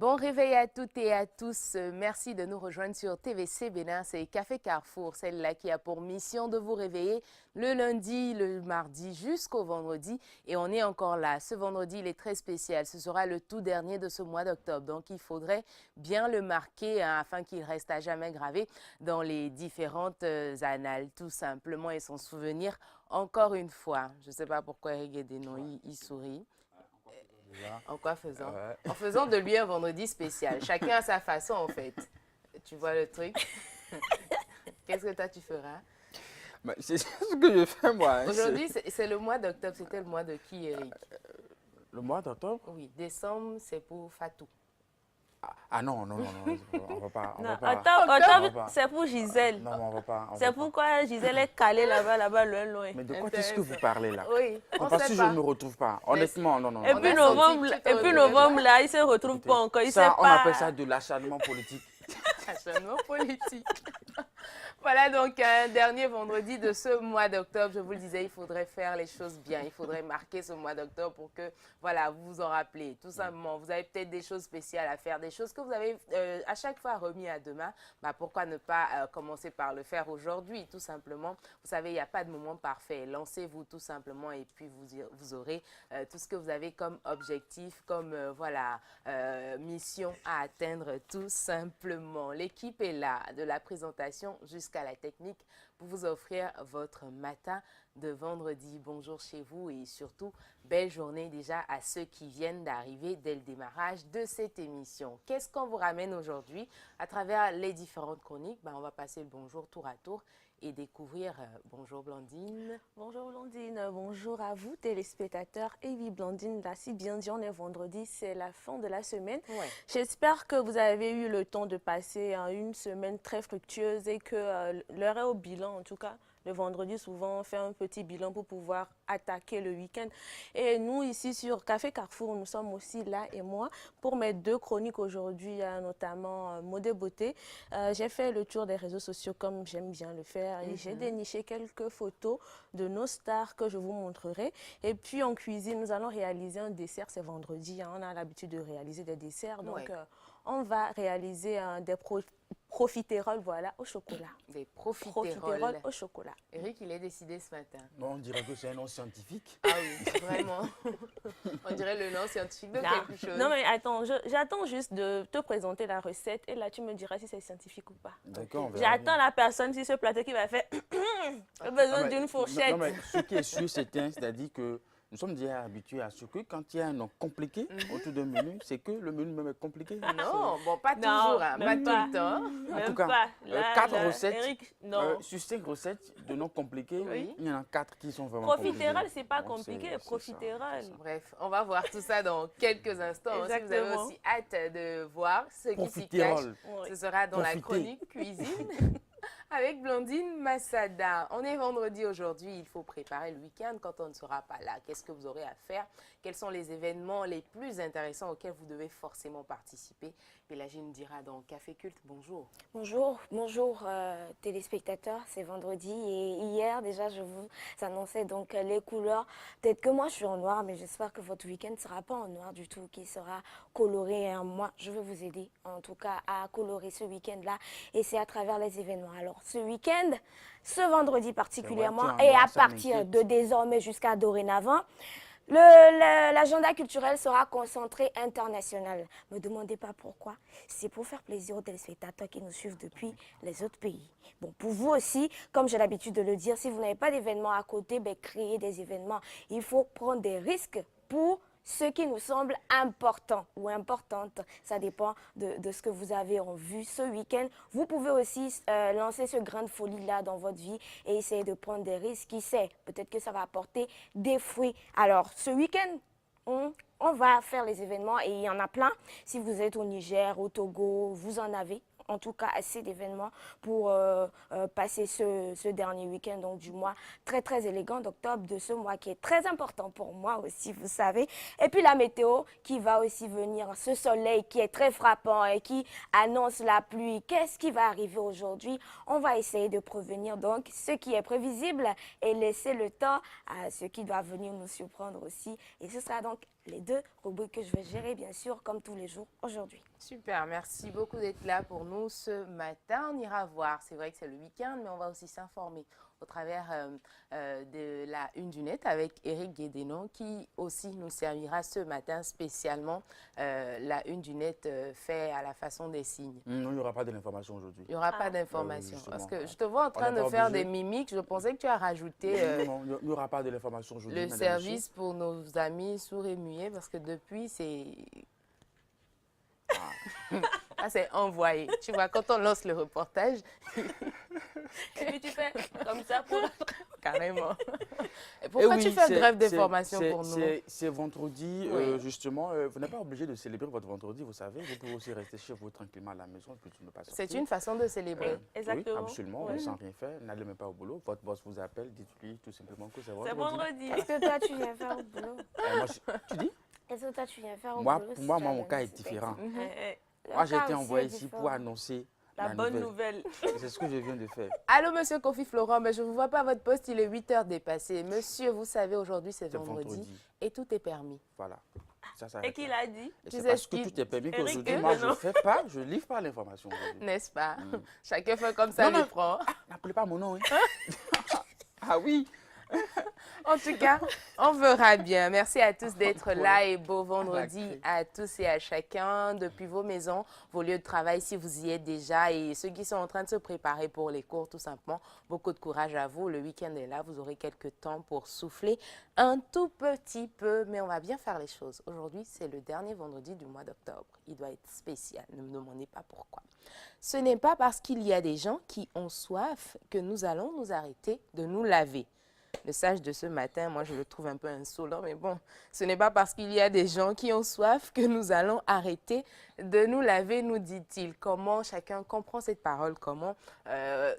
Bon réveil à toutes et à tous. Merci de nous rejoindre sur TVC Bénin. C'est Café Carrefour, celle-là qui a pour mission de vous réveiller le lundi, le mardi jusqu'au vendredi. Et on est encore là. Ce vendredi, il est très spécial. Ce sera le tout dernier de ce mois d'octobre. Donc, il faudrait bien le marquer afin qu'il reste à jamais gravé dans les différentes annales, tout simplement, et s'en souvenir encore une fois. Je ne sais pas pourquoi Eric Guédénon, il sourit. En quoi faisant? En faisant de lui un vendredi spécial. Chacun a sa façon, en fait. Tu vois le truc? Qu'est-ce que toi, tu feras? Bah, c'est ce que je fais, moi. Aujourd'hui, c'est le mois d'octobre. C'était le mois de qui, Eric? Le mois d'octobre? Oui, décembre, c'est pour Fatou. Ah non, non, non, non, on va pas. On Non, va pas. octobre, c'est pour Gisèle. Non, on va pas. C'est pourquoi Gisèle est calée là-bas, loin. Mais de quoi est-ce que vous parlez là? Oui, on Parce sait que je pas. ne me retrouve pas. Honnêtement, non, non. Et non. puis novembre, novembre, là, il se retrouve pas encore. Il sait Ça, on pas. appelle ça de l'acharnement politique. Acharnement politique. Voilà donc un dernier vendredi de ce mois d'octobre. Je vous le disais, il faudrait faire les choses bien. Il faudrait marquer ce mois d'octobre pour que, voilà, vous vous en rappelez. Tout simplement, vous avez peut-être des choses spéciales à faire, des choses que vous avez à chaque fois remis à demain. Bah, pourquoi ne pas commencer par le faire aujourd'hui, tout simplement. Vous savez, il n'y a pas de moment parfait. Lancez-vous tout simplement et puis vous aurez tout ce que vous avez comme objectif, comme, voilà, mission à atteindre tout simplement. L'équipe est là, de la présentation jusqu'à la technique, pour vous offrir votre matin de vendredi. Bonjour chez vous et surtout, belle journée déjà à ceux qui viennent d'arriver dès le démarrage de cette émission. Qu'est-ce qu'on vous ramène aujourd'hui à travers les différentes chroniques? On va passer le bonjour tour à tour et découvrir. Bonjour Blandine. Bonjour Blandine, bonjour à vous téléspectateurs. Et oui Blandine, là si bien dit on est vendredi, c'est la fin de la semaine. Ouais. J'espère que vous avez eu le temps de passer une semaine très fructueuse et que l'heure est au bilan en tout cas. Le vendredi, souvent, on fait un petit bilan pour pouvoir attaquer le week-end. Et nous, ici, sur Café Carrefour, nous sommes aussi là et moi pour mes deux chroniques aujourd'hui, notamment Mode et Beauté. J'ai fait le tour des réseaux sociaux comme j'aime bien le faire et j'ai déniché quelques photos de nos stars que je vous montrerai. Et puis, en cuisine, nous allons réaliser un dessert. C'est vendredi, hein, on a l'habitude de réaliser des desserts. Donc, Ouais. on va réaliser des profiteroles, voilà, au chocolat. Des profiteroles. Profiteroles au chocolat. Eric, il est décidé ce matin. Non, on dirait que c'est un nom scientifique. Ah oui, vraiment. On dirait le nom scientifique de quelque chose. Non, mais attends, j'attends juste de te présenter la recette et là, tu me diras si c'est scientifique ou pas. D'accord, on verra J'attends bien. la personne sur ce plateau qui va faire j'ai besoin d'une fourchette. Non, mais ce qui est sûr, c'est-à-dire que nous sommes déjà habitués à ce que quand il y a un nom compliqué autour d'un menu, c'est que le menu même est compliqué. Non, bon, pas Non, toujours, hein, pas même tout pas. le temps. En Même tout cas, pas. Là, 4 recettes, Eric, non. sur 5 recettes de noms compliqués, Oui. il y en a 4 qui sont vraiment Profiterole, compliqués. c'est pas Donc, compliqué. c'est ça, Profiterole. c'est ça. Bref, on va voir tout ça dans quelques instants. Si vous avez Exactement. aussi hâte de voir ce qui s'y cache, Profiterole. Oui. ce sera dans la Profitez. chronique cuisine avec Blandine Massada. On est vendredi aujourd'hui, il faut préparer le week-end quand on ne sera pas là. Qu'est-ce que vous aurez à faire? Quels sont les événements les plus intéressants auxquels vous devez forcément participer? Pélagine nous dira dans Café Culte. Bonjour. Bonjour téléspectateurs, c'est vendredi et hier déjà je vous annonçais donc les couleurs. Peut-être que moi je suis en noir mais j'espère que votre week-end ne sera pas en noir du tout, qu'il sera coloré. Hein. Moi je vais vous aider en tout cas à colorer ce week-end-là et c'est à travers les événements. Alors ce week-end, ce vendredi particulièrement tu es en et noir, à ça partir m'inquiète. de désormais jusqu'à dorénavant, l'agenda culturel sera concentré international. Ne me demandez pas pourquoi. C'est pour faire plaisir aux téléspectateurs qui nous suivent depuis les autres pays. Bon, pour vous aussi, comme j'ai l'habitude de le dire, si vous n'avez pas d'événements à côté, créez des événements. Il faut prendre des risques pour ce qui nous semble important ou importante. Ça dépend de ce que vous avez en vue ce week-end. Vous pouvez aussi lancer ce grain de folie-là dans votre vie et essayer de prendre des risques. Qui sait, peut-être que ça va apporter des fruits. Alors, ce week-end, on va faire les événements et il y en a plein. Si vous êtes au Niger, au Togo, vous en avez. En tout cas, assez d'événements pour passer ce dernier week-end donc du mois très élégant d'octobre, de ce mois qui est très important pour moi aussi, vous savez. Et puis la météo qui va aussi venir, ce soleil qui est très frappant et qui annonce la pluie. Qu'est-ce qui va arriver aujourd'hui? On va essayer de prévenir donc ce qui est prévisible et laisser le temps à ce qui doit venir nous surprendre aussi. Et ce sera donc les deux rubriques que je vais gérer, bien sûr, comme tous les jours aujourd'hui. Super, merci beaucoup d'être là pour nous ce matin. On ira voir, c'est vrai que c'est le week-end, mais on va aussi s'informer au travers de la Une du Net avec Éric Guédénon qui aussi nous servira ce matin spécialement la Une du Net fait à la façon des signes. Non, il n'y aura pas de l'information aujourd'hui. Il n'y aura pas d'information. justement. Parce que je te vois en train On de n'est pas faire obligé. des mimiques. Je pensais que tu as rajouté Non, il n'y aura pas de l'information aujourd'hui. le mesdames, service pour nos amis sourds et muets parce que depuis, c'est... Ah, c'est envoyé. Tu vois, quand on lance le reportage, Et puis tu fais comme ça pour... carrément. Et Eh pourquoi oui, tu fais c'est- grève c'est- d'information c'est- pour nous? C'est vendredi, Oui. justement. Vous n'êtes pas obligé de célébrer votre vendredi, vous savez. Vous pouvez aussi rester chez vous tranquillement à la maison et puis ne pas sortir. C'est une façon de célébrer. Exactement. Oui, absolument, Ouais. sans rien faire. N'allez même pas au boulot. Votre boss vous appelle, dites-lui tout simplement que c'est C'est vendredi. vendredi. Est-ce que toi, tu viens faire au boulot? Moi, tu dis Est-ce que toi, tu viens faire au Moi, boulot? pour si moi, tu as mon cas est l'anticipé? différent. Eh, Le Moi, j'ai cas été aussi envoyé est ici pour différent. annoncer la bonne nouvelle. C'est ce que je viens de faire. Allô, monsieur Kofi Florent, mais je ne vous vois pas à votre poste, il est 8 heures dépassé. Monsieur, vous savez, aujourd'hui, c'est C'est vendredi vendredi. et tout est permis. Voilà. Ça Et s'arrête qui là. l'a dit? Et Tu c'est sais parce ce que qui- tout est permis Eric qu'aujourd'hui, Guédénon. moi, je ne fais pas, je ne livre pas l'information aujourd'hui. N'est-ce pas? Chacun fait comme ça Non, les non. prend. N'appelez pas mon nom, hein. Ah oui. En tout cas, on verra bien. Merci à tous d'être là et beau vendredi Sacré. à tous et à chacun depuis vos maisons, vos lieux de travail si vous y êtes déjà et ceux qui sont en train de se préparer pour les cours tout simplement. Beaucoup de courage à vous. Le week-end est là, vous aurez quelques temps pour souffler un tout petit peu, mais on va bien faire les choses. Aujourd'hui, c'est le dernier vendredi du mois d'octobre. Il doit être spécial, ne me demandez pas pourquoi. Ce n'est pas parce qu'il y a des gens qui ont soif que nous allons nous arrêter de nous laver. Le sage de ce matin, moi je le trouve un peu insolent, mais bon, ce n'est pas parce qu'il y a des gens qui ont soif que nous allons arrêter de nous laver, nous dit-il. Comment chacun comprend cette parole, comment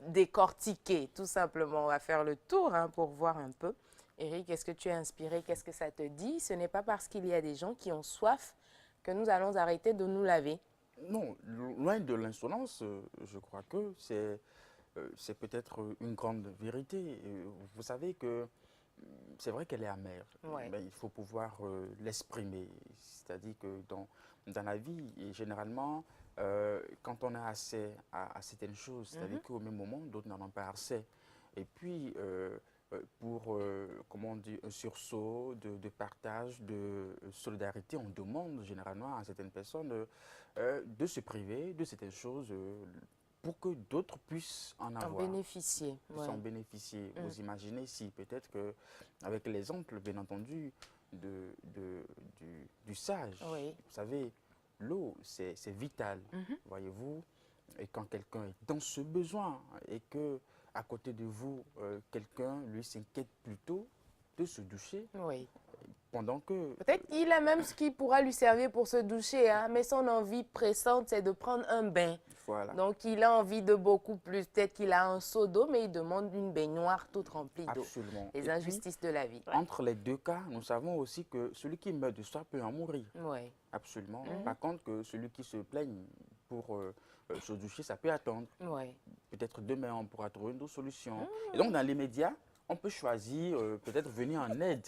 décortiquer, tout simplement. On va faire le tour pour voir un peu. Eric, est-ce que tu es inspiré? Qu'est-ce que ça te dit? Ce n'est pas parce qu'il y a des gens qui ont soif que nous allons arrêter de nous laver. Non, loin de l'insolence, je crois que c'est peut-être une grande vérité. Vous savez que c'est vrai qu'elle est amère, Ouais. mais il faut pouvoir l'exprimer. C'est-à-dire que dans la vie, et généralement, quand on a accès à certaines choses, c'est-à-dire qu'au même moment, d'autres n'en ont pas accès. Et puis, pour, comment on dit, un sursaut de partage, de solidarité, on demande généralement à certaines personnes de se priver de certaines choses pour que d'autres puissent en En avoir. bénéficier. Puissent Ouais. en bénéficier. Vous imaginez si peut-être qu'avec l'exemple, bien entendu, du sage, Oui. vous savez, l'eau, c'est vital, voyez-vous. Et quand quelqu'un est dans ce besoin et que à côté de vous, quelqu'un, lui, s'inquiète plutôt de se doucher Oui. pendant que... Peut-être qu'il a même ce qui pourra lui servir pour se doucher, mais son envie pressante, c'est de prendre un bain. Voilà. Donc, il a envie de beaucoup plus. Peut-être qu'il a un seau d'eau, mais il demande une baignoire toute remplie d'eau. Absolument. Et Les puis, injustices de la vie. entre les deux cas, nous savons aussi que celui qui meurt de soif peut en mourir. Oui. Absolument. Par contre, que celui qui se plaigne pour se doucher, ça peut attendre. Oui. Peut-être demain, on pourra trouver une autre solution. Et donc, dans les médias, on peut choisir peut-être venir en aide.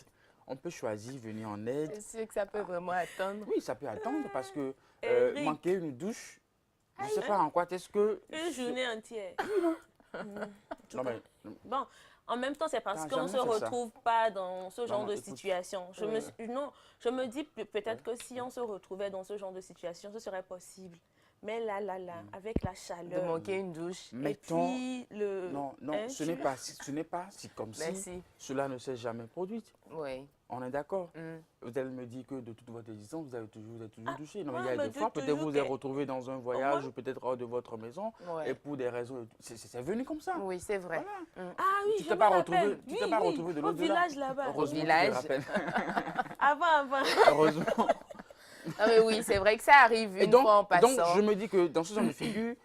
On peut choisir venir en aide. C'est sûr que ça peut vraiment attendre. Oui, ça peut attendre parce que Eric. manquer une douche, je ne sais pas en quoi est-ce que... Une journée entière. Non, mais, Bon, en même temps, c'est parce Ah, qu'on ne se jamais fait ça. retrouve pas dans ce genre non, de écoute. situation. Je me dis peut-être que si on se retrouvait dans ce genre de situation, ce serait possible. Mais là, avec la De chaleur. manquer une douche. Et mettons... puis, le... Non, Hein, ce n'est pas si comme si Merci. cela ne s'est jamais produit. Oui. On est d'accord. Mm. Vous allez me dire que de toute votre existence, vous avez toujours douché. Non, moi, il y a je me des dis fois, peut-être toujours vous vous êtes que- retrouvé dans un voyage ou peut-être hors de votre maison Ouais. et pour des raisons. C'est venu comme ça. Oui, c'est vrai. Voilà. Ah oui, Tu je t'es me pas rappelle. retrouvé- tu t'es pas retrouvé de au l'au-delà. village là-bas. Heureusement, village. je te rappelle. Avant. Heureusement. Ah, mais oui, c'est vrai que ça arrive Et une donc, fois en passant. je me dis que dans ce genre de figure,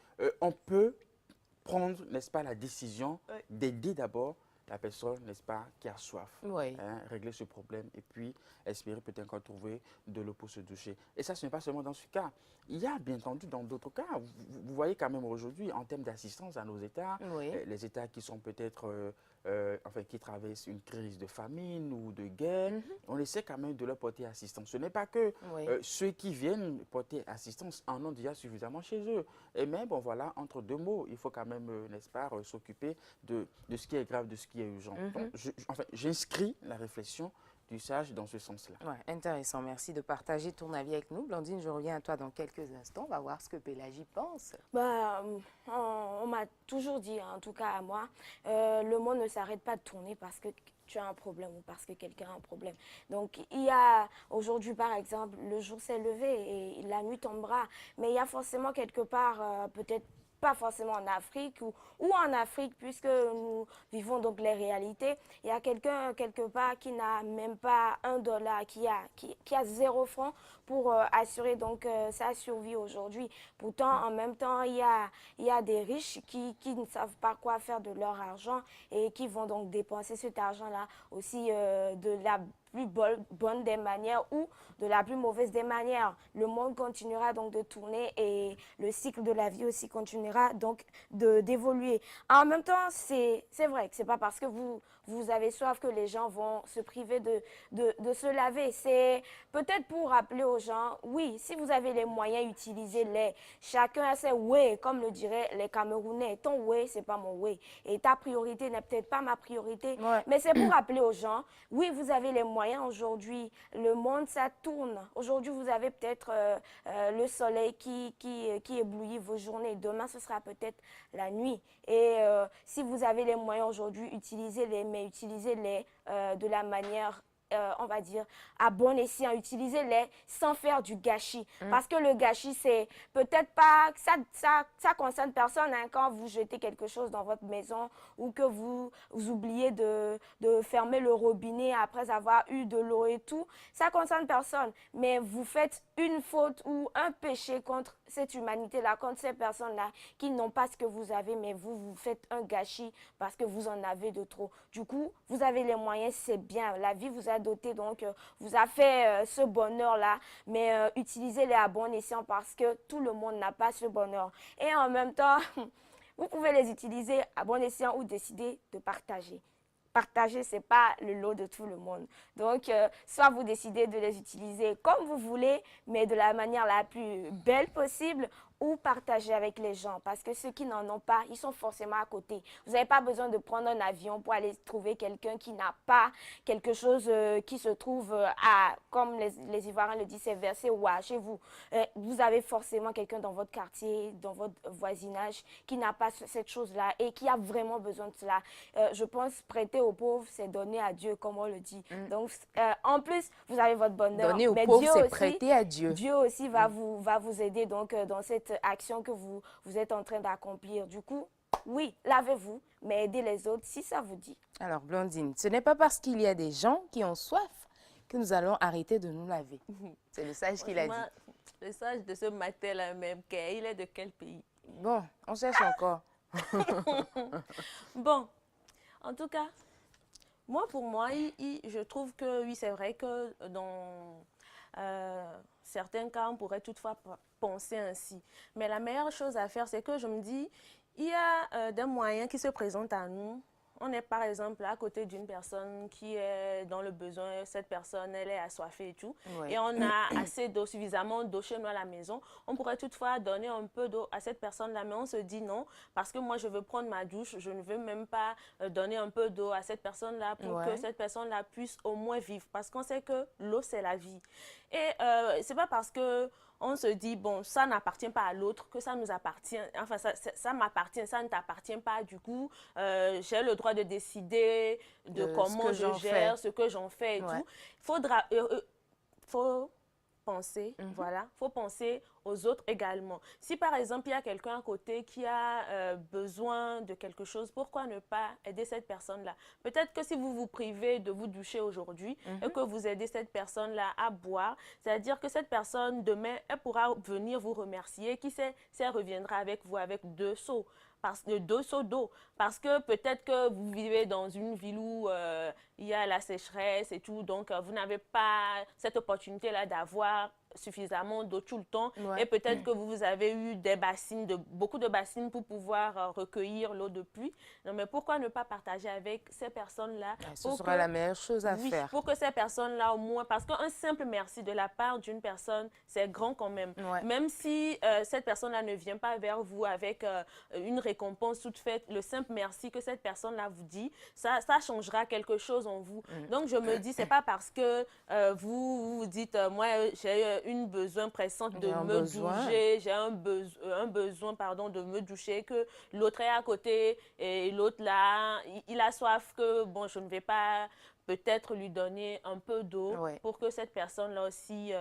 on peut prendre, n'est-ce pas, la décision Ouais. d'aider d'abord la personne, n'est-ce pas, qui a soif. Oui. Régler ce problème et puis espérer peut-être encore trouver de l'eau pour se doucher. Et ça, ce n'est pas seulement dans ce cas. Il y a bien entendu dans d'autres cas. Vous voyez quand même aujourd'hui, en termes d'assistance à nos États, Oui. les États qui sont peut-être enfin, qui traversent une crise de famine ou de guerre, on essaie quand même de leur porter assistance. Ce n'est pas que ceux qui viennent porter assistance en ont déjà suffisamment chez eux. Et même, bon voilà, entre deux mots, il faut quand même, n'est-ce pas, s'occuper de ce qui est grave, de ce qui est urgent. Donc, enfin, j'inscris la réflexion du sage dans ce sens-là. Ouais, intéressant. Merci de partager ton avis avec nous. Blandine, je reviens à toi dans quelques instants. On va voir ce que Pélagie pense. Bah, on m'a toujours dit, en tout cas à moi, le monde ne s'arrête pas de tourner parce que tu as un problème ou parce que quelqu'un a un problème. Donc, il y a aujourd'hui, par exemple, le jour s'est levé et la nuit tombera, mais il y a forcément quelque part, peut-être pas forcément en Afrique ou en Afrique, puisque nous vivons donc les réalités. Il y a quelqu'un quelque part qui n'a même pas $1, qui a 0 francs pour assurer donc sa survie aujourd'hui. Pourtant, en même temps, il y a des riches qui ne savent pas quoi faire de leur argent et qui vont donc dépenser cet argent-là aussi de la plus bonne des manières ou de la plus mauvaise des manières. Le monde continuera donc de tourner et le cycle de la vie aussi continuera donc d'évoluer. En même temps, c'est vrai que c'est pas parce que vous avez soif que les gens vont se priver de se laver. C'est peut-être pour rappeler aux gens, oui, si vous avez les moyens, utilisez-les. Chacun a ses way, comme le diraient les Camerounais. Ton way, c'est pas mon way. Et ta priorité n'est peut-être pas ma priorité. Ouais. Mais c'est pour rappeler aux gens, oui, vous avez les moyens aujourd'hui. Le monde, ça tourne. Aujourd'hui, vous avez peut-être le soleil qui éblouit vos journées. Demain, ce sera peut-être la nuit. Et si vous avez les moyens aujourd'hui, utilisez-les, mais utilisez-les de la manière on va dire, à bon escient, utilisez-les sans faire du gâchis. Parce que le gâchis, c'est peut-être pas, ça concerne personne hein, quand vous jetez quelque chose dans votre maison ou que vous oubliez de fermer le robinet après avoir eu de l'eau et tout. Ça concerne personne, mais vous faites une faute ou un péché contre cette humanité-là, contre ces personnes-là qui n'ont pas ce que vous avez, mais vous faites un gâchis parce que vous en avez de trop. Du coup, vous avez les moyens, c'est bien. La vie vous a doté, donc vous a fait ce bonheur-là, mais utilisez-les à bon escient parce que tout le monde n'a pas ce bonheur. Et en même temps, vous pouvez les utiliser à bon escient ou décider de partager. Partager, ce n'est pas le lot de tout le monde. Donc, soit vous décidez de les utiliser comme vous voulez, mais de la manière la plus belle possible, ou partager avec les gens. Parce que ceux qui n'en ont pas, ils sont forcément à côté. Vous n'avez pas besoin de prendre un avion pour aller trouver quelqu'un qui n'a pas quelque chose qui se trouve à, comme les Ivoiriens le disent, c'est versé ou à chez vous. Vous avez forcément quelqu'un dans votre quartier, dans votre voisinage, qui n'a pas cette chose-là et qui a vraiment besoin de cela. Je pense prêter aux pauvres, c'est donner à Dieu, comme on le dit. Donc, en plus, vous avez votre bonheur. Donner aux pauvres, c'est prêter à Dieu. Dieu aussi va vous aider donc, dans cette action que vous êtes en train d'accomplir. Du coup, oui, lavez-vous, mais aidez les autres si ça vous dit. Alors, Blandine, ce n'est pas parce qu'il y a des gens qui ont soif que nous allons arrêter de nous laver. C'est le sage qui l'a dit. Le sage de ce matin-là même, il est de quel pays? Bon, on cherche encore. Bon, en tout cas, pour moi, je trouve que oui, c'est vrai que dans certains cas, on pourrait toutefois penser ainsi. Mais la meilleure chose à faire, c'est que je me dis, il y a des moyens qui se présentent à nous. On est par exemple à côté d'une personne qui est dans le besoin, cette personne, elle est assoiffée et tout. Oui. Et on a assez d'eau, suffisamment d'eau chez nous à la maison. On pourrait toutefois donner un peu d'eau à cette personne-là, mais on se dit non, parce que moi je veux prendre ma douche, je ne veux même pas donner un peu d'eau à cette personne-là pour que cette personne-là puisse au moins vivre. Parce qu'on sait que l'eau, c'est la vie. Et c'est pas parce que on se dit, bon, ça n'appartient pas à l'autre, que ça nous appartient, enfin, ça m'appartient, ça ne t'appartient pas, du coup, j'ai le droit de décider de comment je gère, ce que j'en fais et tout. Faut penser, faut penser aux autres également. Si par exemple, il y a quelqu'un à côté qui a besoin de quelque chose, pourquoi ne pas aider cette personne-là? Peut-être que si vous vous privez de vous doucher aujourd'hui et que vous aidez cette personne-là à boire, c'est-à-dire que cette personne, demain, elle pourra venir vous remercier. Qui sait si elle reviendra avec vous avec 2 seaux. 2 seaux d'eau. Parce que peut-être que vous vivez dans une ville où il y a la sécheresse et tout, donc vous n'avez pas cette opportunité-là d'avoir suffisamment d'eau tout le temps. Ouais. Et peut-être que vous avez eu des bassines, beaucoup de bassines pour pouvoir recueillir l'eau de pluie. Non, mais pourquoi ne pas partager avec ces personnes-là? Ce sera la meilleure chose à Oui, faire. pour que ces personnes-là, au moins, parce qu'un simple merci de la part d'une personne, c'est grand quand même. Ouais. Même si cette personne-là ne vient pas vers vous avec une récompense toute faite, le simple merci que cette personne-là vous dit, ça changera quelque chose en vous. Donc, je me dis, c'est pas parce que vous dites, moi, j'ai une besoin pressante de me doucher, j'ai un besoin, pardon, de me doucher, que l'autre est à côté et l'autre là, il a soif, que bon, je ne vais pas peut-être lui donner un peu d'eau pour que cette personne-là aussi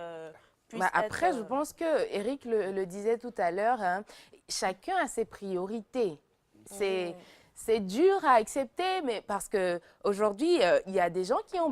puisse après, être, je pense que Eric le disait tout à l'heure, hein, chacun a ses priorités. C'est dur à accepter, mais parce qu'aujourd'hui, il y a des gens qui ont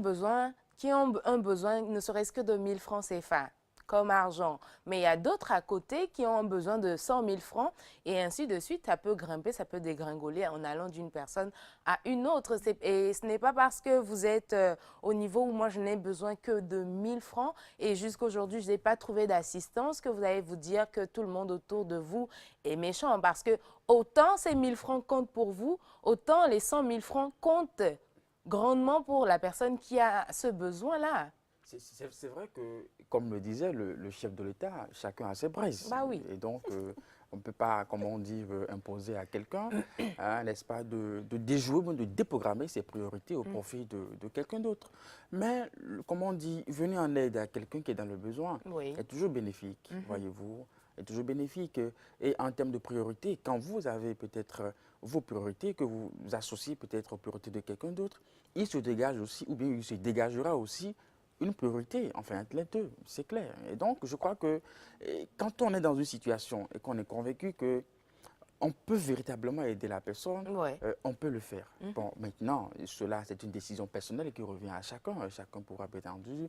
un besoin, ne serait-ce que de 1000 francs CFA comme argent. Mais il y a d'autres à côté qui ont besoin de 100 000 francs et ainsi de suite. Ça peut grimper, ça peut dégringoler en allant d'une personne à une autre. Et ce n'est pas parce que vous êtes au niveau où moi je n'ai besoin que de 1000 francs et jusqu'aujourd'hui je n'ai pas trouvé d'assistance que vous allez vous dire que tout le monde autour de vous est méchant. Parce que autant ces 1000 francs comptent pour vous, autant les 100 000 francs comptent grandement pour la personne qui a ce besoin-là. C'est vrai que, comme le disait le chef de l'État, chacun a ses braises. Bah oui. Et donc, on ne peut pas, comme on dit, imposer à quelqu'un, hein, n'est-ce pas, de déjouer, de déprogrammer ses priorités au profit de quelqu'un d'autre. Mais, comme on dit, venir en aide à quelqu'un qui est dans le besoin est toujours bénéfique, voyez-vous, est toujours bénéfique. Et en termes de priorité, quand vous avez peut-être vos priorités, que vous associez peut-être aux priorités de quelqu'un d'autre, il se dégage aussi, ou bien il se dégagera aussi une priorité, enfin entre les deux, c'est clair. Et donc, je crois que quand on est dans une situation et qu'on est convaincu qu'on peut véritablement aider la personne, on peut le faire. Bon, maintenant, cela, c'est une décision personnelle qui revient à chacun. Chacun pourra, bien entendu,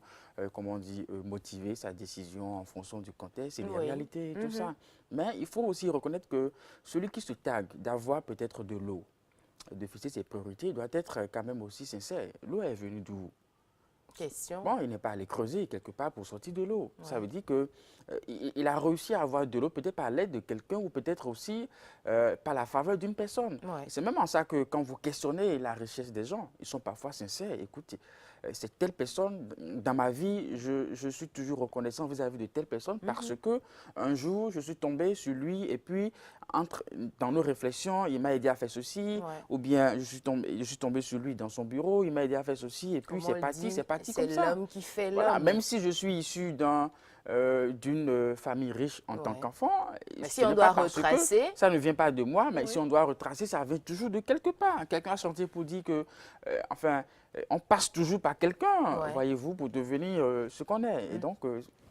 comme on dit, motiver sa décision en fonction du contexte et des réalités, tout ça. Mais il faut aussi reconnaître que celui qui se targue d'avoir peut-être de l'eau, de fixer ses priorités, doit être quand même aussi sincère. L'eau est venue d'où? Question. Bon, il n'est pas allé creuser quelque part pour sortir de l'eau. Ça veut dire qu'il a réussi à avoir de l'eau peut-être par l'aide de quelqu'un ou peut-être aussi par la faveur d'une personne. C'est même en ça que quand vous questionnez la richesse des gens, ils sont parfois sincères. Écoutez, c'est telle personne, dans ma vie, je suis toujours reconnaissant vis-à-vis de telle personne parce que un jour, je suis tombé sur lui et puis, dans nos réflexions, il m'a aidé à faire ceci, ou bien je suis tombé sur lui dans son bureau, il m'a aidé à faire ceci et puis c'est parti comme ça. C'est l'homme qui fait l'homme. Voilà, même si je suis issu d'une famille riche en tant qu'enfant, si on doit retracer, ça ne vient pas de moi, mais si on doit retracer, ça vient toujours de quelque part. Quelqu'un a chanté pour dire que, enfin, on passe toujours par quelqu'un, voyez-vous, pour devenir ce qu'on est. Et donc,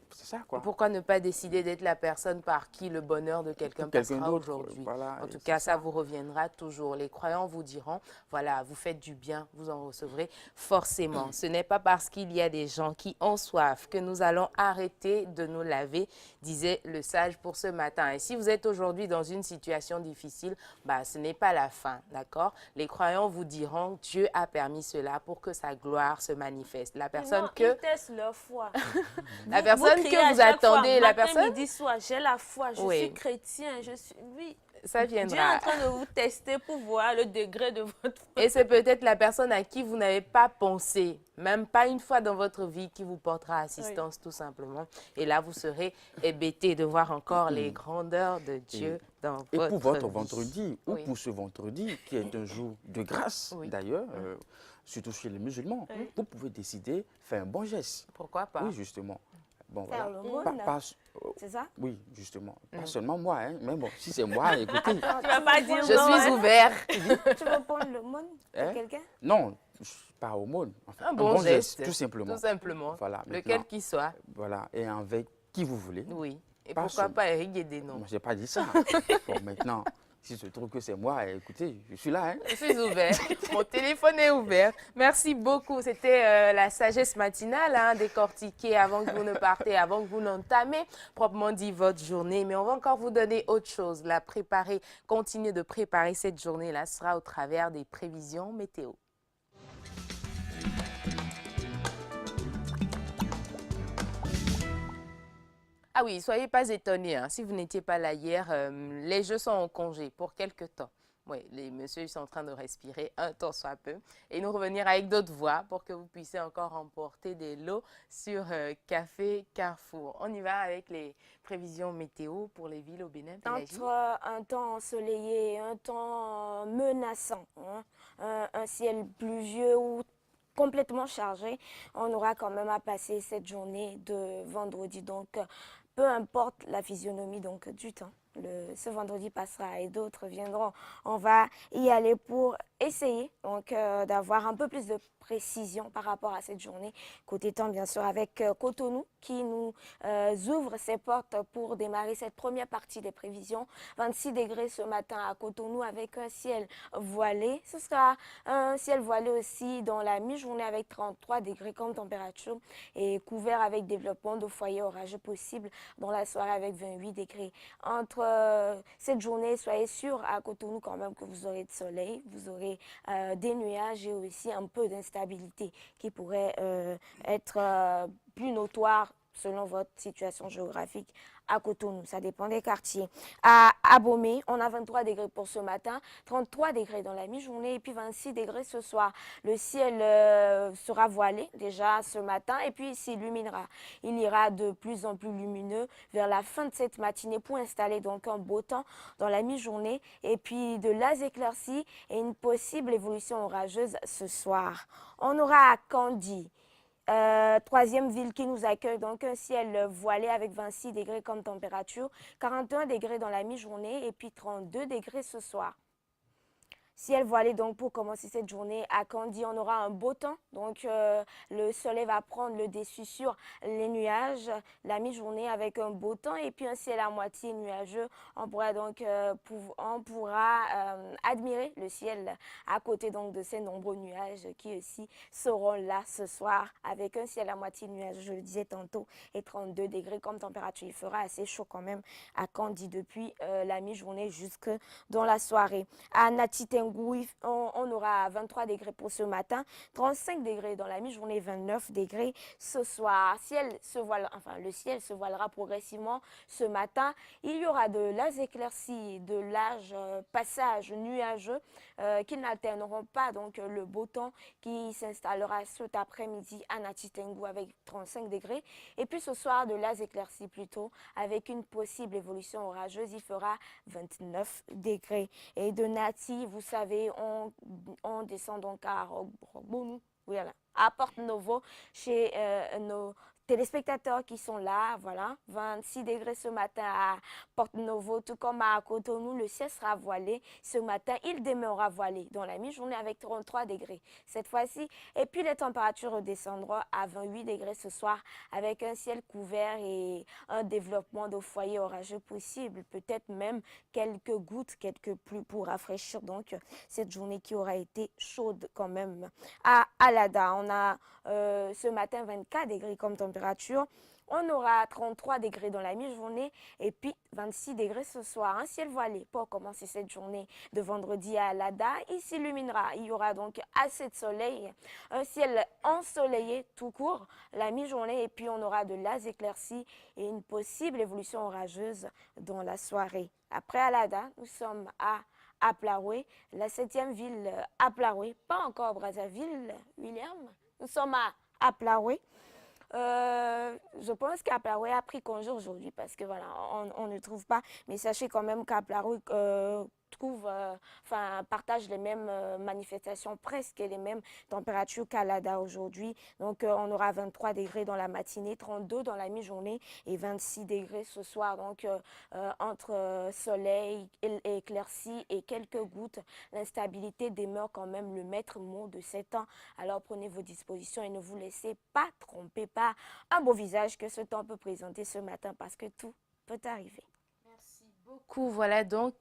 c'est ça, quoi. Pourquoi ne pas décider d'être la personne par qui le bonheur de quelqu'un passera aujourd'hui? Voilà, en tout cas, ça vous reviendra toujours. Les croyants vous diront, voilà, vous faites du bien, vous en recevrez forcément. Ce n'est pas parce qu'il y a des gens qui ont soif que nous allons arrêter de nous laver, disait le sage pour ce matin. Et si vous êtes aujourd'hui dans une situation difficile, bah, ce n'est pas la fin, d'accord? Les croyants vous diront, Dieu a permis cela pour que sa gloire se manifeste. La personne ils testent leur foi. La personne que vous attendez, la personne... midi, soir, j'ai la foi, je suis chrétien, oui. Ça viendra. Dieu est en train de vous tester pour voir le degré de votre foi. Et c'est peut-être la personne à qui vous n'avez pas pensé, même pas une fois dans votre vie, qui vous portera assistance tout simplement. Et là, vous serez hébété de voir encore les grandeurs de Dieu dans votre vie. Et pour votre vendredi, ou pour ce vendredi, qui est un jour de grâce d'ailleurs, surtout chez les musulmans, vous pouvez décider de faire un bon geste. Pourquoi pas? Oui, justement. Bon, faire voilà. le monde, c'est ça? Oui, justement. Pas seulement moi, hein, mais bon, si c'est moi, écoutez. Tu vas pas dire je suis ouvert. Tu veux prendre le monde à quelqu'un? Non, pas au monde. Enfin, un bon geste, tout simplement. Tout simplement. Voilà, lequel qu'il soit. Voilà, et avec qui vous voulez. Oui. Et pourquoi pas Eric Guédénon? Je n'ai pas dit ça. Bon, maintenant, si je trouve que c'est moi, écoutez, je suis là. Hein. Je suis ouvert. Mon téléphone est ouvert. Merci beaucoup. C'était la sagesse matinale, décortiquée avant que vous ne partez, avant que vous n'entamez proprement dit votre journée. Mais on va encore vous donner autre chose. La préparer, continuer de préparer cette journée-là sera au travers des prévisions météo. Ah oui, soyez pas étonnés, hein. Si vous n'étiez pas là hier, les jeux sont en congé pour quelques temps. Oui, les messieurs ils sont en train de respirer un temps soit peu et nous revenir avec d'autres voix pour que vous puissiez encore remporter des lots sur Café Carrefour. On y va avec les prévisions météo pour les villes au Bénin, Pélagie. Entre un temps ensoleillé et un temps menaçant, hein, un ciel pluvieux ou complètement chargé, on aura quand même à passer cette journée de vendredi. Donc, peu importe la physionomie donc, du temps. Ce vendredi passera et d'autres viendront. On va y aller pour essayer donc d'avoir un peu plus de précision par rapport à cette journée. Côté temps, bien sûr, avec Cotonou qui nous ouvre ses portes pour démarrer cette première partie des prévisions. 26 degrés ce matin à Cotonou avec un ciel voilé. Ce sera un ciel voilé aussi dans la mi-journée avec 33 degrés comme température et couvert avec développement de foyers orageux possible dans la soirée avec 28 degrés. Entre cette journée, soyez sûrs à Cotonou quand même que vous aurez de soleil, vous aurez des nuages et aussi un peu d'instabilité qui pourrait être plus notoire selon votre situation géographique à Cotonou. Ça dépend des quartiers. À Abomey, on a 23 degrés pour ce matin, 33 degrés dans la mi-journée et puis 26 degrés ce soir. Le ciel sera voilé déjà ce matin et puis il s'illuminera. Il ira de plus en plus lumineux vers la fin de cette matinée pour installer donc un beau temps dans la mi-journée et puis de las éclaircies et une possible évolution orageuse ce soir. On aura à Kandy. Troisième ville qui nous accueille, donc un ciel voilé avec 26 degrés comme température, 41 degrés dans la mi-journée et puis 32 degrés ce soir. Ciel voilé donc pour commencer cette journée à Kandy, on aura un beau temps. Donc le soleil va prendre le dessus sur les nuages la mi-journée avec un beau temps et puis un ciel à moitié nuageux. On pourra donc admirer le ciel à côté donc de ces nombreux nuages qui aussi seront là ce soir avec un ciel à moitié nuageux, je le disais tantôt, et 32 degrés comme température. Il fera assez chaud quand même à Kandy depuis la mi-journée jusque dans la soirée. À Nati Tengu, on aura 23 degrés pour ce matin, 35 degrés dans la mi-journée, 29 degrés ce soir. Le ciel se voilera progressivement ce matin. Il y aura de las éclaircies, de larges passages nuageux qui n'alterneront pas donc le beau temps qui s'installera cet après-midi à Nati Tengu avec 35 degrés. Et puis ce soir, de las éclaircies plutôt, avec une possible évolution orageuse, il fera 29 degrés. Et de Nati, vous savez, on descend donc à Rogbonu, voilà, à Porto Novo, chez nos téléspectateurs qui sont là, voilà, 26 degrés ce matin à Porto Novo, tout comme à Cotonou, le ciel sera voilé. Ce matin, il demeurera voilé dans la mi-journée avec 33 degrés cette fois-ci. Et puis les températures redescendront à 28 degrés ce soir avec un ciel couvert et un développement de foyers orageux possible, peut-être même quelques gouttes, quelques pluies pour rafraîchir donc cette journée qui aura été chaude quand même. À Alada, on a ce matin 24 degrés comme température. On aura 33 degrés dans la mi-journée et puis 26 degrés ce soir. Un ciel voilé pour commencer cette journée de vendredi à Alada. Il s'illuminera. Il y aura donc assez de soleil. Un ciel ensoleillé tout court la mi-journée et puis on aura de las éclaircies et une possible évolution orageuse dans la soirée. Après Alada, nous sommes à Aplaoué, la 7e ville Aplaoué, pas encore Brazzaville, William. Nous sommes à Aplaoué. Je pense qu'Aplaoué a pris congé aujourd'hui parce que voilà, on ne trouve pas. Mais sachez quand même qu'Aplaoué partage les mêmes manifestations, presque les mêmes températures qu'Alada aujourd'hui. Donc on aura 23 degrés dans la matinée, 32 dans la mi-journée et 26 degrés ce soir. Donc entre soleil, éclaircies et quelques gouttes, l'instabilité demeure quand même le maître mot de ces temps. Alors prenez vos dispositions et ne vous laissez pas tromper par un beau visage que ce temps peut présenter ce matin parce que tout peut arriver. Merci Voilà donc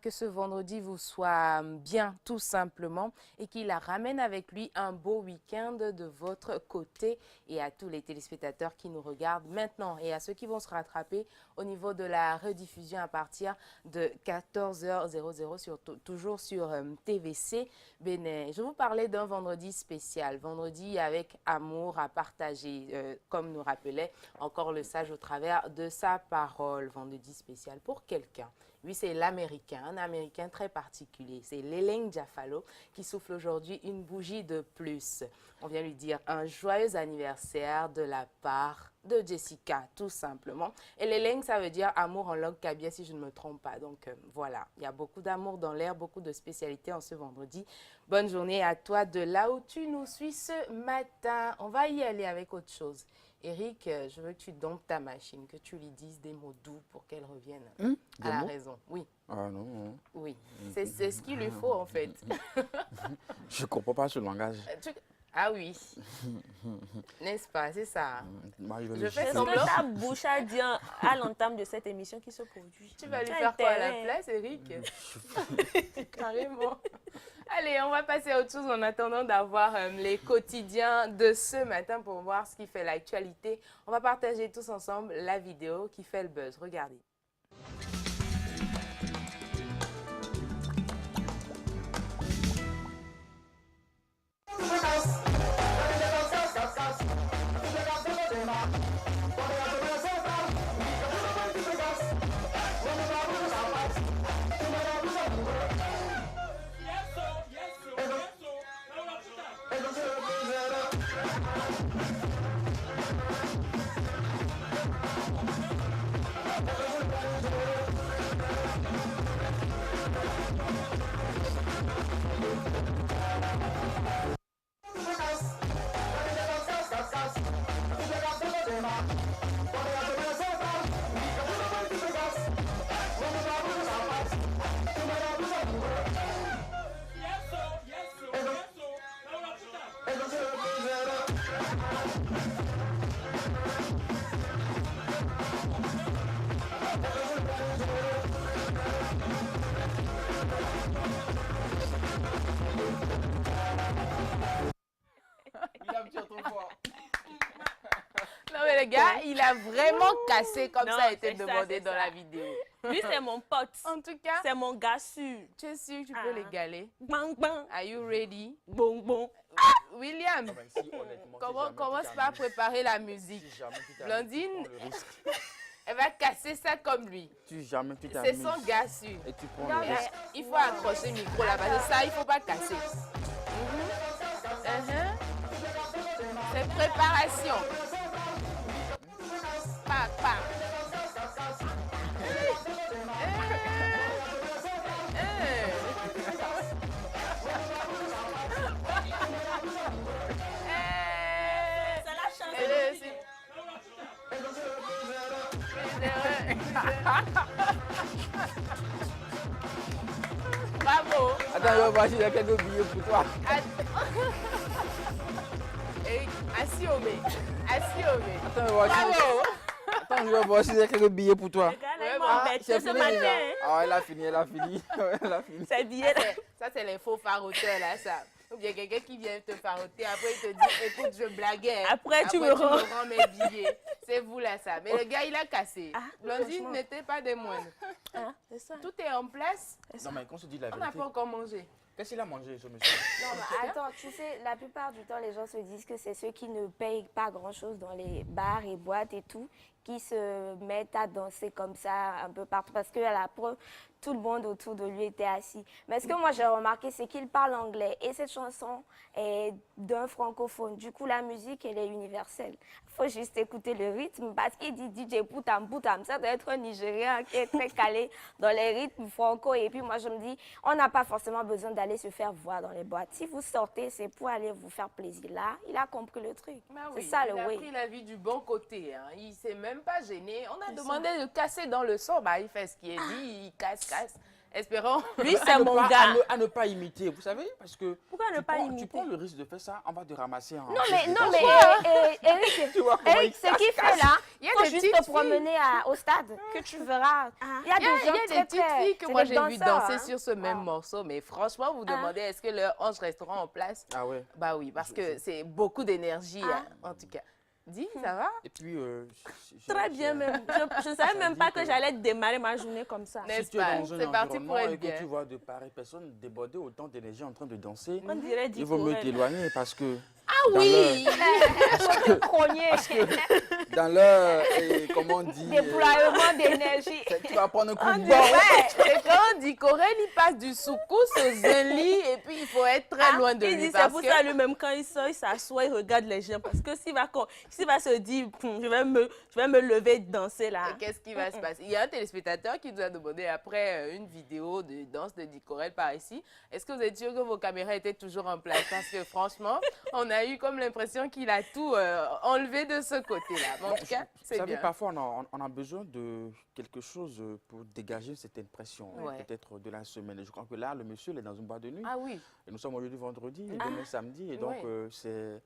que ce vendredi vous soit bien tout simplement et qu'il ramène avec lui un beau week-end de votre côté et à tous les téléspectateurs qui nous regardent maintenant et à ceux qui vont se rattraper au niveau de la rediffusion à partir de 14h00 toujours sur TVC Bénin. Je vous parlais d'un vendredi spécial, vendredi avec amour à partager, comme nous rappelait encore le sage au travers de sa parole. Vendredi spécial pour quelqu'un. Lui, c'est l'Américain, un Américain très particulier. C'est Leleng Diafalo qui souffle aujourd'hui une bougie de plus. On vient lui dire un joyeux anniversaire de la part de Jessica, tout simplement. Et Leleng, ça veut dire amour en langue kabia, si je ne me trompe pas. Donc voilà, il y a beaucoup d'amour dans l'air, beaucoup de spécialités en ce vendredi. Bonne journée à toi de là où tu nous suis ce matin. On va y aller avec autre chose. Eric, je veux que tu domptes ta machine, que tu lui dises des mots doux pour qu'elle revienne à la raison. Oui. Ah non. Oui, c'est ce qu'il lui faut en fait. Je ne comprends pas ce langage. Ah oui, n'est-ce pas, c'est ça. Je fais C'est ce semblant. que ta bouche a dit à l'entame de cette émission qui se produit. Tu vas lui Tu as faire quoi à la intérêt. place, Eric? Carrément. Allez, on va passer à autre chose en attendant d'avoir les quotidiens de ce matin pour voir ce qui fait l'actualité. On va partager tous ensemble la vidéo qui fait le buzz. Regardez. Non mais le gars, il a vraiment cassé comme Non, ça a été c'est ça, demandé c'est dans ça. la vidéo. Lui, c'est mon pote. En tout cas, C'est mon gars sûr. tu es sûr que tu peux l'égaler? Bang, bang. Are you ready? Bon, bon. William, commence par préparer la musique. Blandine, elle va casser ça comme lui. Si jamais tu C'est t'amuses son gars sûr. et tu prends Non, le mais- risque, Il faut accrocher le micro là parce que ça, il faut pas casser. C'est préparation. Pa, pa. C'est la chanson. Bravo. attends, je vais voir s'il y a quelques billets pour toi. Eric, Asiomé. Asiomé. Attends, je vais voir s'il Bravo. attends, je vais voir s'il y a quelques billets pour toi. Le gars, là, Ouais, il bon, m'a embêté c'est ce fini matin. déjà. hein. Ah, elle a fini. Elle a fini. C'est billet là. Ça, c'est les faux faroteurs, là, ça. Ou bien quelqu'un qui vient te faroter, après il te dit, écoute, je blaguais. Après, tu me rends. mes billets. C'est vous, là, ça. Mais le gars, il a cassé. Ah, Blondine franchement. n'était pas des moindres. Hein, c'est ça. Tout est en place. Non, mais qu'on se dit la On n'a vérité. pas encore mangé. Qu'est-ce qu'il a mangé, ce monsieur? Non, mais attends, tu sais, la plupart du temps, les gens se disent que c'est ceux qui ne payent pas grand-chose dans les bars et boîtes et tout, qui se mettent à danser comme ça un peu partout. Parce que à la preuve, tout le monde autour de lui était assis. Mais ce que moi j'ai remarqué, c'est qu'il parle anglais. Et cette chanson est d'un francophone. Du coup, la musique, elle est universelle. Il faut juste écouter le rythme. Parce qu'il dit DJ Poutam Poutam. Ça doit être un Nigérien qui est très calé dans les rythmes franco. Et puis moi, je me dis, on n'a pas forcément besoin d'aller se faire voir dans les boîtes. Si vous sortez, c'est pour aller vous faire plaisir. Là, il a compris le truc. Bah C'est oui, ça il le a way. pris la vie du bon côté. Hein. Il ne s'est même pas gêné. On a demandé de casser dans le son. Bah, il fait ce qui est dit, il casse. Espérons. Lui, c'est à ne mon pas- gars. à ne pas imiter, vous savez, parce que Pourquoi ne pas tu imiter? prends le risque de faire ça, on va te ramasser en... Non, mais Eric, Tu vois comment Eric, il ce qu'il fait là, Il y a faut des juste petites te filles. promener au stade, que tu verras. Il y a Il y a des gens des très, petites très... filles que c'est moi des j'ai vu danseurs, danser hein. sur ce même morceau, mais franchement, vous demandez est-ce que leurs hanches resteront en place? Ah ouais. Bah oui, parce que c'est beaucoup d'énergie, hein, en tout cas. Dis, ça va? Et puis... Très bien même. Je ne savais même pas que j'allais démarrer ma journée comme ça. N'est-ce Si tu es pas? dans un C'est parti pour environnement être et que bien. tu vois de pareilles personnes déborder autant d'énergie en train de danser, On dirait il vaut mieux Dicorel. t'éloigner parce que... Ah oui! Dans leur... comment on dit... Déploiement d'énergie. tu vas prendre un coup On de dirait, barre. et quand on dit Corel, il passe du soukous au zeli et puis il faut être très loin de Il lui dit c'est parce pour que ça lui-même quand il sort, il s'assoit, il regarde les gens. Parce que s'il va se dire, je vais me lever et danser là. qu'est-ce qui va se passer? Il y a un téléspectateur qui nous a demandé après une vidéo de danse de Dicorel par ici, est-ce que vous êtes sûr que vos caméras étaient toujours en place? Parce que franchement, on a eu comme l'impression qu'il a tout enlevé de ce côté-là. Mais en tout cas, Vous c'est savez, bien. parfois, on a besoin de quelque chose pour dégager cette impression, Ouais. peut-être de la semaine. Et je crois que là, le monsieur, il est dans une boîte de nuit. Ah oui. Et nous sommes aujourd'hui vendredi, et demain samedi. Et donc, Ouais. c'est,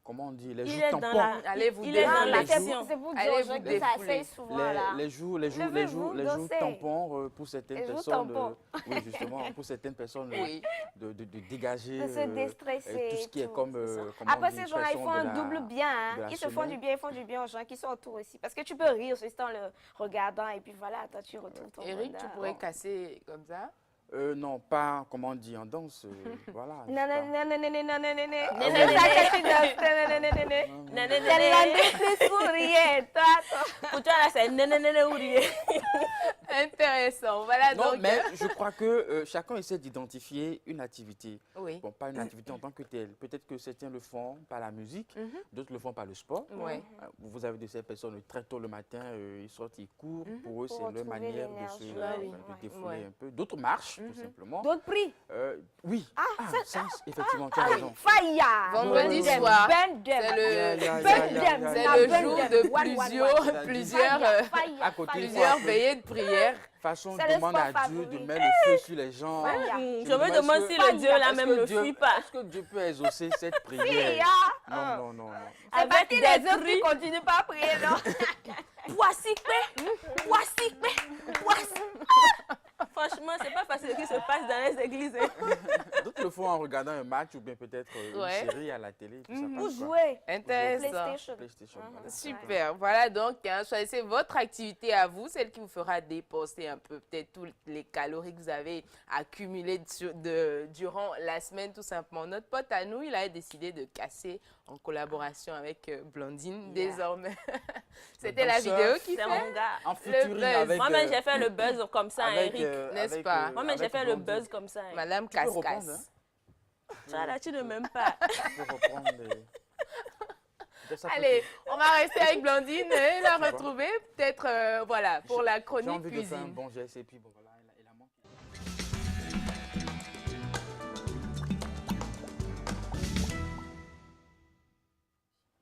comment on dit, les Il jours est dans tampons. la, Allez vous il est dans défouler. l'action. C'est pour dire Allez aux vous gens que ça défouler. fait souvent là. Les jours Levez-vous, dansez. tampons pour certaines Les jours personnes. tampons. Oui, justement, pour certaines personnes, Oui. de dégager De se déstresser. tout ce qui est tout, comme. c'est ça. comment on Après, dit, ces gens-là, ils expression font de un la- double bien. Hein. de la Ils se font semaine. du bien, ils font du bien aux gens qui sont autour aussi. Parce que tu peux rire juste en le regardant et puis voilà, toi, tu retrouves ton Eric, tu bonheur. pourrais casser comme ça? Non, pas, comment on dit, en danse. Voilà. je sais Non, pas. non, non, non, non, non, non, non, non, non. Non, C'est non, ça non, que tu danses. Non, non, non, non, non. Non, non, C'est non, l'André plus souriant, toi. Pour toi, là, c'est nénénéné ourier. Intéressant. Voilà Non, donc. mais je crois que chacun essaie d'identifier une activité. Oui. Bon, pas une activité en tant que telle. Peut-être que certains le font par la musique, d'autres le font par le sport. Ouais. Vous avez de ces personnes très tôt le matin, ils sortent, ils courent. Pour eux, Pour c'est leur retrouver manière de l'énergie, de défouler Ouais. un peu. D'autres marchent, tout simplement. D'autres prix. Oui. Ça, effectivement, tu as raison. Fire. Vendredi Ouais, ouais, soir, Ben dem. c'est Ya, ya, le, ya, ya, ya, c'est ya, le ya, jour ya. de One, one, one. plusieurs À côté, plusieurs il faut veillées de prière. façon, C'est le demande sport à Dieu de favori. mettre le feu sur les gens. Je me demande si le Dieu là même ne fuit pas. Est-ce que Dieu peut exaucer cette prière? Fire. Non, non, non, non. C'est Avec parti des les autres cris. qui continuent pas à prier, non? Voici, voici, voici. Franchement, c'est pas facile ce qui se passe dans les églises. Hein. D'autres le font en regardant un match ou bien peut-être Ouais. une série à la télé. Tout ça Pour passe, quoi. jouer. Intéressant. PlayStation. PlayStation, voilà. Super. Voilà donc, hein, choisissez votre activité à vous, celle qui vous fera dépenser un peu peut-être toutes les calories que vous avez accumulées durant la semaine tout simplement. Notre pote à nous, il a décidé de casser en collaboration avec Blondine désormais. C'était la danseur. vidéo qui C'est fait. mon gars. En buzz. featuring avec... Moi-même, j'ai fait le buzz comme ça, avec, Eric. n'est-ce avec, pas? Moi-même, j'ai avec fait le Blondine. buzz comme ça. Eric. Madame Tu peux reprendre, Cascasse. Ça, là, tu ne m'aimes pas. Tu peux reprendre les- Ça peut Allez, te- on va rester avec Blondine et la Tu vois? retrouver peut-être voilà, pour la J'ai chronique envie de faire un cuisine. bon geste et puis bon voilà, elle a manqué.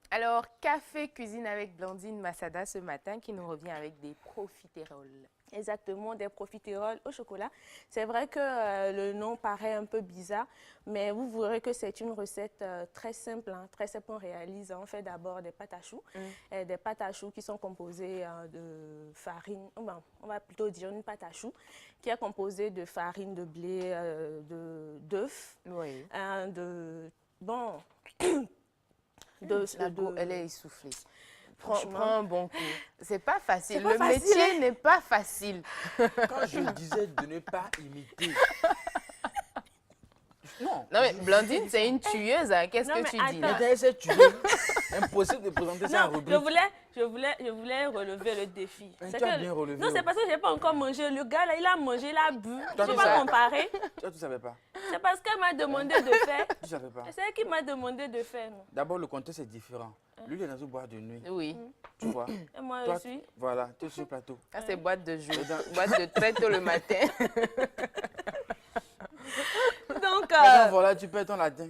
Alors, café cuisine avec Blandine Massada ce matin qui nous revient avec des profiteroles. Exactement, des profiteroles au chocolat. C'est vrai que le nom paraît un peu bizarre, mais vous verrez que c'est une recette très simple. Très simple, on réalise. On fait d'abord des pâtes à choux. Des pâtes à choux qui sont composées de farine, on va plutôt dire une pâte à choux, qui est composée de farine, de blé, d'œufs, Oui. Elle est essoufflée. Prends un bon coup. C'est pas facile. C'est pas Le facile, métier n'est pas facile. Quand je disais de ne pas imiter. Non. Non mais Blandine, c'est une tueuse. Hein. Qu'est-ce Non, que mais tu dis attends. là? Mais cette tueuse, impossible de présenter ça en Non, rubrique. je voulais relever le défi. Mais C'est tu as que- bien relevé. Non, c'est parce que je n'ai pas encore mangé. Le gars, là, il a mangé, il a bu. Je Toi, ne tu peux pas sais. comparer. Toi, tu savais pas. C'est parce qu'elle m'a demandé de faire. Tu savais pas. C'est elle qui m'a demandé de faire. Non. D'abord, le contexte est différent. Lui, il est dans une boîte de nuit. Oui. Tu vois. Et moi, Toi, je suis. Voilà, tu es sur le plateau. Ça, c'est boîte de jour. Et dans- Boîte de très tôt le matin. Donc, Maintenant, voilà, tu perds ton latin.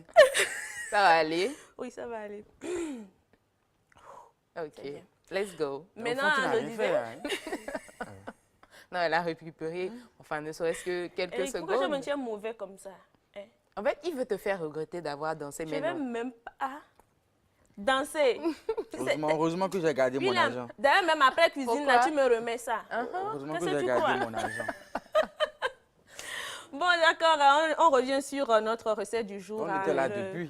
Ça va aller. oui, ça va aller. Ok. Let's go. Maintenant, Au fond, tu n'as je rien disais. fait, hein. Non, elle a récupéré, enfin, ne serait-ce que quelques Et pourquoi je me secondes. tiens mauvais comme ça? Hein? En fait, il veut te faire regretter d'avoir dansé, Je mais vais non. même pas danser. Heureusement que j'ai gardé mon argent. D'ailleurs, même après la cuisine, là, Pourquoi? tu me remets ça. Heureusement que Qu'est-ce que j'ai tu gardé crois? mon argent. Bon, d'accord, on revient sur notre recette du jour. On hein, était là depuis.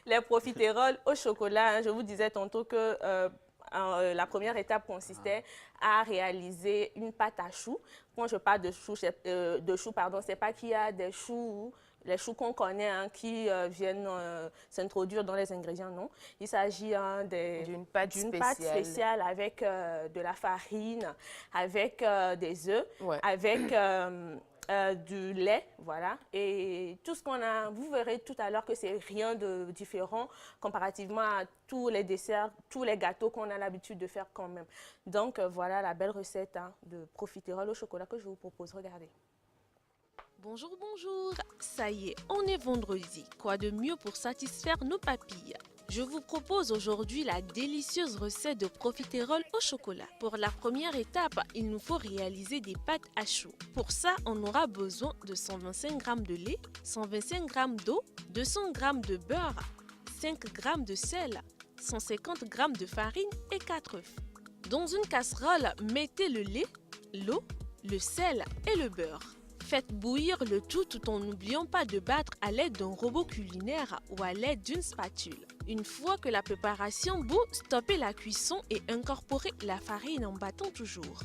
les profiteroles au chocolat. Hein. Je vous disais tantôt que la première étape consistait à réaliser une pâte à choux. Quand je parle de choux, c'est pas qu'il y a des choux, les choux qu'on connaît hein, qui viennent s'introduire dans les ingrédients, non. Il s'agit hein, D'une pâte spéciale avec de la farine, avec des œufs, Ouais. avec du lait, voilà. Et tout ce qu'on a, vous verrez tout à l'heure que c'est rien de différent comparativement à tous les desserts, tous les gâteaux qu'on a l'habitude de faire quand même. Donc voilà la belle recette hein, de profiterole au chocolat que je vous propose. Regardez. Bonjour, bonjour. Ça y est, on est vendredi. Quoi de mieux pour satisfaire nos papilles? Je vous propose aujourd'hui la délicieuse recette de profiterole au chocolat. Pour la première étape, il nous faut réaliser des pâtes à choux. Pour ça, on aura besoin de 125 g de lait, 125 g d'eau, 200 g de beurre, 5 g de sel, 150 g de farine et 4 œufs. Dans une casserole, mettez le lait, l'eau, le sel et le beurre. Faites bouillir le tout en n'oubliant pas de battre à l'aide d'un robot culinaire ou à l'aide d'une spatule. Une fois que la préparation bout, stoppez la cuisson et incorporez la farine en battant toujours.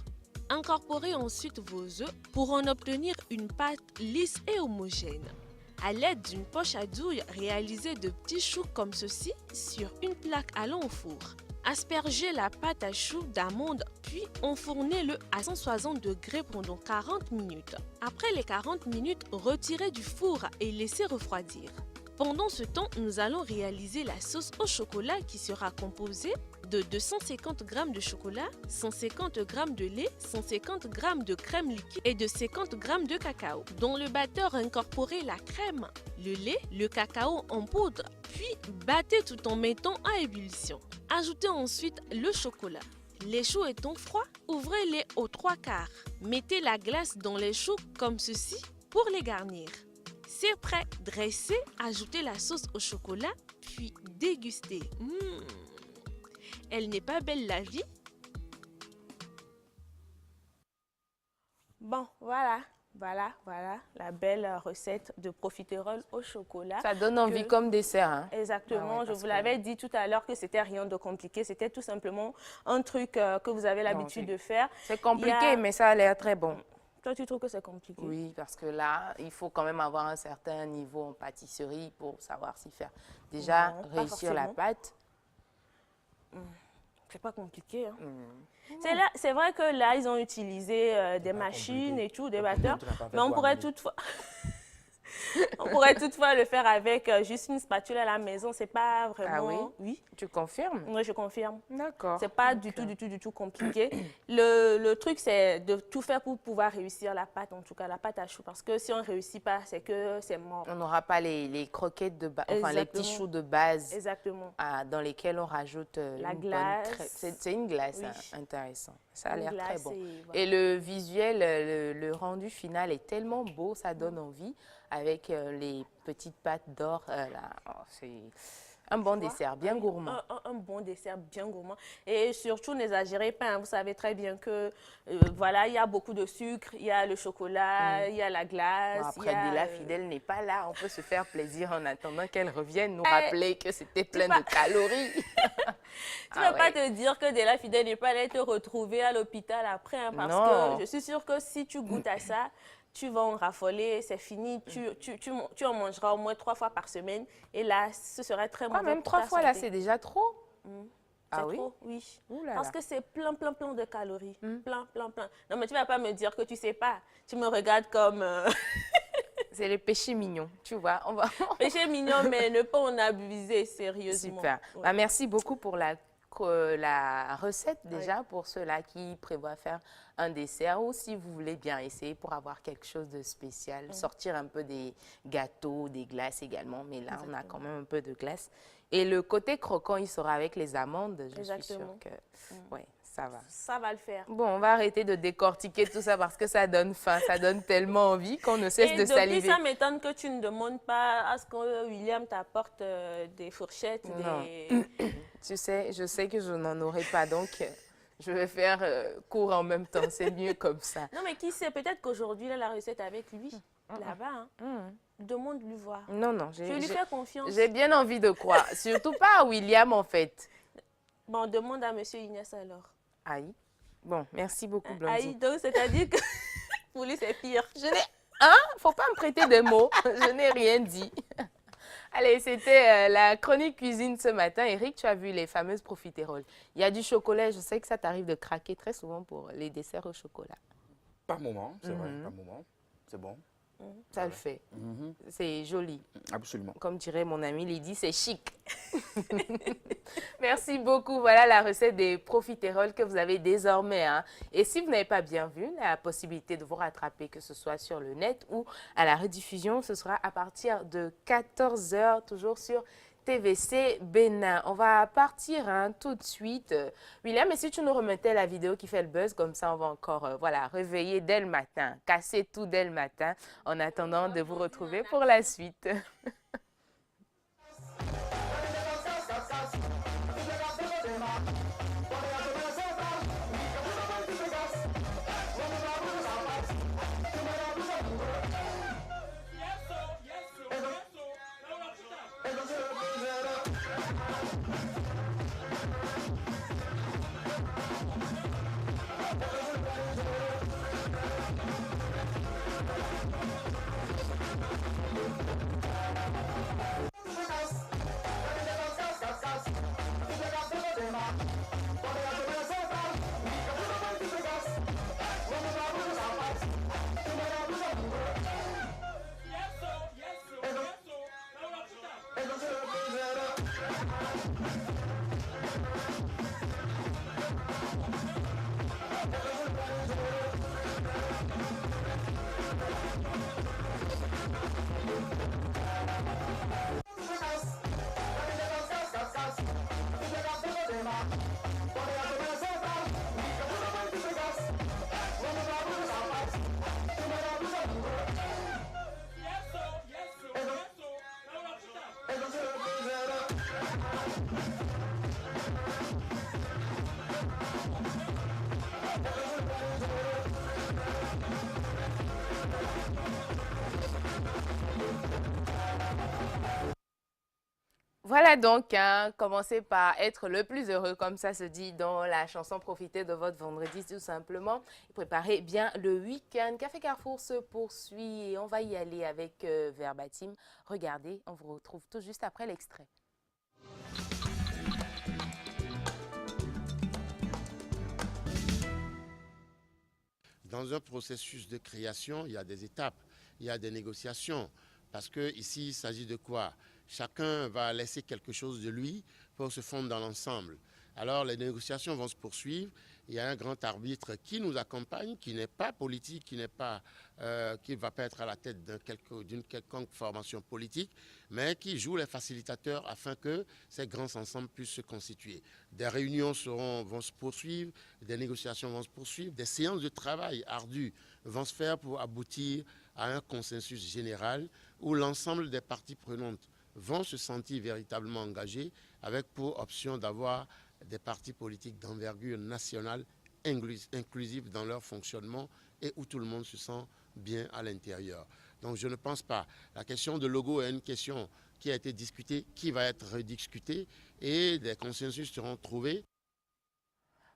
Incorporez ensuite vos œufs pour en obtenir une pâte lisse et homogène. À l'aide d'une poche à douille, réalisez de petits choux comme ceci sur une plaque allant au four. Aspergez la pâte à choux d'amandes, puis enfournez-le à 160 degrés pendant 40 minutes. Après les 40 minutes, retirez du four et laissez refroidir. Pendant ce temps, nous allons réaliser la sauce au chocolat qui sera composée de 250 g de chocolat, 150 g de lait, 150 g de crème liquide et de 50 g de cacao. Dans le batteur, incorporez la crème, le lait, le cacao en poudre, puis battez tout en mettant à ébullition. Ajoutez ensuite le chocolat. Les choux étant froids, ouvrez-les aux 3/4. Mettez la glace dans les choux comme ceci pour les garnir. C'est prêt, dressez, ajoutez la sauce au chocolat, puis dégustez. Elle n'est pas belle la vie? Bon, voilà, la belle recette de profiterole au chocolat. Ça donne envie comme dessert. Hein. Exactement, Ah ouais, je parce vous que- l'avais dit tout à l'heure que c'était rien de compliqué, c'était tout simplement un truc que vous avez l'habitude de faire. C'est compliqué, Il y a- mais ça a l'air très bon. Toi, tu trouves que c'est compliqué? Oui, parce que là, il faut quand même avoir un certain niveau en pâtisserie pour savoir s'y faire. Déjà, Non, pas réussir la forcément. pâte. C'est pas compliqué. Hein. C'est vrai que là, ils ont utilisé des pas machines compliqué. et tout, des batteurs, Tu n'as pas fait mais on toi, pourrait Amélie. toutefois... On pourrait toutefois le faire avec juste une spatule à la maison, c'est pas vraiment... Ah oui? Oui, Tu confirmes? oui, je confirme. D'accord. C'est pas du tout compliqué. Le truc, c'est de tout faire pour pouvoir réussir la pâte, en tout cas la pâte à choux. Parce que si on ne réussit pas, c'est que c'est mort. On n'aura pas les croquettes de base, enfin les petits Exactement. choux de base Exactement. dans lesquels on rajoute La une bonne glace. crème. C'est une glace Oui. hein, intéressant. Ça a Une l'air très glace bon. et voilà. Et le visuel, le rendu final est tellement beau, ça donne envie avec les petites pâtes d'or. Là. Oh, c'est un bon dessert, bien Oui, gourmand. Un bon dessert bien gourmand. Et surtout, n'exagérez pas. Hein. Vous savez très bien que, voilà, il y a beaucoup de sucre, il y a le chocolat, il y a la glace. Bon, après, il y a, Dila Fidèle n'est pas là. On peut se faire plaisir en attendant qu'elle revienne nous Eh, rappeler que c'était plein de calories. Tu ne peux pas te dire que Dela Fidèle n'est pas allée te retrouver à l'hôpital après. Hein, parce Non. que je suis sûre que si tu goûtes à ça, tu vas en raffoler, c'est fini. Tu en mangeras au moins 3 fois par semaine. Et là, ce serait très Quand mauvais même, pour 3 ta fois là, santé. c'est déjà trop. C'est Ah oui? trop, oui. Ouh là Parce là. que c'est plein de calories. Plein. Non, mais tu ne vas pas me dire que tu ne sais pas. Tu me regardes comme C'est les péchés mignons, tu vois. On va... péché mignon, mais ne pas en abuser, sérieusement. Super. Ouais. Bah, merci beaucoup pour la recette déjà, pour ceux-là qui prévoient faire un dessert ou si vous voulez bien essayer pour avoir quelque chose de spécial, sortir un peu des gâteaux, des glaces également, mais là on a quand même un peu de glace. Et le côté croquant, il sera avec les amandes, je suis sûre Exactement. que ouais, ça va. Ça va le faire. Bon, on va arrêter de décortiquer tout ça parce que ça donne faim, ça donne tellement envie qu'on ne cesse Et de depuis, saliver. ça m'étonne que tu ne demandes pas à ce que William t'apporte des fourchettes, Non. des... Tu sais, je sais que je n'en aurai pas, donc je vais faire court en même temps. C'est mieux comme ça. Non, mais qui sait, peut-être qu'aujourd'hui, il a la recette avec lui, là-bas. Hein. Demande-lui voir. Non, non, Je lui fais confiance. j'ai bien envie de croire. Surtout pas à William, en fait. Bon, demande à Monsieur Inès alors. Aïe. Bon, merci beaucoup, Aïe, Blondine. donc c'est-à-dire que pour lui, c'est pire. Je n'ai... Hein? Faut pas me prêter des mots. Je n'ai rien dit. Allez, c'était la chronique cuisine ce matin. Eric, tu as vu les fameuses profiteroles. Il y a du chocolat. Je sais que ça t'arrive de craquer très souvent pour les desserts au chocolat. Par moment, c'est vrai, par moment. C'est bon. Ça le fait. C'est joli. Absolument. Comme dirait mon ami Lydie, c'est chic. Merci beaucoup. Voilà la recette des profiteroles que vous avez désormais. Hein. Et si vous n'avez pas bien vu, la possibilité de vous rattraper, que ce soit sur le net ou à la rediffusion, ce sera à partir de 14 h, toujours sur TVC Bénin. On va partir hein, tout de suite. William, et si tu nous remettais la vidéo qui fait le buzz, comme ça on va encore voilà, réveiller dès le matin, casser tout dès le matin, en attendant de vous retrouver pour la suite. Voilà donc, hein, commencez par être le plus heureux, comme ça se dit dans la chanson. Profitez de votre vendredi tout simplement. Et préparez bien le week-end. Café Carrefour se poursuit et on va y aller avec Verbatim. Regardez, on vous retrouve tout juste après l'extrait. Dans un processus de création, il y a des étapes, il y a des négociations. Parce qu'ici, il s'agit de quoi? Chacun va laisser quelque chose de lui pour se fondre dans l'ensemble. Alors, les négociations vont se poursuivre. Il y a un grand arbitre qui nous accompagne, qui n'est pas politique, qui ne va pas être à la tête d'une quelconque formation politique, mais qui joue les facilitateurs afin que ces grands ensembles puissent se constituer. Des réunions vont se poursuivre, des négociations vont se poursuivre, des séances de travail ardues vont se faire pour aboutir à un consensus général où l'ensemble des parties prenantes vont se sentir véritablement engagés avec pour option d'avoir des partis politiques d'envergure nationale inclusifs dans leur fonctionnement et où tout le monde se sent bien à l'intérieur. Donc je ne pense pas. La question de logo est une question qui a été discutée, qui va être rediscutée et des consensus seront trouvés.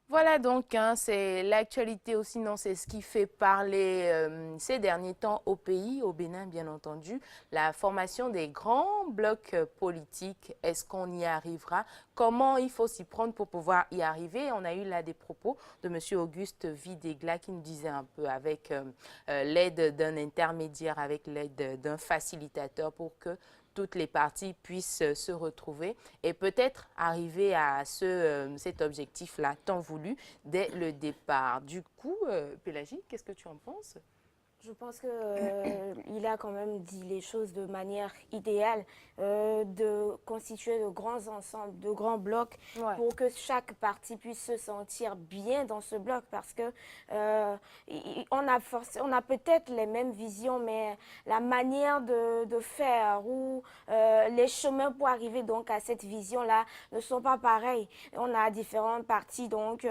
Voilà donc, hein, c'est l'actualité aussi, non, c'est ce qui fait parler ces derniers temps au pays, au Bénin bien entendu. La formation des grands blocs politiques, est-ce qu'on y arrivera? Comment il faut s'y prendre pour pouvoir y arriver? On a eu là des propos de M. Auguste Videgla qui nous disait un peu avec l'aide d'un intermédiaire, avec l'aide d'un facilitateur pour que toutes les parties puissent se retrouver et peut-être arriver à cet objectif-là tant voulu dès le départ. Du coup, Pélagie, qu'est-ce que tu en penses? Je pense que il a quand même dit les choses de manière idéale, de constituer de grands ensembles, de grands blocs, Ouais. pour que chaque partie puisse se sentir bien dans ce bloc, parce que on a peut-être les mêmes visions, mais la manière de faire ou les chemins pour arriver donc à cette vision-là ne sont pas pareils. On a différentes parties, donc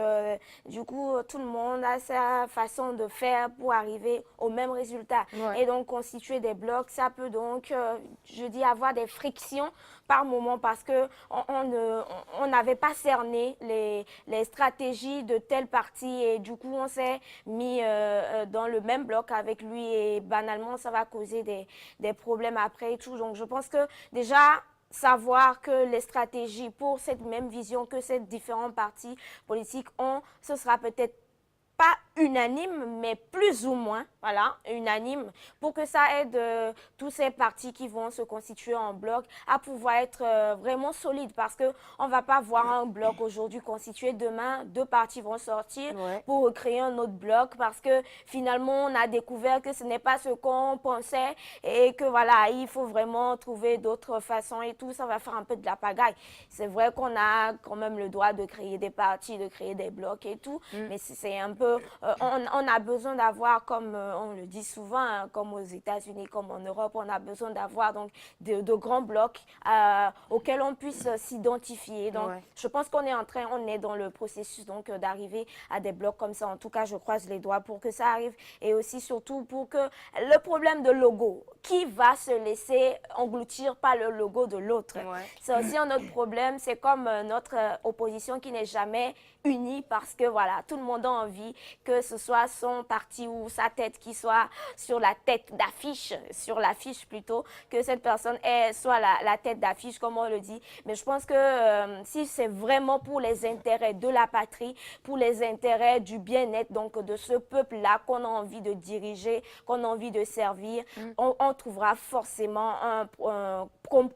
du coup, tout le monde a sa façon de faire pour arriver au même résultat. Ouais. Et donc, constituer des blocs, ça peut donc, je dis, avoir des frictions par moment, parce que on n'avait pas cerné les stratégies de telle partie, et du coup, on s'est mis dans le même bloc avec lui, et banalement, ça va causer des problèmes après et tout. Donc, je pense que déjà, savoir que les stratégies pour cette même vision que ces différents partis politiques ont, ce sera peut-être pas unanime, mais plus ou moins, voilà, unanime, pour que ça aide tous ces partis qui vont se constituer en bloc à pouvoir être vraiment solides, parce que on va pas voir un bloc aujourd'hui constitué, demain, deux partis vont sortir Ouais. pour créer un autre bloc, parce que finalement, on a découvert que ce n'est pas ce qu'on pensait, et que voilà, il faut vraiment trouver d'autres façons et tout, ça va faire un peu de la pagaille. C'est vrai qu'on a quand même le droit de créer des partis, de créer des blocs et tout, mais c'est un peu, on a besoin d'avoir, comme on le dit souvent, hein, comme aux États-Unis, comme en Europe, on a besoin d'avoir donc de grands blocs auxquels on puisse s'identifier. Donc, Ouais. je pense qu'on est dans le processus donc d'arriver à des blocs comme ça. En tout cas, je croise les doigts pour que ça arrive, et aussi surtout pour que le problème de logo, qui va se laisser engloutir par le logo de l'autre? Ouais. C'est aussi un autre problème. C'est comme notre opposition qui n'est jamais unie, parce que voilà, tout le monde a envie que ce soit son parti ou sa tête qui soit sur la tête d'affiche, sur l'affiche plutôt, que cette personne soit la tête d'affiche, comme on le dit. Mais je pense que si c'est vraiment pour les intérêts de la patrie, pour les intérêts du bien-être donc de ce peuple-là qu'on a envie de diriger, qu'on a envie de servir, on trouvera forcément un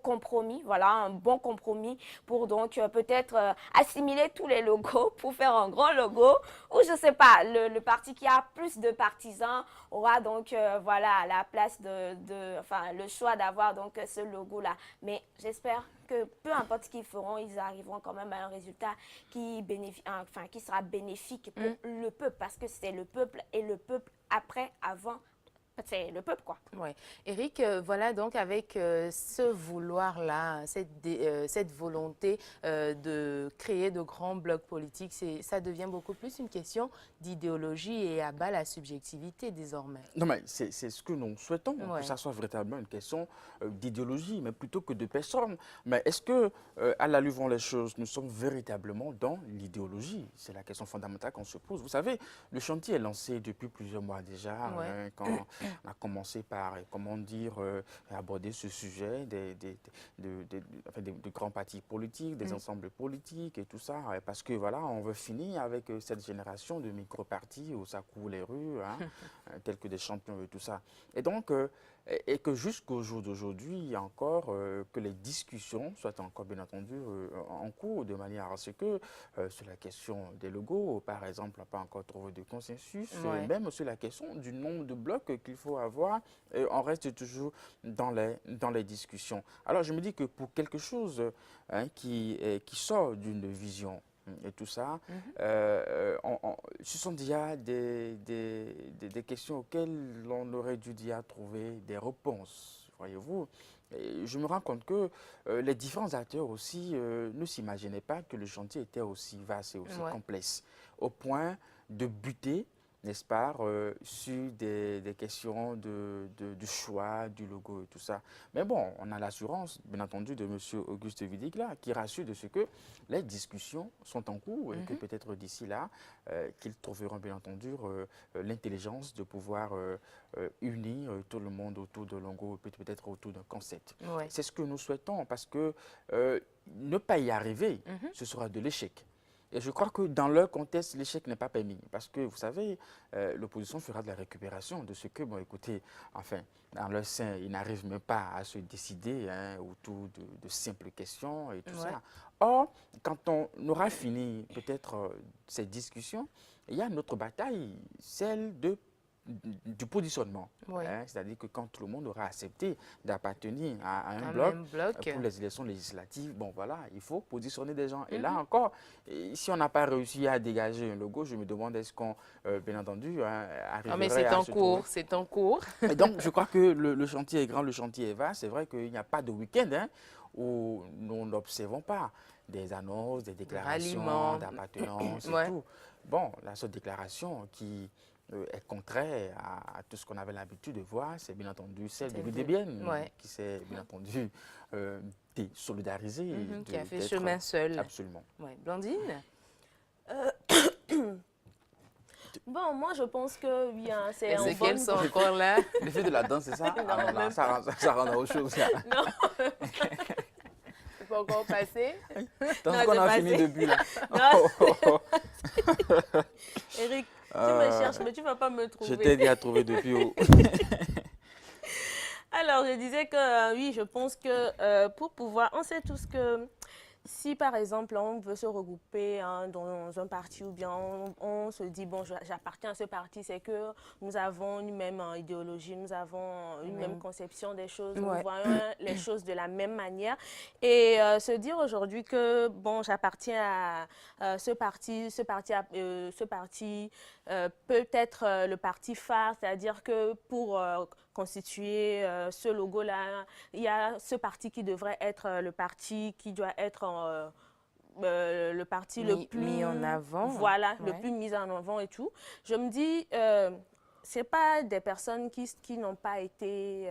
compromis, voilà, un bon compromis pour donc peut-être assimiler tous les logos pour faire un grand logo, ou je sais pas, le parti qui a plus de partisans aura donc voilà la place enfin le choix d'avoir donc ce logo là. Mais j'espère que peu importe ce qu'ils feront, ils arriveront quand même à un résultat qui qui sera bénéfique pour le peuple, parce que c'est le peuple, et le peuple après, avant, c'est le peuple, quoi. Ouais. Eric, voilà donc avec ce vouloir-là, cette volonté de créer de grands blocs politiques, ça devient beaucoup plus une question d'idéologie et abat la subjectivité désormais. Non, mais c'est ce que nous souhaitons, Ouais. que ça soit véritablement une question d'idéologie, mais plutôt que de personne. Mais est-ce que, à la vont les choses, nous sommes véritablement dans l'idéologie? C'est la question fondamentale qu'on se pose. Vous savez, le chantier est lancé depuis plusieurs mois déjà, Ouais. hein, quand on a commencé par, comment dire, aborder ce sujet de grands partis politiques, des ensembles politiques et tout ça, parce que voilà, on veut finir avec cette génération de micro-partis où ça court les rues, hein, tels que des champions et tout ça. Et donc, et que jusqu'au jour d'aujourd'hui, il y a encore que les discussions soient encore bien entendu en cours, de manière à ce que sur la question des logos, par exemple, on n'a pas encore trouvé de consensus, Ouais. même sur la question du nombre de blocs qu'il faut avoir, on reste toujours dans les discussions. Alors je me dis que pour quelque chose hein, qui sort d'une vision et tout ça, ce sont déjà des questions auxquelles l'on aurait dû déjà trouver des réponses, voyez-vous. Et je me rends compte que les différents acteurs aussi ne s'imaginaient pas que le chantier était aussi vaste et aussi Ouais. complexe, au point de buter, n'est-ce pas, sur des questions de choix, du logo et tout ça. Mais bon, on a l'assurance, bien entendu, de M. Auguste Vidic, là, qui rassure de ce que les discussions sont en cours et que peut-être d'ici là, qu'ils trouveront, bien entendu, l'intelligence de pouvoir unir tout le monde autour de logo, peut-être autour d'un concept. Ouais. C'est ce que nous souhaitons, parce que ne pas y arriver, ce sera de l'échec. Et je crois que dans leur contexte, l'échec n'est pas permis. Parce que, vous savez, l'opposition fera de la récupération de ce que, bon, écoutez, enfin, dans leur sein, ils n'arrivent même pas à se décider hein, autour de simples questions et tout ça. Or, quand on aura fini peut-être ces discussions, il y a une autre bataille, celle de du positionnement. Oui. Hein, c'est-à-dire que quand tout le monde aura accepté d'appartenir à un Un bloc, même bloc. pour les élections législatives, bon voilà, il faut positionner des gens. Et Mhm. là encore, si on n'a pas réussi à dégager un logo, je me demande est-ce qu'on, bien entendu, hein, Ah, mais arriverait c'est à en se cours, trouver. c'est en cours. Et donc, je crois que le chantier est grand, le chantier est vaste. C'est vrai qu'il n'y a pas de week-end hein, où nous n'observons pas des annonces, des déclarations ralliements. d'appartenance Ouais. et tout. Bon, la seule déclaration qui est contraire à tout ce qu'on avait l'habitude de voir, c'est bien entendu celle de Celle de- Louis ouais. qui s'est bien entendu désolidarisé. Qui a fait d'être- chemin seul. Absolument. Ouais. Blandine? Bon, moi, je pense que oui, hein, c'est Les en séquelles bonne sont encore là. L'effet de la danse, c'est ça? Non, Ah, même ça rend à autre chose. Là. Non, C'est pas encore passé. Tant Non, qu'on c'est a passé. fini depuis là. Non. Eric, tu me Euh, cherches, mais tu ne vas pas me Je trouver. t'ai dit à trouver depuis où. Alors, je disais que oui, je pense que pour pouvoir, on sait tous que si par exemple on veut se regrouper hein, dans un parti ou bien on se dit bon j'appartiens à ce parti, c'est que nous avons une même idéologie, nous avons une même conception des choses, nous Ouais. voyons les choses de la même manière et se dire aujourd'hui que bon j'appartiens à ce parti peut être le parti phare, c'est-à-dire que pour constituer ce logo-là, il y a ce parti qui devrait être le parti qui doit être le parti le Mis- plus mis en avant. Voilà, le Ouais. plus mis en avant et tout. Je me dis, c'est pas des personnes qui n'ont pas été,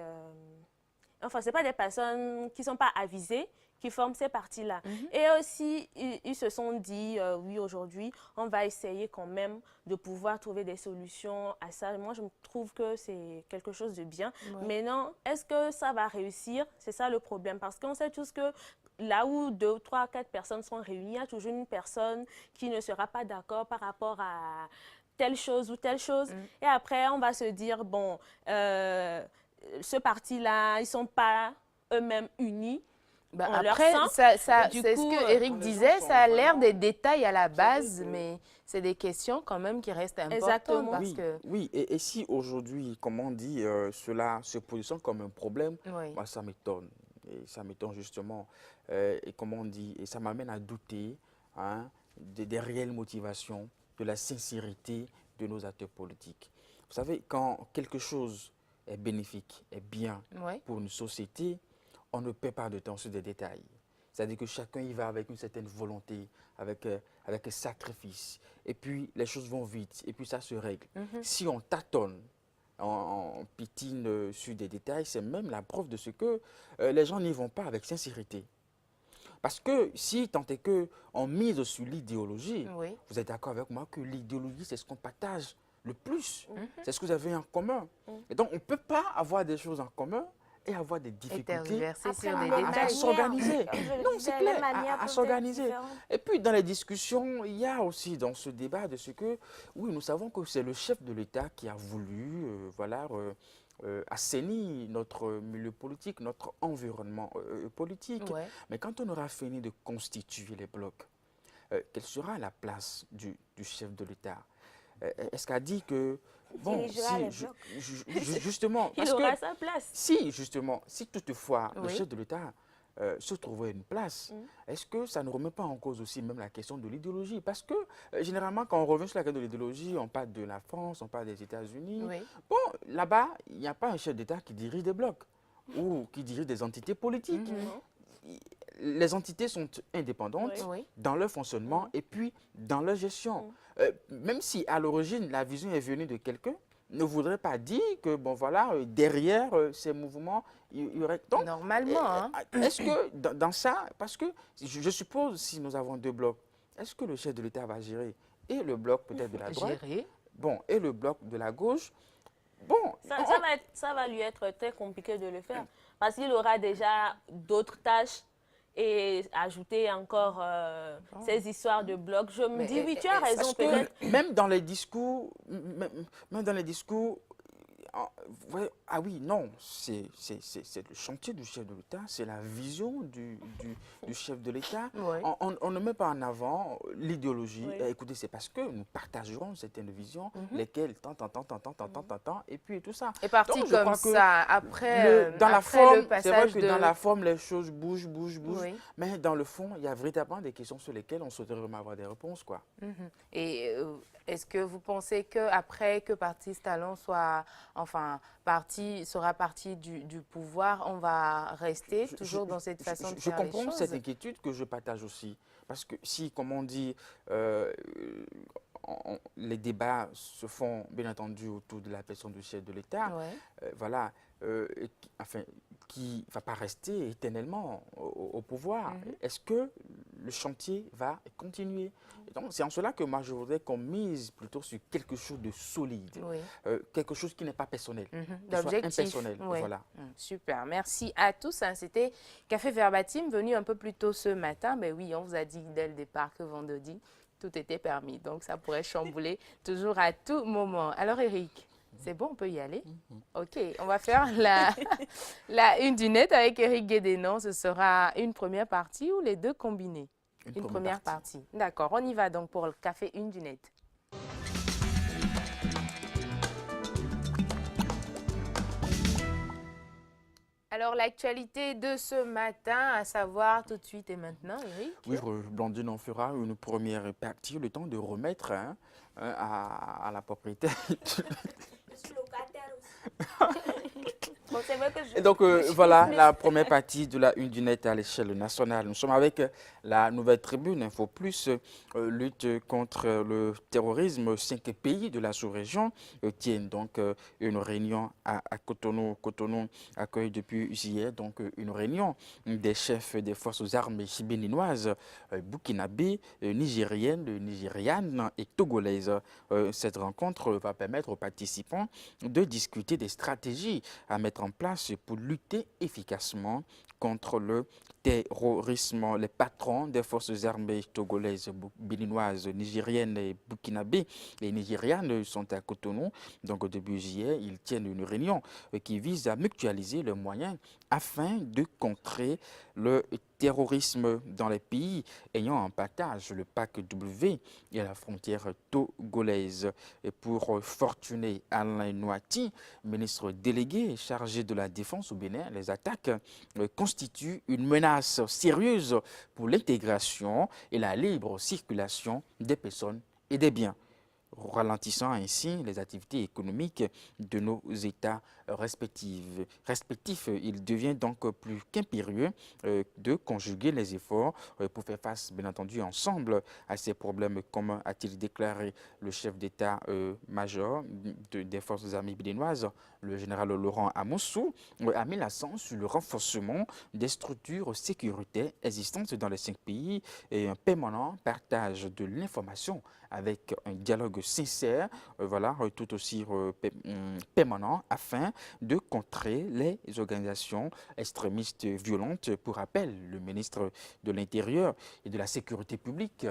enfin c'est pas des personnes qui sont pas avisées qui forment ces partis-là. Et aussi, ils se sont dit, oui, aujourd'hui, on va essayer quand même de pouvoir trouver des solutions à ça. Moi, je trouve que c'est quelque chose de bien. Ouais. Mais non, est-ce que ça va réussir? C'est ça le problème. Parce qu'on sait tous que là où 2, 3, 4 personnes sont réunies, il y a toujours une personne qui ne sera pas d'accord par rapport à telle chose ou telle chose. Et après, on va se dire, bon, ce parti-là, ils ne sont pas eux-mêmes unis. Bah, On leur après, sent. Du c'est coup, ce que Eric les disait, gens ça a sont l'air vraiment- des détails à la savez base, que- mais c'est des questions quand même qui restent importantes. Exactement. Parce Oui, que, oui. Et si aujourd'hui, comme on dit, cela se positionne comme un problème, oui. moi, ça m'étonne. Et ça m'étonne justement. Et comme on dit, et ça m'amène à douter hein, des réelles motivations, de la sincérité de nos acteurs politiques. Vous savez, quand quelque chose est bénéfique, est bien Ouais. pour une société, on ne perd pas de temps sur des détails. C'est-à-dire que chacun y va avec une certaine volonté, avec un sacrifice. Et puis, les choses vont vite, et puis ça se règle. Si on tâtonne, on pitine sur des détails, c'est même la preuve de ce que les gens n'y vont pas avec sincérité. Parce que si tant est qu'on mise sur l'idéologie, Oui. vous êtes d'accord avec moi que l'idéologie, c'est ce qu'on partage le plus. C'est ce que vous avez en commun. Et donc, on ne peut pas avoir des choses en commun et avoir des Et difficultés tergiverser sur Après, des les détails. manières, s'organiser. comme je le Non, disais, c'est les clair, manières à peuvent être s'organiser. différentes. Et puis, dans les discussions, il y a aussi dans ce débat de ce que, oui, nous savons que c'est le chef de l'État qui a voulu, assainir notre milieu politique, notre environnement politique. Ouais. Mais quand on aura fini de constituer les blocs, quelle sera la place du chef de l'État? Est-ce qu'a dit que, bon, dirigera les si, blocs. justement, Il parce aura que sa place. si, justement, si toutefois le Oui. chef de l'État se trouvait une place, est-ce que ça ne remet pas en cause aussi même la question de l'idéologie? Parce que généralement, quand on revient sur la question de l'idéologie, on parle de la France, on parle des États-Unis. Oui. Bon, là-bas, il n'y a pas un chef d'État qui dirige des blocs ou qui dirige des entités politiques. Les entités sont indépendantes Oui. dans leur fonctionnement et puis dans leur gestion. Même si à l'origine, la vision est venue de quelqu'un, ne voudrait pas dire que, bon voilà, derrière ces mouvements, il y aurait... Donc, Normalement, hein. est-ce que dans ça, parce que je suppose si nous avons deux blocs, est-ce que le chef de l'État va gérer et le bloc peut-être de la droite, Gérer. bon, et le bloc de la gauche? Bon, Ça va lui être très compliqué de le faire. Parce qu'il aura déjà d'autres tâches et ajouter encore ces histoires de blocs. Je me Mais dis, oui, tu as raison, parce peut-être. que même dans les discours, même dans les discours, ouais, ah oui, non, c'est le chantier du chef de l'État, c'est la vision du chef de l'État. Oui. On ne met pas en avant l'idéologie. Oui. Écoutez, c'est parce que nous partagerons certaines visions, lesquelles tant, et puis tout ça. Et parti Donc, je comme crois que ça, après, dans la après forme, le c'est vrai passage que de... dans la forme, les choses bougent, Oui. mais dans le fond, il y a véritablement des questions sur lesquelles on souhaiterait vraiment avoir des réponses, quoi. Mhm. Et est-ce que vous pensez qu'après que Parti Talon soit, enfin, sera parti du pouvoir, on va rester toujours dans cette façon de Je faire les comprends choses? cette inquiétude que je partage aussi. Parce que si, comme on dit, euh, les débats se font bien entendu autour de la personne du chef de l'État, Ouais. voilà, qui ne va pas rester éternellement au pouvoir. Est-ce que le chantier va continuer? Et donc, c'est en cela que moi, je voudrais qu'on mise plutôt sur quelque chose de solide, Oui. quelque chose qui n'est pas personnel, qui soit D'objectif. impersonnel. Oui. Voilà. Super, merci à tous. Hein. C'était Café Verbatim, venu un peu plus tôt ce matin. Mais oui, on vous a dit dès le départ que vendredi, tout était permis. Donc, ça pourrait chambouler toujours à tout moment. Alors, Eric, c'est bon, on peut y aller? Ok, on va faire la une du net avec Eric Guédénon. Ce sera une première partie ou les deux combinés? Une première partie. D'accord, on y va donc pour le Café une du net. Alors, l'actualité de ce matin, à savoir tout de suite et maintenant, Eric? Oui, Blandine en fera une première partie, le temps de remettre à la propriétaire. Je suis locataire aussi. Bon, c'est vrai que Et donc, voilà la première partie de la une du net à l'échelle nationale. Nous sommes avec la nouvelle tribune Info Plus, lutte contre le terrorisme. 5 pays de la sous-région tiennent donc une réunion à Cotonou. Cotonou accueille depuis hier donc une réunion des chefs des forces armées béninoises, burkinabées, nigériennes, nigérianes et togolaises. Cette rencontre va permettre aux participants de discuter des stratégies à mettre en place pour lutter efficacement contre le terrorisme. Les patrons des forces armées togolaises, béninoises, nigériennes et burkinabées et nigérianes sont à Cotonou. Donc, au début juillet, ils tiennent une réunion qui vise à mutualiser les moyens afin de contrer le terrorisme dans les pays ayant en partage le PAC W et la frontière togolaise. Et pour Fortuné Alain Noati, ministre délégué chargé de la défense au Bénin, les attaques constituent une menace sérieuse pour l'intégration et la libre circulation des personnes et des biens, ralentissant ainsi les activités économiques de nos États respectifs. Il devient donc plus qu'impérieux de conjuguer les efforts pour faire face, bien entendu, ensemble à ces problèmes communs, a-t-il déclaré le chef d'État-major des forces armées béninoises, le général Laurent Amoussou, a mis l'accent sur le renforcement des structures sécuritaires existantes dans les 5 pays et un permanent partage de l'information avec un dialogue sincère, tout aussi permanent, afin de contrer les organisations extrémistes violentes. Pour rappel, le ministre de l'Intérieur et de la Sécurité publique,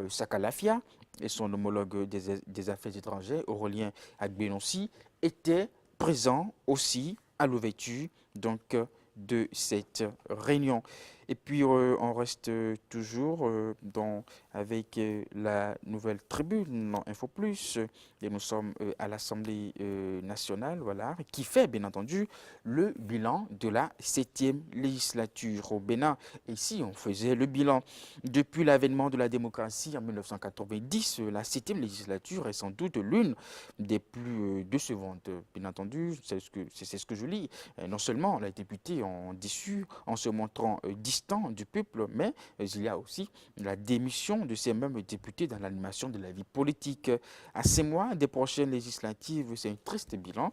Saka Lafia, et son homologue des Affaires étrangères, Aurélien Agbenonsi, étaient présents aussi à l'ouverture de cette réunion. Et puis, on reste toujours avec la nouvelle tribune Info Plus. Et nous sommes à l'Assemblée nationale, qui fait, bien entendu, le bilan de la 7e législature au Bénin. Et ici, on faisait le bilan. Depuis l'avènement de la démocratie en 1990, la 7e législature est sans doute l'une des plus décevantes. Bien entendu, c'est ce que je lis. Non seulement les députés ont déçu en se montrant distants du peuple, mais il y a aussi la démission de ces mêmes députés dans l'animation de la vie politique. À 6 mois des prochaines législatives, c'est un triste bilan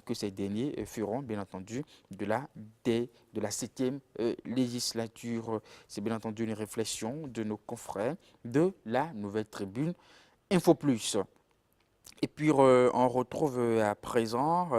que ces derniers feront, bien entendu, de la 7e législature. C'est bien entendu une réflexion de nos confrères de la nouvelle tribune Info Plus. Et puis, on retrouve à présent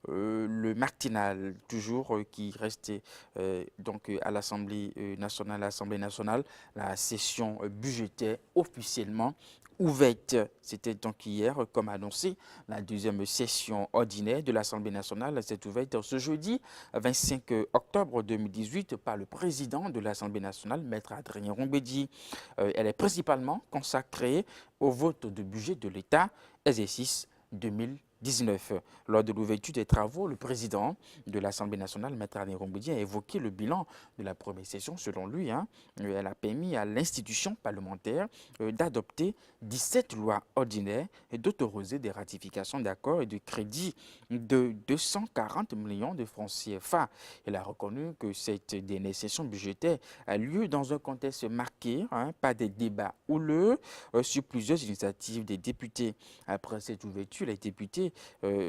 le Martinal, toujours qui reste à l'Assemblée nationale, la session budgétaire officiellement ouverte. C'était donc hier, comme annoncé, la deuxième session ordinaire de l'Assemblée nationale s'est ouverte ce jeudi 25 octobre 2018 par le président de l'Assemblée nationale, Maître Adrien Rombedi. Elle est principalement consacrée au vote du budget de l'État, exercice 2019. Lors de l'ouverture des travaux, le président de l'Assemblée nationale, Maître Adrien Rombedi, a évoqué le bilan de la première session. Selon lui, elle a permis à l'institution parlementaire d'adopter 17 lois ordinaires et d'autoriser des ratifications d'accords et de crédits de 240 millions de francs CFA. Elle a reconnu que cette dernière session budgétaire a lieu dans un contexte marqué par des débats houleux sur plusieurs initiatives des députés. Après cette ouverture, les députés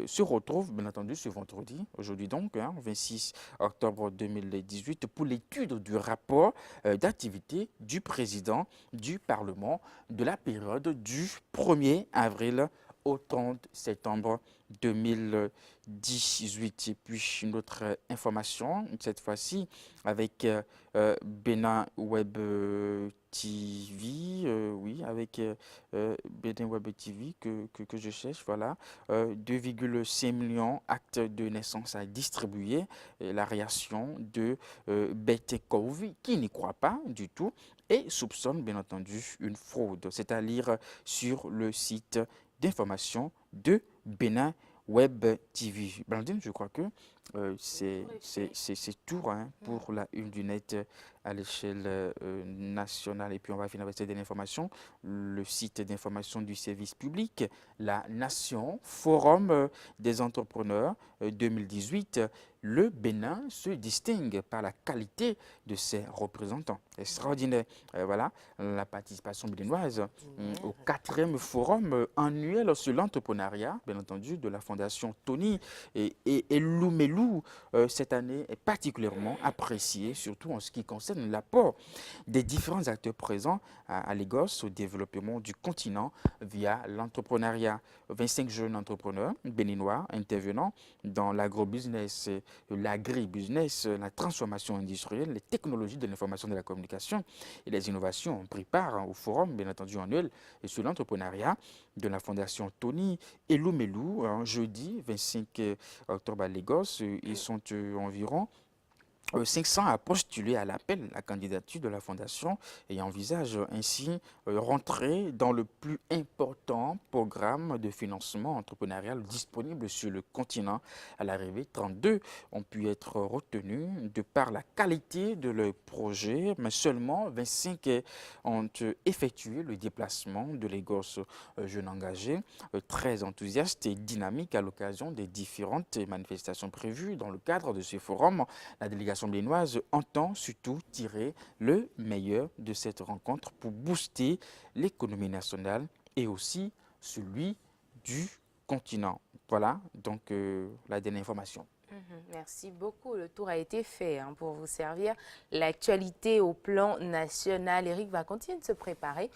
se retrouvent, bien entendu, ce vendredi, aujourd'hui donc, 26 octobre 2018, pour l'étude du rapport d'activité du président du Parlement de la période du 1er avril au 30 septembre 2018. Et puis une autre information, cette fois-ci avec Bénin Web TV, oui, avec Bénin Web TV que je cherche, voilà, 2,5 millions actes de naissance à distribuer, et la réaction de Bete Kovi, qui n'y croit pas du tout et soupçonne bien entendu une fraude. C'est à lire sur le site d'information de Bénin Web TV. Blandine, je crois que c'est tout pour la une du net à l'échelle nationale. Et puis on va finir avec cette information. Le site d'information du service public, la Nation, Forum des entrepreneurs 2018. Le Bénin se distingue par la qualité de ses représentants. Extraordinaire. Voilà, la participation béninoise au 4e forum annuel sur l'entrepreneuriat, bien entendu, de la Fondation Tony et Lumelou. Cette année est particulièrement appréciée, surtout en ce qui concerne l'apport des différents acteurs présents à Lagos au développement du continent via l'entrepreneuriat. 25 jeunes entrepreneurs béninois intervenant dans l'agrobusiness, l'agribusiness, la transformation industrielle, les technologies de l'information et de la communication et les innovations ont pris part au forum, bien entendu annuel, et sur l'entrepreneuriat de la Fondation Tony et Lumelou, jeudi 25 octobre à Lagos. Ils sont environ 500 à postuler à l'appel la candidature de la Fondation et envisage ainsi rentrer dans le plus important programme de financement entrepreneurial disponible sur le continent. À l'arrivée, 32 ont pu être retenus de par la qualité de leur projet, mais seulement 25 ont effectué le déplacement de Lagos. Jeunes engagés, très enthousiastes et dynamiques à l'occasion des différentes manifestations prévues dans le cadre de ce forum. La délégation béninoise entend surtout tirer le meilleur de cette rencontre pour booster l'économie nationale et aussi celui du continent. Voilà donc la dernière information. Merci beaucoup. Le tour a été fait pour vous servir. L'actualité au plan national. Eric va continuer de se préparer,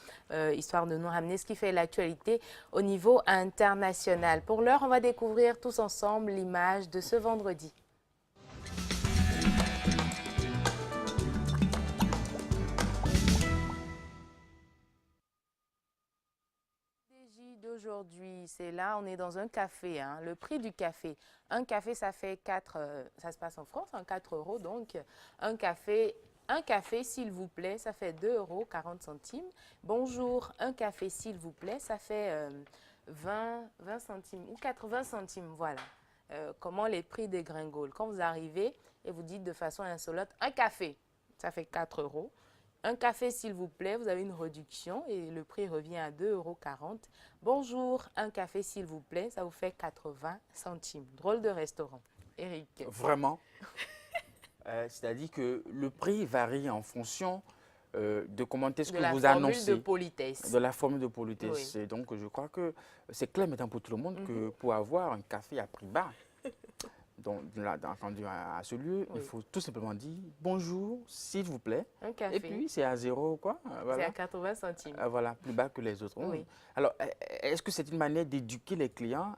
histoire de nous ramener ce qui fait l'actualité au niveau international. Pour l'heure, on va découvrir tous ensemble l'image de ce vendredi. D'aujourd'hui, c'est là, on est dans un café, le prix du café. Un café, ça fait 4, ça se passe en France, 4 euros, donc un café, s'il vous plaît, ça fait 2,40 €. Bonjour, un café, s'il vous plaît, ça fait 20 centimes ou 80 centimes, voilà. Comment les prix dégringolent. Quand vous arrivez et vous dites de façon insolente, un café, ça fait 4 euros. Un café, s'il vous plaît, vous avez une réduction et le prix revient à 2,40 €. Bonjour, un café, s'il vous plaît, ça vous fait 80 centimes. Drôle de restaurant. Eric. Vraiment. C'est-à-dire que le prix varie en fonction de comment est-ce que vous annoncez. De politesse. De la formule de politesse. Oui. Donc, je crois que c'est clair maintenant pour tout le monde que pour avoir un café à prix bas, donc, entendu à ce lieu, il faut tout simplement dire bonjour, s'il vous plaît. Un café. Et puis, c'est à 0, quoi. Voilà. C'est à 80 centimes. Voilà, plus bas que les autres. Oui. Alors, est-ce que c'est une manière d'éduquer les clients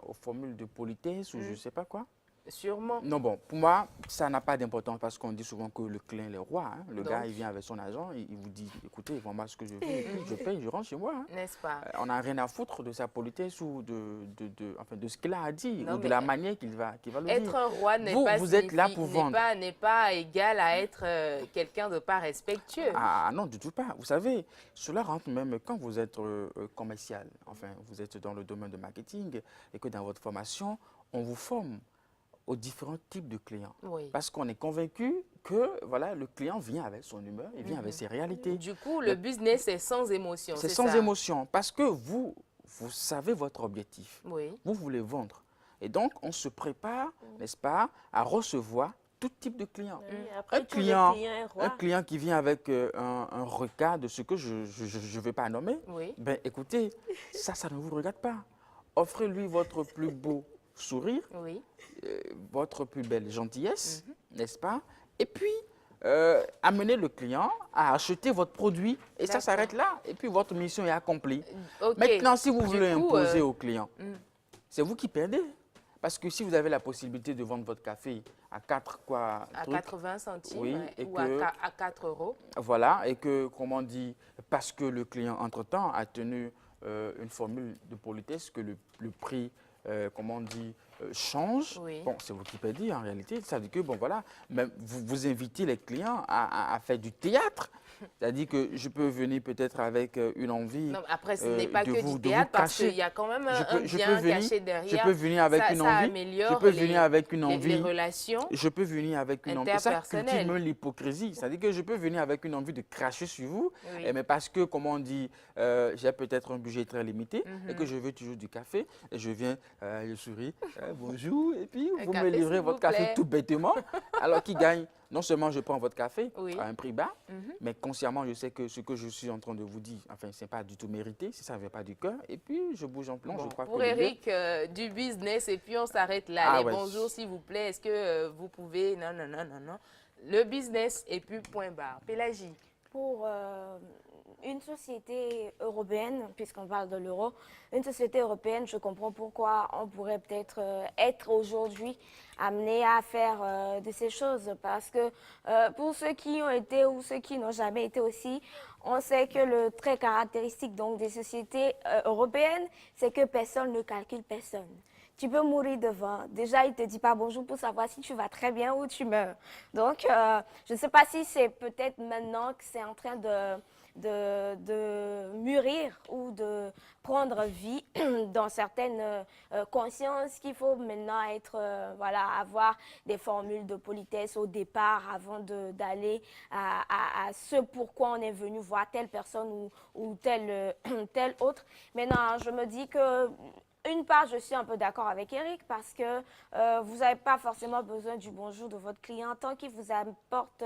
aux formules de politesse ou je ne sais pas quoi? Sûrement. Non, bon, pour moi, ça n'a pas d'importance parce qu'on dit souvent que le client est le roi. Hein. Le Donc. gars, il vient avec son agent, il vous dit, écoutez, voilà ce que je veux, et puis je paye, je rentre chez moi. Hein. N'est-ce pas? On n'a rien à foutre de sa politesse ou enfin, de ce qu'il a à dire Non, ou de mais la manière qu'il va le dire. Être un roi Vous êtes là pour vendre. n'est pas égal à être quelqu'un de pas respectueux. Ah non, du tout pas. Vous savez, cela rentre même quand vous êtes commercial, enfin, vous êtes dans le domaine de marketing et que dans votre formation, on vous forme aux différents types de clients. Oui. Parce qu'on est convaincu que voilà, le client vient avec son humeur, il vient avec ses réalités. Du coup, le business est sans émotion. C'est sans ça? émotion parce que vous savez votre objectif. Oui. Vous voulez vendre. Et donc, on se prépare, n'est-ce pas, à recevoir tout type de clients. Après, Un client client qui vient avec un regard de ce que je ne vais pas nommer, Oui. ben écoutez, ça ne vous regarde pas. Offrez-lui votre plus beau sourire, Oui. votre plus belle gentillesse, n'est-ce pas? Et puis, amenez le client à acheter votre produit et ça D'accord. s'arrête là. Et puis, votre mission est accomplie. Ok. Maintenant, si vous Du voulez coup, imposer au client, c'est vous qui perdez. Parce que si vous avez la possibilité de vendre votre café à 80 centimes oui, et ou que- à 4 euros. voilà, et que, comment on dit, parce que le client, entre-temps, a tenu une formule de politesse que le prix, comment on dit, change, Oui. bon, c'est vous qui perdez en réalité. Ça veut dire que, bon, voilà, même vous invitez les clients à faire du théâtre. C'est-à-dire que je peux venir peut-être avec une envie Non, après, ce n'est pas de que vous- du de vous théâtre parce cacher. qu'il y a quand même Je un peux bien venir- caché derrière. Je peux venir avec Ça- une ça envie. améliore Je peux venir avec une les envie. relations. Je peux venir avec une envie. Ça cultive Interpersonnelles. même l'hypocrisie. C'est-à-dire que je peux venir avec une envie de cracher sur vous, Oui. mais parce que, comment on dit, j'ai peut-être un budget très limité et que je veux toujours du café. Et je viens, je souris, bonjour, et puis Un vous me café, livrez s'il votre vous café plaît. tout bêtement. Alors qui gagne? Non seulement je prends votre café Oui. à un prix bas, mais consciemment, je sais que ce que je suis en train de vous dire, enfin, ce n'est pas du tout mérité, si ça ne vient pas du cœur. Et puis, je bouge en plan, Bon, je crois pour que le mieux- Eric, du business et puis on s'arrête là. Ah Les ouais. bonjours, s'il vous plaît, est-ce que vous pouvez... Non, non, non, non, non. Le business et puis point barre. Pélagie. Pour une société européenne, puisqu'on parle de l'euro, une société européenne, je comprends pourquoi on pourrait peut-être être aujourd'hui amené à faire de ces choses. Parce que pour ceux qui ont été ou ceux qui n'ont jamais été aussi, on sait que le trait caractéristique donc, des sociétés européennes, c'est que personne ne calcule personne. Tu peux mourir devant. Déjà, il ne te dit pas bonjour pour savoir si tu vas très bien ou tu meurs. Donc, je ne sais pas si c'est peut-être maintenant que c'est en train de mûrir ou de prendre vie dans certaines consciences qu'il faut maintenant être, voilà, avoir des formules de politesse au départ avant d'aller à ce pourquoi on est venu voir telle personne ou telle autre. Maintenant, je me dis que une part, je suis un peu d'accord avec Eric parce que vous n'avez pas forcément besoin du bonjour de votre client tant qu'il vous apporte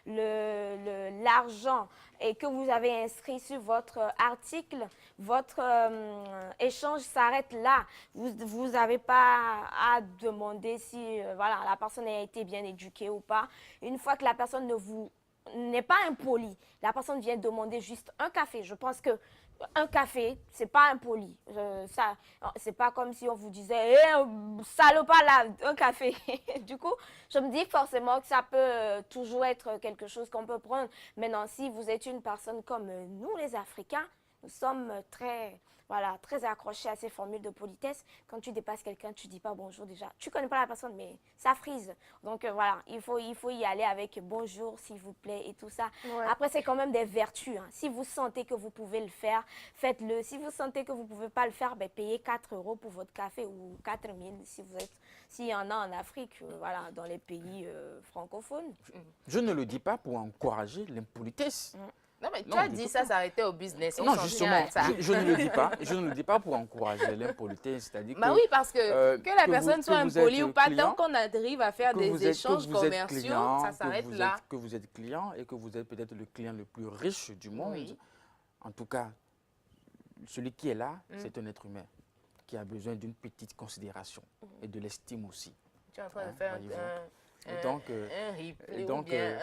l'argent et que vous avez inscrit sur votre article, votre échange s'arrête là. Vous n'avez pas à demander si voilà, la personne a été bien éduquée ou pas. Une fois que la personne n'est pas impolie, la personne vient demander juste un café. Je pense que un café, c'est pas impoli. C'est pas comme si on vous disait salopard là, un café. Du coup, je me dis forcément que ça peut toujours être quelque chose qu'on peut prendre. Maintenant, si vous êtes une personne comme nous, les Africains, nous sommes très accrochés à ces formules de politesse. Quand tu dépasses quelqu'un, tu ne dis pas bonjour déjà. Tu ne connais pas la personne, mais ça frise. Donc voilà, il faut y aller avec bonjour, s'il vous plaît, et tout ça. Ouais. Après, c'est quand même des vertus. Hein. Si vous sentez que vous pouvez le faire, faites-le. Si vous sentez que vous ne pouvez pas le faire, ben, payez 4 euros pour votre café ou 4 000 s'il y en a en Afrique, voilà, dans les pays francophones. Je ne le dis pas pour encourager l'impolitesse. Non, mais tu Non, as du dit tout ça pas. s'arrêtait au business. On Non, s'en justement, tient à ça. je ne le dis pas. Je ne le dis pas pour encourager l'impolitesse. C'est-à-dire Bah que, oui, parce que la que personne vous- soit que vous impolie êtes ou pas, client, tant qu'on arrive à faire que des vous êtes- que échanges vous êtes commerciaux, client, ça que s'arrête vous là. êtes- que vous êtes client et que vous êtes peut-être le client le plus riche du monde. Oui. En tout cas, celui qui est là, c'est un être humain qui a besoin d'une petite considération et de l'estime aussi. Tu es en train de Hein, faire voyez-vous. Et donc, un replay et ou donc, bien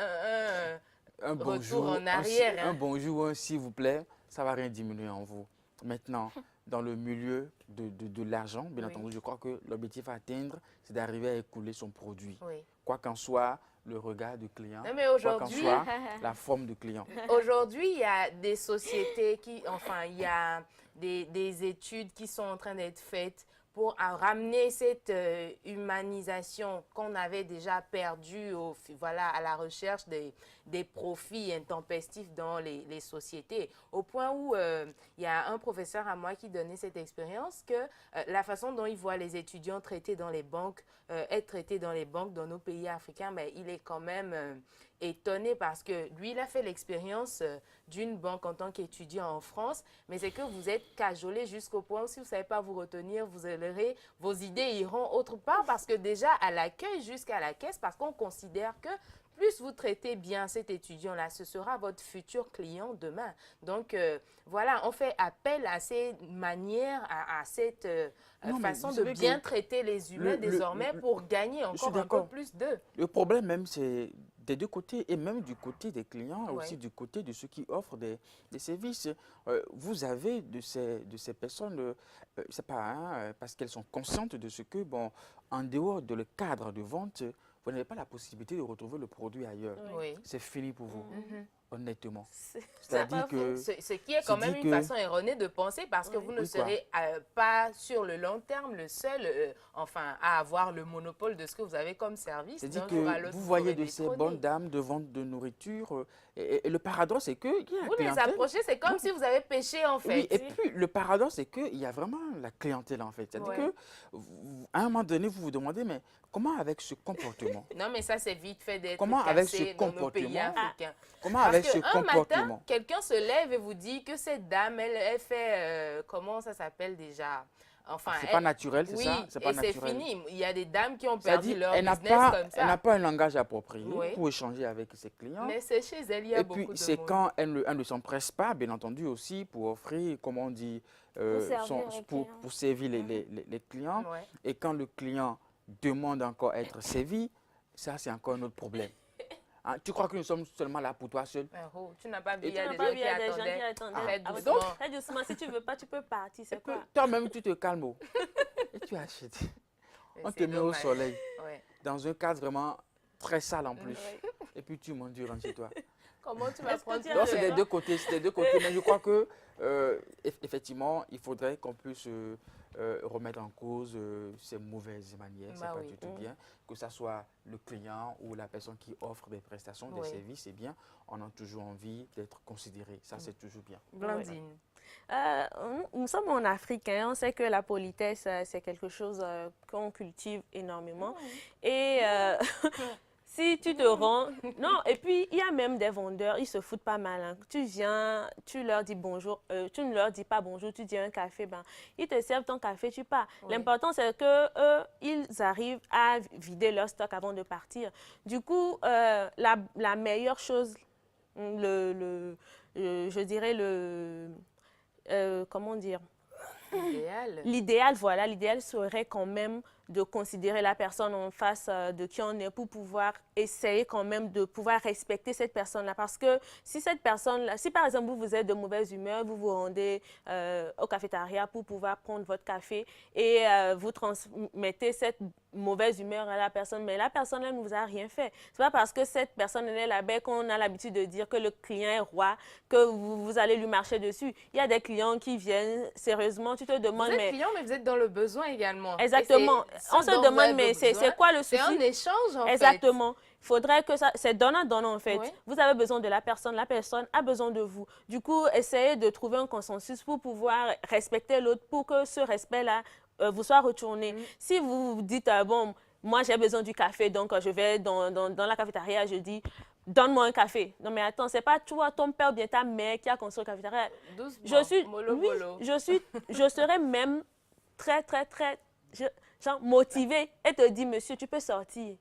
un retour en arrière, un hein. bonjour, un s'il vous plaît, ça ne va rien diminuer en vous. Maintenant, dans le milieu de l'argent, bien Oui. entendu, je crois que l'objectif à atteindre, c'est d'arriver à écouler son produit. Oui. Quoi qu'en soit le regard du client, Non, mais quoi qu'en aujourd'hui, soit la forme du client. aujourd'hui, il y a des sociétés il y a des études qui sont en train d'être faites pour ramener cette humanisation qu'on avait déjà perdue voilà, à la recherche des profits intempestifs dans les sociétés. Au point où il y a un professeur à moi qui donnait cette expérience que la façon dont il voit les étudiants traités dans les banques, être traités dans les banques dans nos pays africains, mais il est quand même étonné parce que lui, il a fait l'expérience d'une banque en tant qu'étudiant en France, mais c'est que vous êtes cajolé jusqu'au point où si vous ne savez pas vous retenir, vos idées iront autre part parce que déjà à l'accueil jusqu'à la caisse, parce qu'on considère que plus vous traitez bien cet étudiant-là, ce sera votre futur client demain. Donc, voilà, on fait appel à ces manières, à cette Non, mais façon vous de savez bien que traiter les humains désormais pour gagner suis encore un peu d'accord. plus d'eux. Le problème même, c'est des deux côtés, et même du côté des clients, et Ouais. aussi du côté de ceux qui offrent des services. Vous avez de ces personnes, c'est pas, hein, parce qu'elles sont conscientes de ce que, bon, en dehors de le cadre de vente, vous n'avez pas la possibilité de retrouver le produit ailleurs. Oui. C'est fini pour vous, honnêtement. C'est C'est-à-dire pas que... Ce qui est quand se même dit une que- façon erronée de penser parce que Oui. vous ne Oui, quoi. serez pas sur le long terme le seul à avoir le monopole de ce que vous avez comme service. C'est-à-dire D'un jour à que l'autre, vous voyez serez de ces détrôné. bonnes dames de vente de nourriture, et le paradoxe, c'est que il y a la Vous les clientèle. approchez, c'est comme si vous avez péché en fait. Oui, et puis le paradoxe, c'est qu'il y a vraiment la clientèle en fait. C'est-à-dire Ouais. que, à un moment donné, vous vous demandez, mais comment avec ce comportement, Non, mais ça, c'est vite fait d'être Comment avec cassé ce dans nos pays comportement africains. comment Parce avec ce qu'un matin, comportement, quelqu'un se lève et vous dit que cette dame, elle fait, comment ça s'appelle déjà? Enfin, c'est pas naturel, c'est oui, ça? C'est pas et c'est naturel. fini. Il y a des dames qui ont perdu C'est-à-dire, leur elle n'a business comme elle n'a ça. pas un langage approprié Oui. pour échanger avec ses clients. Mais c'est chez elle, il y a Et beaucoup puis, de c'est monde. quand elle ne s'empresse pas, bien entendu, aussi pour offrir, comment on dit, servir les clients. pour servir les clients. Ouais. Et quand le client demande encore à être servi, ça, c'est encore un autre problème. Hein, tu crois que nous sommes seulement là pour toi seul? Oh, tu n'as pas vu, Et il y a Tu des n'as pas gens vu, qui il y a des gens qui attendaient. attendaient. Faites Ah, doucement. donc, très doucement, si tu veux pas, tu peux partir, c'est quoi? Toi-même, tu te calmes. Et tu achètes. Mais On te c'est met au dommage. soleil, Ouais. dans un cadre vraiment très sale en plus. Et puis tu m'en rentres chez toi. Comment tu vas Est-ce que prendre tu as Donc soin c'est de- des deux côtés, c'est des deux côtés. Mais je crois que effectivement, il faudrait qu'on puisse remettre en cause ces mauvaises manières. C'est Bah pas oui. du tout bien. Que ce soit le client ou la personne qui offre des prestations, des Oui. services, c'est bien. On a toujours envie d'être considéré. Ça, c'est toujours bien. Blandine. Nous sommes en Afrique, hein, on sait que la politesse, c'est quelque chose qu'on cultive énormément. Et si tu te rends... Non, et puis il y a même des vendeurs, ils se foutent pas mal. Hein. Tu viens, tu leur dis bonjour, tu ne leur dis pas bonjour, tu dis un café, ben, ils te servent ton café, tu pars. Oui. L'important, c'est que eux, ils arrivent à vider leur stock avant de partir. Du coup, la meilleure chose, je dirais comment dire, Idéal. l'idéal, voilà, l'idéal serait quand même de considérer la personne en face de qui on est pour pouvoir essayer quand même de pouvoir respecter cette personne-là. Parce que si cette personne-là, si par exemple vous êtes de mauvaise humeur, vous vous rendez au cafétéria pour pouvoir prendre votre café et vous transmettez cette mauvaise humeur à la personne, mais la personne, elle ne vous a rien fait. C'est pas parce que cette personne elle est là-bas qu'on a l'habitude de dire que le client est roi, que vous allez lui marcher dessus. Il y a des clients qui viennent, sérieusement, tu te Vous demandes, êtes mais... client, mais vous êtes dans le besoin également. Exactement. Et c'est On ce se dont vous demande, avez mais besoin. c'est quoi le souci? C'est un échange, en fait. Exactement. Il faudrait que ça, c'est donnant-donnant en fait. Oui. Vous avez besoin de la personne a besoin de vous. Du coup, essayez de trouver un consensus pour pouvoir respecter l'autre, pour que ce respect-là vous soit retourné. Si vous vous dites, bon, moi j'ai besoin du café, donc je vais dans la cafétéria, je dis, donne-moi un café. Non mais attends, c'est pas toi, ton père ou bien ta mère qui a construit la cafétéria. Doucement. Je suis, Mollo, oui, mollo. je serais même très, genre motivée et te dire, monsieur, tu peux sortir.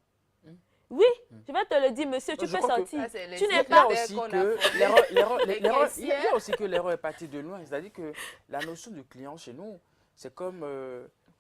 Oui, je vais te le dire, monsieur, tu Je peux crois que- sortir. Ça, c'est les Tu n'es Il y a pas... aussi qu'on a que formés. Les il y a caissières. aussi que l'erreur est partie de loin. C'est-à-dire que la notion de client chez nous, c'est comme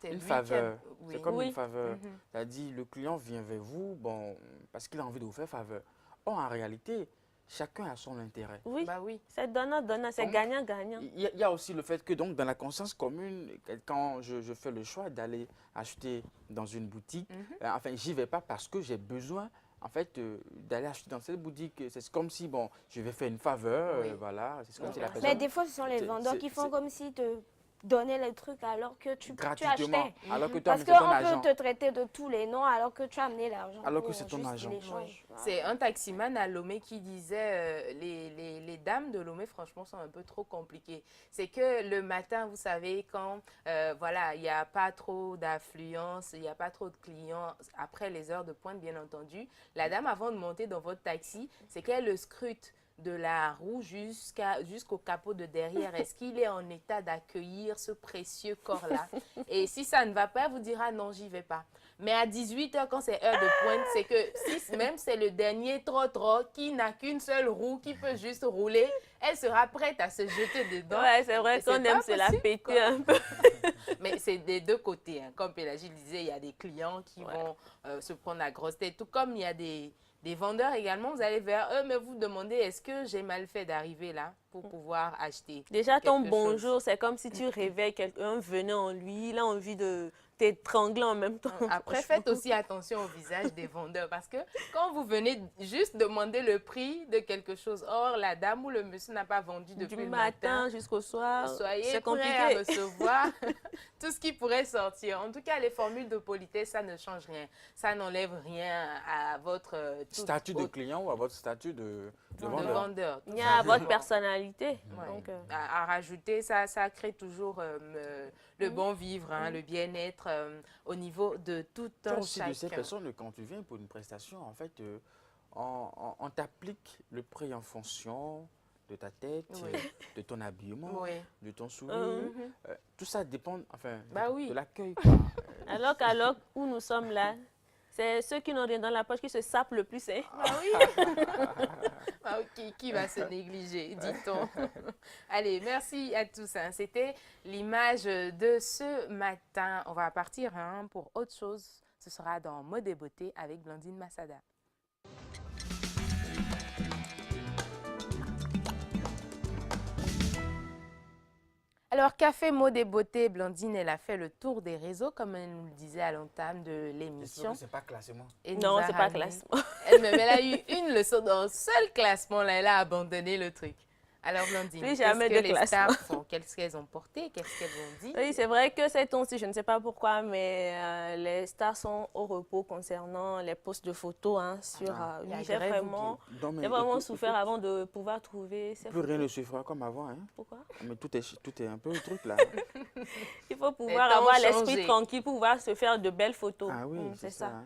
C'est une lui qui a- faveur. oui. C'est comme Oui. une faveur. C'est-à-dire le client vient vers vous, bon, parce qu'il a envie de vous faire faveur. Or, en réalité, chacun a son intérêt. Oui, Bah oui. c'est donnant-donnant, c'est Donc, gagnant-gagnant. Il y a aussi le fait que donc dans la conscience commune, quand je fais le choix d'aller acheter dans une boutique, enfin j'y vais pas parce que j'ai besoin en fait d'aller acheter dans cette boutique. C'est comme si bon je vais faire une faveur, Oui. voilà. C'est comme si la Mais personne Mais des fois, ce sont les c'est- vendeurs qui font c'est- comme si te donnaient les trucs alors que tu gratuitement, achetais. alors que toi Parce mais c'est ton qu'on argent. peut te traiter de tous les noms alors que tu as amené l'argent. Alors que pour c'est ton juste argent. l'échange. Voilà. C'est un taximan à Lomé qui disait les dames de Lomé, franchement, sont un peu trop compliquées. C'est que le matin, vous savez, quand voilà, il n'y a pas trop d'affluence, il n'y a pas trop de clients, après les heures de pointe, bien entendu, la dame, avant de monter dans votre taxi, c'est qu'elle le scrute de la roue jusqu'au capot de derrière. Est-ce qu'il est en état d'accueillir ce précieux corps-là? Et si ça ne va pas, elle vous dira non, j'y vais pas. Mais à 18h, quand c'est heure de pointe, c'est que si même c'est le dernier trotro qui n'a qu'une seule roue, qui peut juste rouler, elle sera prête à se jeter dedans. Ouais, c'est vrai Et qu'on c'est aime pas se la possible, péter quoi. un peu. Mais c'est des deux côtés. Hein. Comme Pélagie le disait, il y a des clients qui vont se prendre la grosse tête. Tout comme il y a des vendeurs également, vous allez vers eux, mais vous demandez est-ce que j'ai mal fait d'arriver là pour pouvoir acheter Déjà, ton quelque bonjour, chose. c'est comme si tu réveilles quelqu'un venant en lui. Il a envie de t'étrangler en même temps. Après, franchement. faites aussi attention au visage des vendeurs parce que quand vous venez juste demander le prix de quelque chose, or la dame ou le monsieur n'a pas vendu depuis Du le matin jusqu'au soir, soyez c'est prêts à compliqué. recevoir tout ce qui pourrait sortir. En tout cas, les formules de politesse, ça ne change rien. Ça n'enlève rien à votre Statut de client ou à votre statut de de vendeur. vendeur. tout Il y a votre simplement. personnalité. Ouais. Donc, À rajouter, ça crée toujours le bon vivre, hein, le bien-être au niveau de tout Tu as un aussi de ces chacun. personnes, quand tu viens pour une prestation, en fait, on t'applique le prix en fonction de ta tête, Oui. de ton habillement, Oui. de ton sourire. Mhm. Tout ça dépend enfin, Bah oui. de l'accueil. quoi. alors qu'alors où nous sommes là, c'est ceux qui n'ont rien dans la poche qui se sapent le plus. Hein. Ah oui. Ah, qui va se négliger, dit-on. Allez, merci à tous. Hein. C'était l'image de ce matin. On va partir hein, pour autre chose. Ce sera dans Mode et Beauté avec Blandine Massada. Alors, Café Mode et Beauté, Blandine, elle a fait le tour des réseaux, comme elle nous le disait à l'entame de J'espère l'émission. que c'est pas classement. Et nous Non, a c'est pas ramené- classement. Elle-même, elle a eu une leçon dans un seul classement, là, elle a abandonné le truc. Alors, Blandine, Plus qu'est-ce jamais que de les classement. stars font? Qu'est-ce qu'elles ont porté? Qu'est-ce qu'elles ont dit? Oui, c'est vrai que ces temps-ci, je ne sais pas pourquoi, mais les stars sont au repos concernant les posts de photos hein, sur... Ah, il y a oui, j'ai grève ou vraiment, Non, mais j'ai vraiment écoute, souffert avant de pouvoir trouver ces plus photos. rien ne se fera comme avant. Hein. Pourquoi? Mais tout est un peu le truc là. Il faut pouvoir temps ont avoir changé. l'esprit tranquille pour pouvoir se faire de belles photos. Ah oui, C'est ça. hein.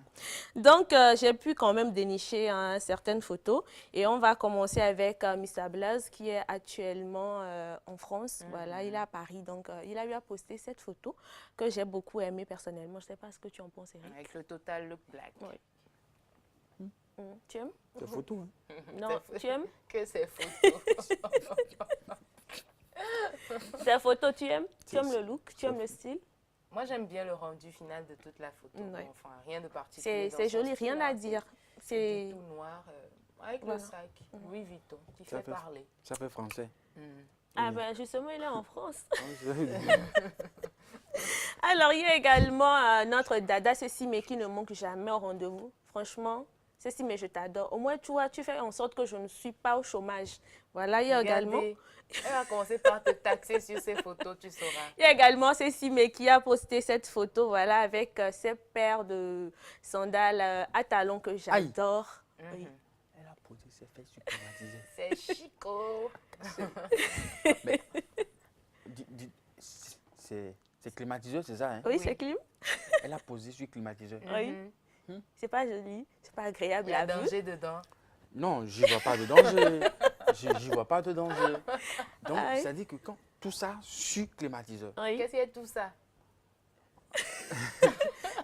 Donc, j'ai pu quand même dénicher hein, certaines photos. Et on va commencer avec Mr. Blaze qui est actuellement en France. Voilà, il est à Paris. Donc, il a eu à poster cette photo que j'ai beaucoup aimée personnellement. Je ne sais pas ce que tu en penses, Eric. Avec le total look black. Oui. Tu aimes? C'est photo. Hein. Non, tu aimes? Que ces photos. Ces photos, tu aimes? Tu C'est- aimes le look? Tu aimes le style? Moi, j'aime bien le rendu final de toute la photo. Ouais. Enfin, rien de particulier. dans C'est son joli, style, rien hein. à dire. C'est C'est... du tout noir avec Voilà. le sac Louis Vuitton qui Ça fait fait- parler. Ça fait français. Ah Oui. ben justement, il est en France. Ah, Alors, il y a également notre Dada Ceci, mais qui ne manque jamais au rendez-vous. Franchement, Ceci, mais je t'adore. Au moins, tu vois, tu fais en sorte que je ne suis pas au chômage. Voilà, il y a également... Regardez, elle va commencer par te taxer sur ces photos, tu sauras. Il y a également Ceci, mais qui a posté cette photo, voilà, avec ses paires de sandales à talons que j'adore. Oui. Elle a posé ses fesses sur climatiseur. C'est chico. Mais, c'est climatiseur, c'est ça, hein? Oui, c'est clim. Elle a posé sur climatiseur. Oui. Mhm. C'est pas joli, c'est pas Il agréable y a à vue. danger dedans. Non, j'y vois pas de danger. J'y vois pas de danger. Donc, Ah oui. ça dit que quand tout ça sur climatiseur. Oui. Qu'est-ce qu'il y a de tout ça?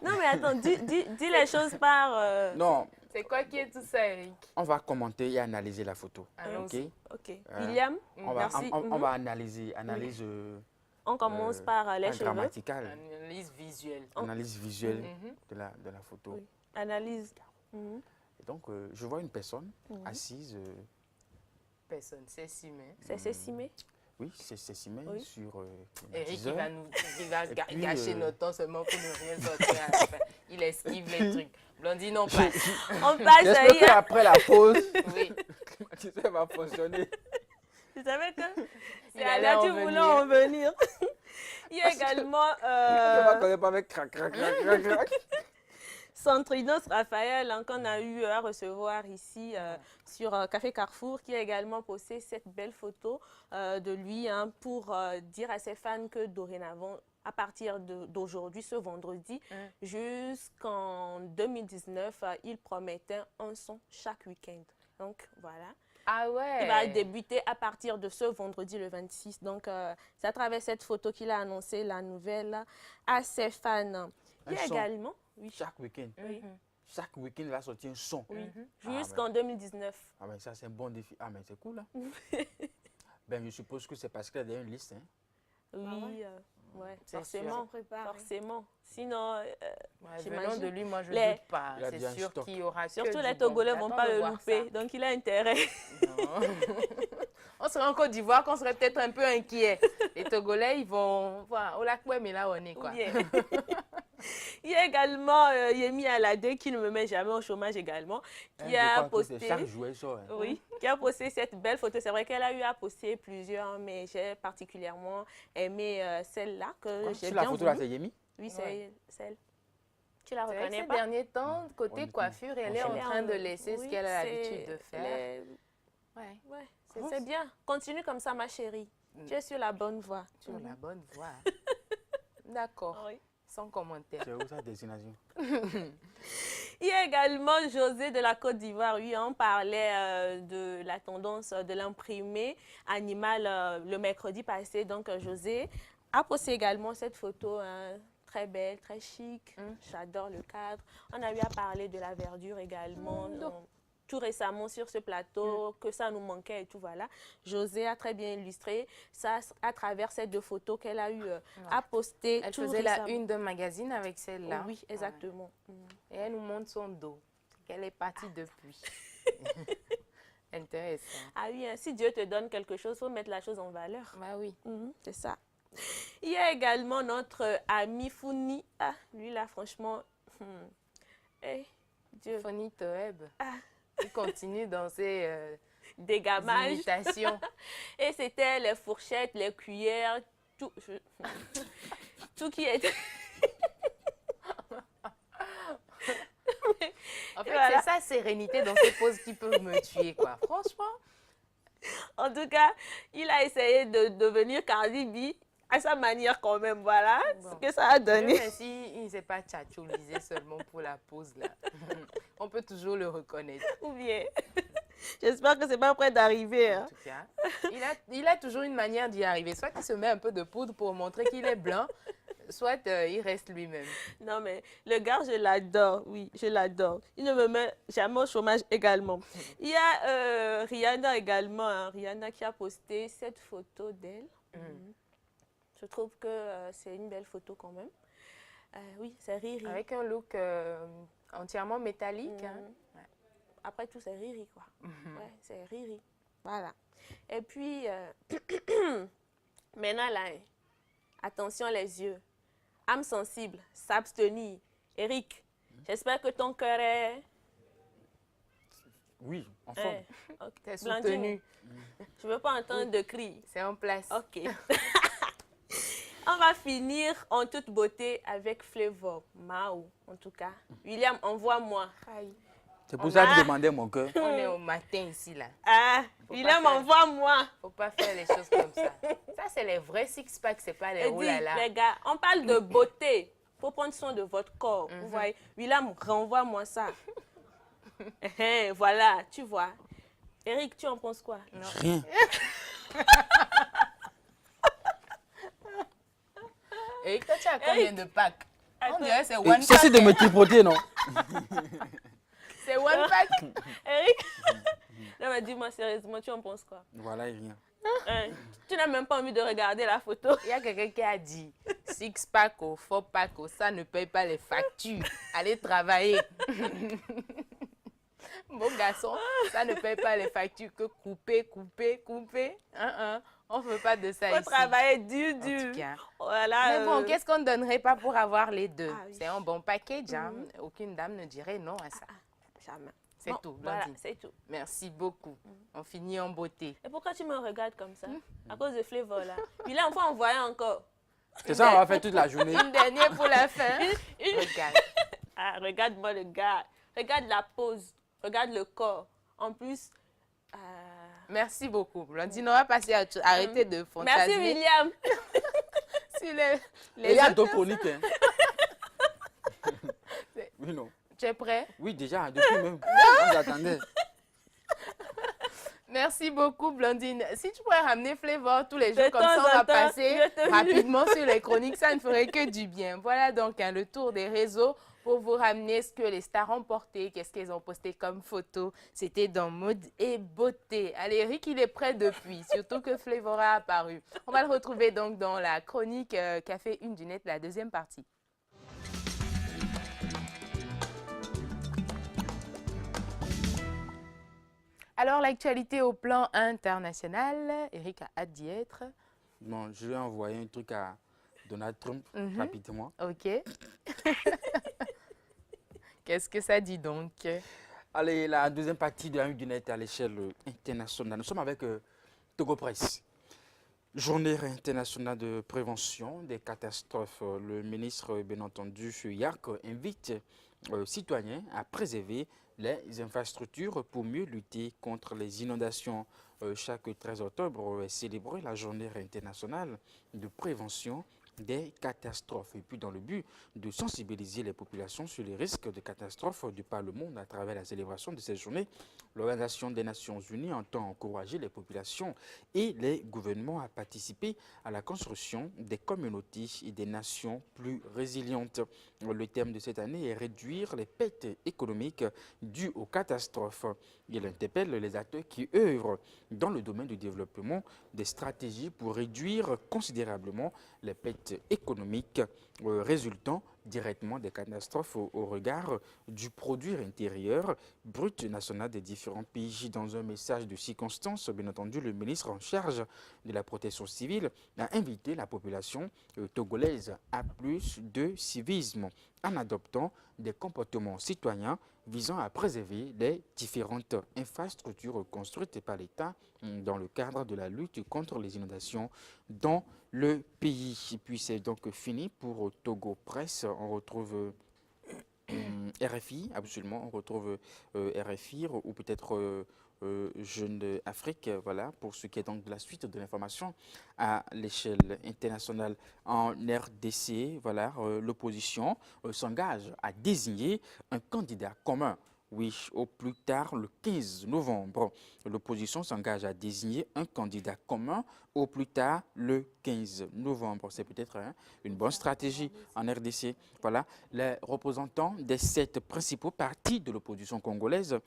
Non, mais attends, dis les choses par... Non, C'est quoi qui est tout ça, Eric? on va commenter et analyser la photo. Allons-y. Ok. William, On va, merci. on va analyser, analyse On commence par les pas cheveux. grammaticale, Analyse visuelle. analyse visuelle Mhm. de la photo. Oui. Analyse. Mhm. Et donc, je vois une personne assise Personne, c'est Simé. C'est Cécimé? Oui, c'est Cécimé Oui. sur Eric, Deezer. il va Et puis, gâcher notre temps seulement pour ne rien sortir à la fin. Il esquive les trucs. Blondine, on passe. On passe J'espère à qu'après la pause, Oui. ça va fonctionner. Tu savais que Il c'est allait là en tu voulais en venir. Il y a également Je ne connais pas avec crac, crac, crac, crac, crac. Centrinos Raphaël, hein, qu'on a eu à recevoir ici sur Café Carrefour, qui a également posté cette belle photo de lui hein, pour dire à ses fans que dorénavant, à partir d'aujourd'hui, ce vendredi, jusqu'en 2019, il promettait un son chaque week-end. Donc voilà. Ah ouais. Il va débuter à partir de ce vendredi le 26. Donc c'est à travers cette photo qu'il a annoncé la nouvelle à ses fans. Il y a son. également... Oui. Chaque week-end. Oui. Chaque week-end, il va sortir un son. Oui. Ah, Jusqu'en 2019. Ah, mais ça, c'est un bon défi. Ah, mais c'est cool, hein. Ben, je suppose que c'est parce qu'il y a une liste, hein. Oui, ouais, C'est forcément. Forcément. Sinon, Ouais, venant j'imagine. de lui, moi, je Les- ne doute pas. Il a C'est déjà un sûr stock. qu'il y aura que surtout du les bon. Togolais ne vont J'attends pas de le voir louper. ça. Donc, il a intérêt. Non. On serait en Côte d'Ivoire, qu'on serait peut-être un peu inquiet. Les Togolais, ils vont voir au lac mais là, on est quoi. Ou bien. Il y a également Yemi Alade, qui ne me met jamais au chômage également, qui Hein, je a crois que posté... c'est chaque jour, ça. Hein. Oui, qui a posté cette belle photo. C'est vrai qu'elle a eu à poster plusieurs, mais j'ai particulièrement aimé celle-là que j'ai Sur bien la photo, là, voulu. c'est Yemi. Oui, c'est Ouais. celle. Tu la C'est vrai que reconnais ces pas? derniers temps, côté Honnêtement, coiffure, elle est en Elle est train de laisser ce oui, qu'elle a c'est- l'habitude de faire. elle est- Ouais. Ouais, Ah, c'est bien. Continue comme ça, ma chérie. Tu es sur la bonne voie. Tu as la bonne voix. D'accord. Oui. Sans commentaire. C'est où sa destination? Il y a également José de la Côte d'Ivoire. Oui, on parlait de la tendance de l'imprimé animal le mercredi passé. Donc, José a posté également cette photo hein, très belle, très chic. J'adore le cadre. On a eu à parler de la verdure également. Tout récemment sur ce plateau, que ça nous manquait et tout, voilà. José a très bien illustré ça à travers ces deux photos qu'elle a eu à poster. Elle tout faisait la récemment. une d'un magazine avec celle-là. Oui, exactement. Et elle nous montre son dos. Qu'elle est partie depuis. Intéressant. Ah oui, hein, si Dieu te donne quelque chose, il faut mettre la chose en valeur. Bah oui. C'est ça. Il y a également notre ami Founi. Ah, lui là, franchement, Dieu, Fonny Toeb. Ah. Il continue dans ses dégamage. imitations. Et c'était les fourchettes, les cuillères, tout, tout qui était... En fait, Voilà. c'est sa sérénité dans ses poses qui peut me tuer, quoi. Franchement. En tout cas, il a essayé de devenir Cardi B à sa manière quand même, voilà Bon. ce que ça a donné. Même si il ne s'est pas tchatchoulisé seulement pour la pose, là. On peut toujours le reconnaître. Ou bien, j'espère que c'est pas près d'arriver. En Hein. tout cas, il a toujours une manière d'y arriver. Soit il se met un peu de poudre pour montrer qu'il est blanc, soit il reste lui-même. Non, mais le gars, je l'adore, oui, je l'adore. Il ne me met jamais au chômage également. Il y a Rihanna également, hein, Rihanna qui a posté cette photo d'elle. Je trouve que c'est une belle photo quand même. Oui, c'est Riri. Avec un look entièrement métallique. Hein. Ouais. Après tout, c'est Riri, quoi. Ouais, c'est Riri. Voilà. Et puis, maintenant, là, hein, attention les yeux. Âme sensible, s'abstenir. Eric, j'espère que ton cœur est... Oui, en forme. Ok. T'es Blandine, soutenu. je ne veux pas entendre de cris. C'est en place. Ok. On va finir en toute beauté avec Flavor, Mao, en tout cas. William, envoie-moi. Aïe. C'est pour ça que je demandais mon cœur. On est au matin ici, là. Ah, Faut William, pas faire. envoie-moi. Faut pas faire les choses comme ça. Ça, c'est les vrais six-packs, c'est pas les Et oh dis, là là. les gars, on parle de beauté. Il faut prendre soin de votre corps. Vous voyez, William, renvoie-moi ça. Voilà, tu vois. Eric, tu en penses quoi? Rien. Et toi, tu as combien de packs? On Attends. dirait que c'est Et one cessez pack. de me tripoter, non? C'est one pack. Eric? Non, mais dis-moi sérieusement, tu en penses quoi? Voilà, et rien. Hein? Tu n'as même pas envie de regarder la photo. Il y a quelqu'un qui a dit six-pack ou four-pack, ça ne paye pas les factures. Allez travailler. Beau garçon, ça ne paye pas les factures que couper, couper, couper. On ne veut pas de ça Il faut ici. travailler dur, En dur. tout cas. Voilà, Mais bon, qu'est-ce qu'on ne donnerait pas pour avoir les deux? Ah oui. C'est un bon package. Hein? Aucune dame ne dirait non à ça. Jamais. C'est Bon, tout, voilà, Blondine. c'est tout. Merci beaucoup. On finit en beauté. Et pourquoi tu me regardes comme ça? À cause de Flavor, là. Puis là, on peut envoyer encore. C'est ça, on va faire toute la journée. Une dernière pour la fin. Regarde. Ah, regarde-moi le gars. Regarde la pose. Regarde le corps. En plus, Merci beaucoup, Blondine. On va passer à arrêter de fantasmer. merci William. Sur Et il y a autres d'autres chroniques. Hein. Oui, non. Tu es prêt? Oui, déjà, depuis même. On attendait. Merci beaucoup, Blondine. Si tu pourrais ramener Flavor tous les jours, De comme temps ça, on en va temps, passer je te rapidement sur les chroniques. Ça ne ferait que du bien. Voilà donc le tour des réseaux pour vous ramener ce que les stars ont porté, qu'est-ce qu'elles ont posté comme photo. C'était dans mode et beauté. Allez, Rick, il est prêt depuis, surtout que Flavor a apparu. On va le retrouver donc dans la chronique Café Une du Net, la deuxième partie. Alors, l'actualité au plan international, Eric a hâte d'y être. Bon, je vais envoyer un truc à Donald Trump rapidement. Ok. Qu'est-ce que ça dit donc? Allez, la deuxième partie de la Une du Net à l'échelle internationale. Nous sommes avec Togo Presse. Journée internationale de prévention des catastrophes. Le ministre, bien entendu, Yark, invite citoyens à préserver les infrastructures pour mieux lutter contre les inondations. Chaque 13 octobre est célébrée la journée internationale de prévention des catastrophes. Et puis dans le but de sensibiliser les populations sur les risques de catastrophes de par le monde à travers la célébration de cette journée, l'Organisation des Nations Unies entend encourager les populations et les gouvernements à participer à la construction des communautés et des nations plus résilientes. Le thème de cette année est réduire les pertes économiques dues aux catastrophes. Il interpelle les acteurs qui œuvrent dans le domaine du développement des stratégies pour réduire considérablement les pertes économiques résultant directement des catastrophes au regard du produit intérieur brut national des différents pays. Dans un message de circonstance, bien entendu, le ministre en charge de la protection civile a invité la population togolaise à plus de civisme en adoptant des comportements citoyens visant à préserver les différentes infrastructures construites par l'État dans le cadre de la lutte contre les inondations dans le pays. Et puis c'est donc fini pour Togo Presse. On retrouve RFI, absolument, on retrouve RFI ou peut-être Jeune Afrique, voilà, pour ce qui est donc de la suite de l'information à l'échelle internationale. En RDC, voilà, l'opposition s'engage à désigner un candidat commun. Oui, au plus tard le 15 novembre, l'opposition s'engage à désigner un candidat commun au plus tard le 15 novembre. C'est peut-être une bonne stratégie en RDC. Voilà, les représentants des 7 principaux partis de l'opposition congolaise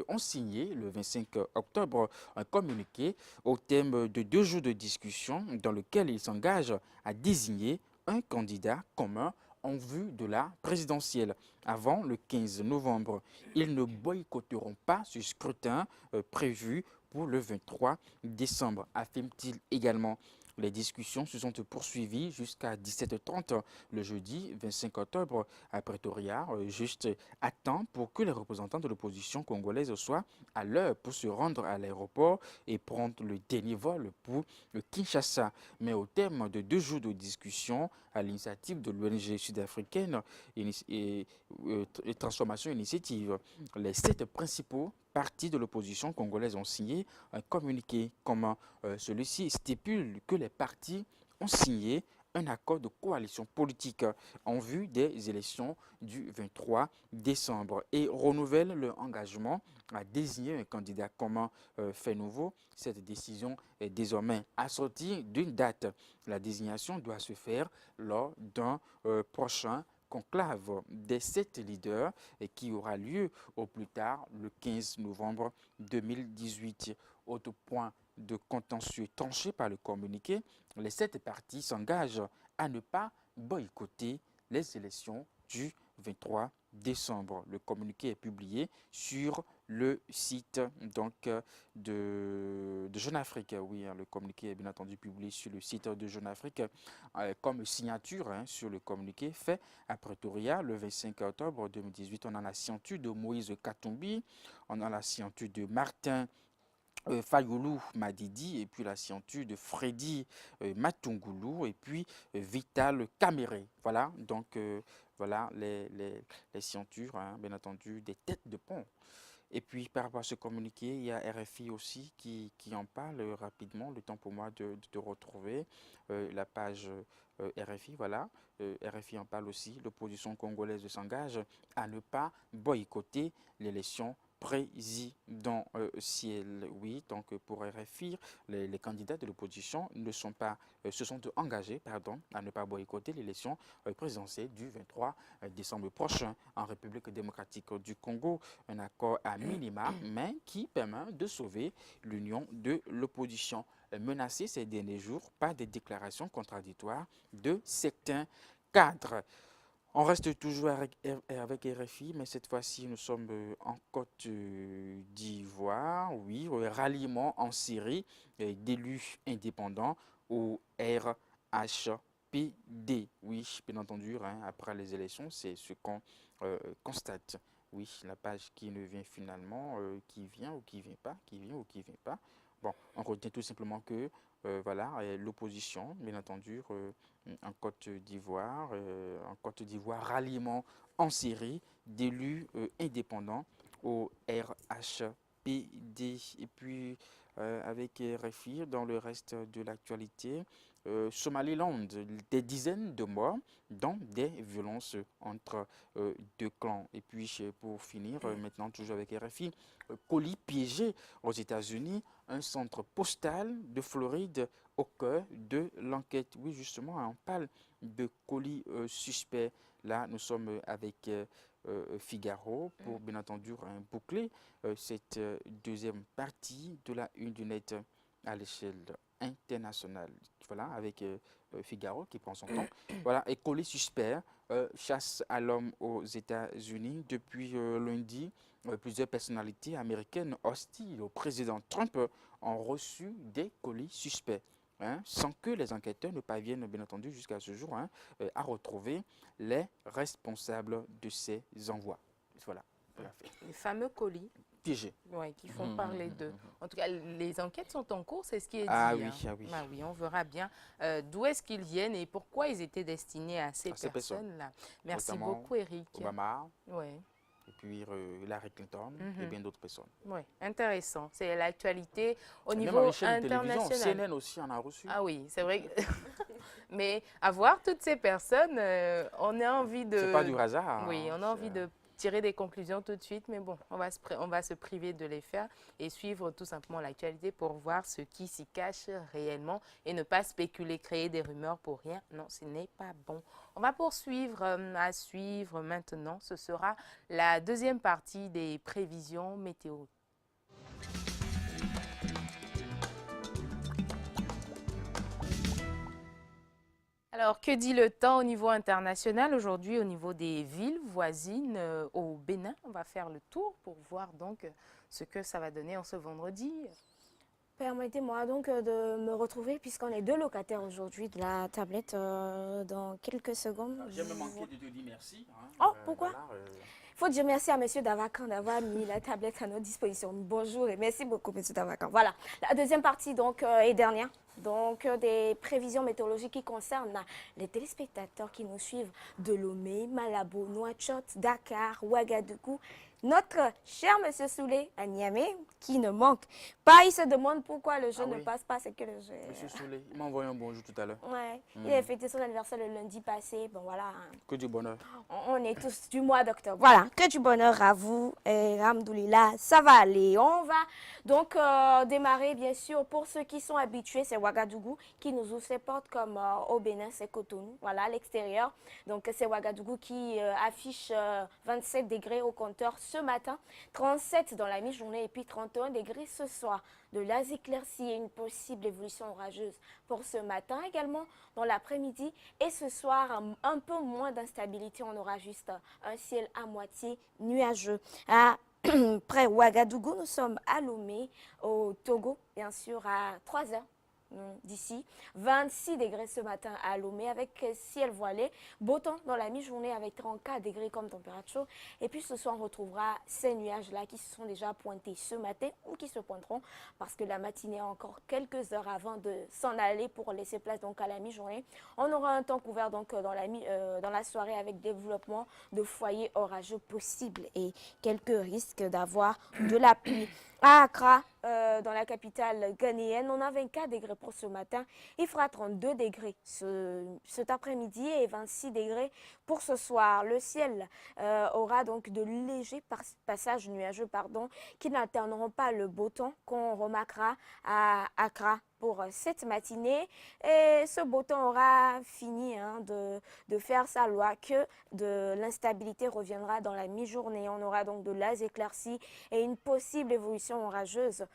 ont signé le 25 octobre un communiqué au thème de 2 jours de discussion dans lequel ils s'engagent à désigner un candidat commun en vue de la présidentielle avant le 15 novembre. Ils ne boycotteront pas ce scrutin prévu pour le 23 décembre, affirme-t-il également. Les discussions se sont poursuivies jusqu'à 17h30 le jeudi 25 octobre à Pretoria, juste à temps pour que les représentants de l'opposition congolaise soient à l'heure pour se rendre à l'aéroport et prendre le dernier vol pour Kinshasa. Mais au terme de 2 jours de discussion, à l'initiative de l'ONG sud-africaine et Transformation Initiative, les 7 principaux partis de l'opposition congolaise ont signé un communiqué commun. Celui-ci stipule que les partis ont signé un accord de coalition politique en vue des élections du 23 décembre et renouvelle leur engagement à désigner un candidat commun fait nouveau. Cette décision est désormais assortie d'une date. La désignation doit se faire lors d'un prochain conclave des 7 leaders et qui aura lieu au plus tard le 15 novembre 2018. Autre point de contentieux tranché par le communiqué, les 7 partis s'engagent à ne pas boycotter les élections du 23 décembre. Le communiqué est publié sur le site donc, de Jeune Afrique. Oui, hein, le communiqué est bien entendu publié sur le site de Jeune Afrique comme signature hein, sur le communiqué fait à Pretoria le 25 octobre 2018. On a la signature de Moïse Katumbi, on a la signature de Martin Fayoulou Madidi et puis la signature de Freddy Matungoulou et puis Vital Kamere. Voilà, donc voilà les signatures, hein, bien entendu, des têtes de pont. Et puis par rapport à ce communiqué, il y a RFI aussi qui en parle rapidement, le temps pour moi de retrouver la page RFI, voilà. RFI en parle aussi, l'opposition congolaise s'engage à ne pas boycotter l'élection présidentielle. Oui, donc pour RFI, les candidats de l'opposition se sont engagés à ne pas boycotter l'élection présidentielle du 23 décembre prochain en République démocratique du Congo. Un accord à minima, mais qui permet de sauver l'union de l'opposition menacée ces derniers jours par des déclarations contradictoires de certains cadres. On reste toujours avec RFI, mais cette fois-ci, nous sommes en Côte d'Ivoire. Oui, ralliement en Syrie d'élus indépendants au RHPD. Oui, bien entendu, hein, après les élections, c'est ce qu'on constate. Oui, la page qui ne vient finalement, qui vient ou qui ne vient pas, qui vient ou qui ne vient pas. Bon, on retient tout simplement que voilà, l'opposition, bien entendu, en Côte d'Ivoire, ralliement en série d'élus indépendants au RHPD. Et puis, avec RFI, dans le reste de l'actualité, Somaliland, des dizaines de morts dans des violences entre deux clans. Et puis, pour finir, maintenant toujours avec RFI, colis piégé aux États-Unis, un centre postal de Floride au cœur de l'enquête. Oui, justement, on parle de colis suspects. Là, nous sommes avec Figaro pour, bien entendu, boucler cette deuxième partie de la une du net à l'échelle internationale. Voilà, avec Figaro qui prend son temps. Voilà, et colis suspect, chasse à l'homme aux États-Unis depuis lundi. Plusieurs personnalités américaines hostiles au président Trump ont reçu des colis suspects, hein, sans que les enquêteurs ne parviennent, bien entendu, jusqu'à ce jour, hein, à retrouver les responsables de ces envois. Voilà. Les fameux colis. Piégés. Oui, qui font parler d'eux. En tout cas, les enquêtes sont en cours, c'est ce qui est dit. Ah oui, hein. ah oui. Ah oui, on verra bien d'où est-ce qu'ils viennent et pourquoi ils étaient destinés à ces personnes-là. Merci notamment beaucoup, Eric. Obama. Oui. Et puis Hillary Clinton et bien d'autres personnes. Oui, intéressant. C'est l'actualité au Même niveau en chaîne de télévision, international. CNN aussi en a reçu. Ah oui, c'est vrai. Mais avoir toutes ces personnes, on a envie de... C'est pas du hasard. Oui, on a envie de tirer des conclusions tout de suite, mais bon, on va se priver de les faire et suivre tout simplement l'actualité pour voir ce qui s'y cache réellement et ne pas spéculer, créer des rumeurs pour rien. Non, ce n'est pas bon. On va poursuivre à suivre maintenant. Ce sera la deuxième partie des prévisions météo. Alors, que dit le temps au niveau international? Aujourd'hui, au niveau des villes voisines au Bénin, on va faire le tour pour voir donc ce que ça va donner en ce vendredi. Permettez-moi donc de me retrouver puisqu'on est deux locataires aujourd'hui de la tablette dans quelques secondes. J'ai même manqué de te dire merci. Hein. Oh, pourquoi? Voilà, Il faut dire merci à M. Davacan d'avoir mis la tablette à notre disposition. Bonjour et merci beaucoup, M. Davacan. Voilà, la deuxième partie donc et dernière. Donc des prévisions météorologiques qui concernent les téléspectateurs qui nous suivent de Lomé, Malabo, Nouakchott, Dakar, Ouagadougou. Notre cher Monsieur Soulé à Niamey, qui ne manque pas, il se demande pourquoi le jeu ne passe pas, c'est que le jeu... Monsieur Soulé, il m'a envoyé un bonjour tout à l'heure. Ouais, il a fêté son anniversaire le lundi passé, bon voilà. Que du bonheur. On est tous du mois d'octobre. Voilà, que du bonheur à vous. Et Ramdoulillah, ça va aller. On va donc démarrer, bien sûr, pour ceux qui sont habitués, c'est Ouagadougou qui nous ouvre ses portes comme au Bénin, c'est Cotonou, voilà, à l'extérieur. Donc c'est Ouagadougou qui affiche 27 degrés au compteur ce matin, 37 dans la mi-journée et puis 31 degrés ce soir. De las éclaircies et une possible évolution orageuse pour ce matin également dans l'après-midi et ce soir un peu moins d'instabilité, on aura juste un ciel à moitié nuageux. Près Ouagadougou, nous sommes à Lomé, au Togo, bien sûr, à 3 heures d'ici. 26 degrés ce matin à Lomé avec ciel voilé. Beau temps dans la mi-journée avec 34 degrés comme température. Et puis ce soir, on retrouvera ces nuages-là qui se sont déjà pointés ce matin ou qui se pointeront parce que la matinée a encore quelques heures avant de s'en aller pour laisser place donc à la mi-journée. On aura un temps couvert donc dans la soirée avec développement de foyers orageux possibles et quelques risques d'avoir de la pluie. À Accra, dans la capitale ghanéenne, on a 24 degrés pour ce matin. Il fera 32 degrés cet après-midi et 26 degrés pour ce soir. Le ciel aura donc de légers passages nuageux qui n'alterneront pas le beau temps qu'on remarquera à Accra pour cette matinée. Et ce beau temps aura fini de faire sa loi que de l'instabilité reviendra dans la mi-journée. On aura donc de las éclaircies et une possible évolution orageuse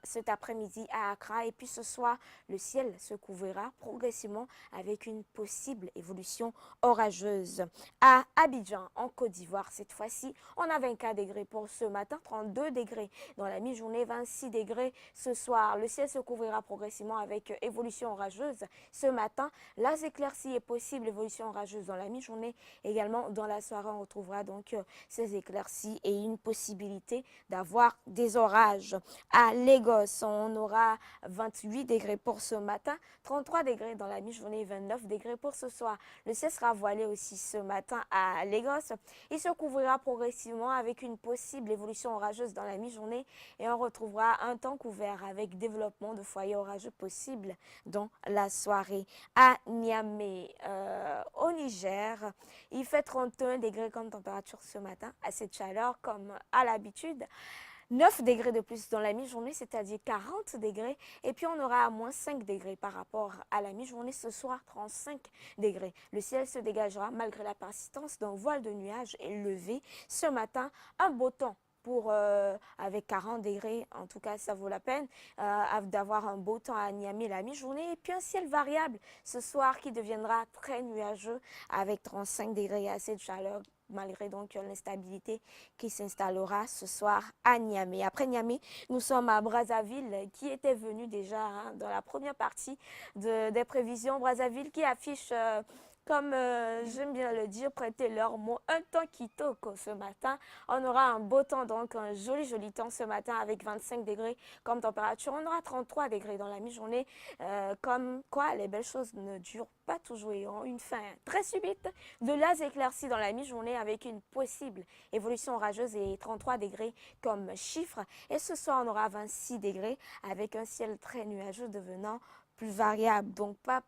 cet après-midi à Accra. Et puis ce soir, le ciel se couvrira progressivement avec une possible évolution orageuse. À Abidjan, en Côte d'Ivoire, cette fois-ci, on a 24 degrés pour ce matin, 32 degrés dans la mi-journée, 26 degrés ce soir. Le ciel se couvrira progressivement avec évolution orageuse ce matin. Las éclaircies et possible évolution orageuse dans la mi-journée. Également, dans la soirée, on retrouvera donc ces éclaircies et une possibilité d'avoir des orages. À Lagos, on aura 28 degrés pour ce matin, 33 degrés dans la mi-journée, 29 degrés pour ce soir. Le ciel sera voilé aussi ce matin à Lagos. Il se couvrira progressivement avec une possible évolution orageuse dans la mi-journée et on retrouvera un temps couvert avec développement de foyers orageux possibles dans la soirée. À Niamey, au Niger, il fait 31 degrés comme température ce matin, assez de chaleur comme à l'habitude. 9 degrés de plus dans la mi-journée, c'est-à-dire 40 degrés. Et puis, on aura à moins 5 degrés par rapport à la mi-journée. Ce soir, 35 degrés. Le ciel se dégagera malgré la persistance d'un voile de nuages élevé. Ce matin, un beau temps avec 40 degrés, en tout cas ça vaut la peine d'avoir un beau temps à Niamey la mi-journée et puis un ciel variable ce soir qui deviendra très nuageux avec 35 degrés et assez de chaleur malgré donc l'instabilité qui s'installera ce soir à Niamey. Après Niamey, nous sommes à Brazzaville qui était venu déjà dans la première partie des prévisions. Brazzaville qui affiche comme j'aime bien le dire, prêtez leur mot, un temps qui toque ce matin. On aura un beau temps, donc un joli temps ce matin avec 25 degrés comme température. On aura 33 degrés dans la mi-journée. Comme quoi, les belles choses ne durent pas toujours et ont une fin très subite. De las éclaircies dans la mi-journée avec une possible évolution orageuse et 33 degrés comme chiffre. Et ce soir, on aura 26 degrés avec un ciel très nuageux devenant plus variable, donc pas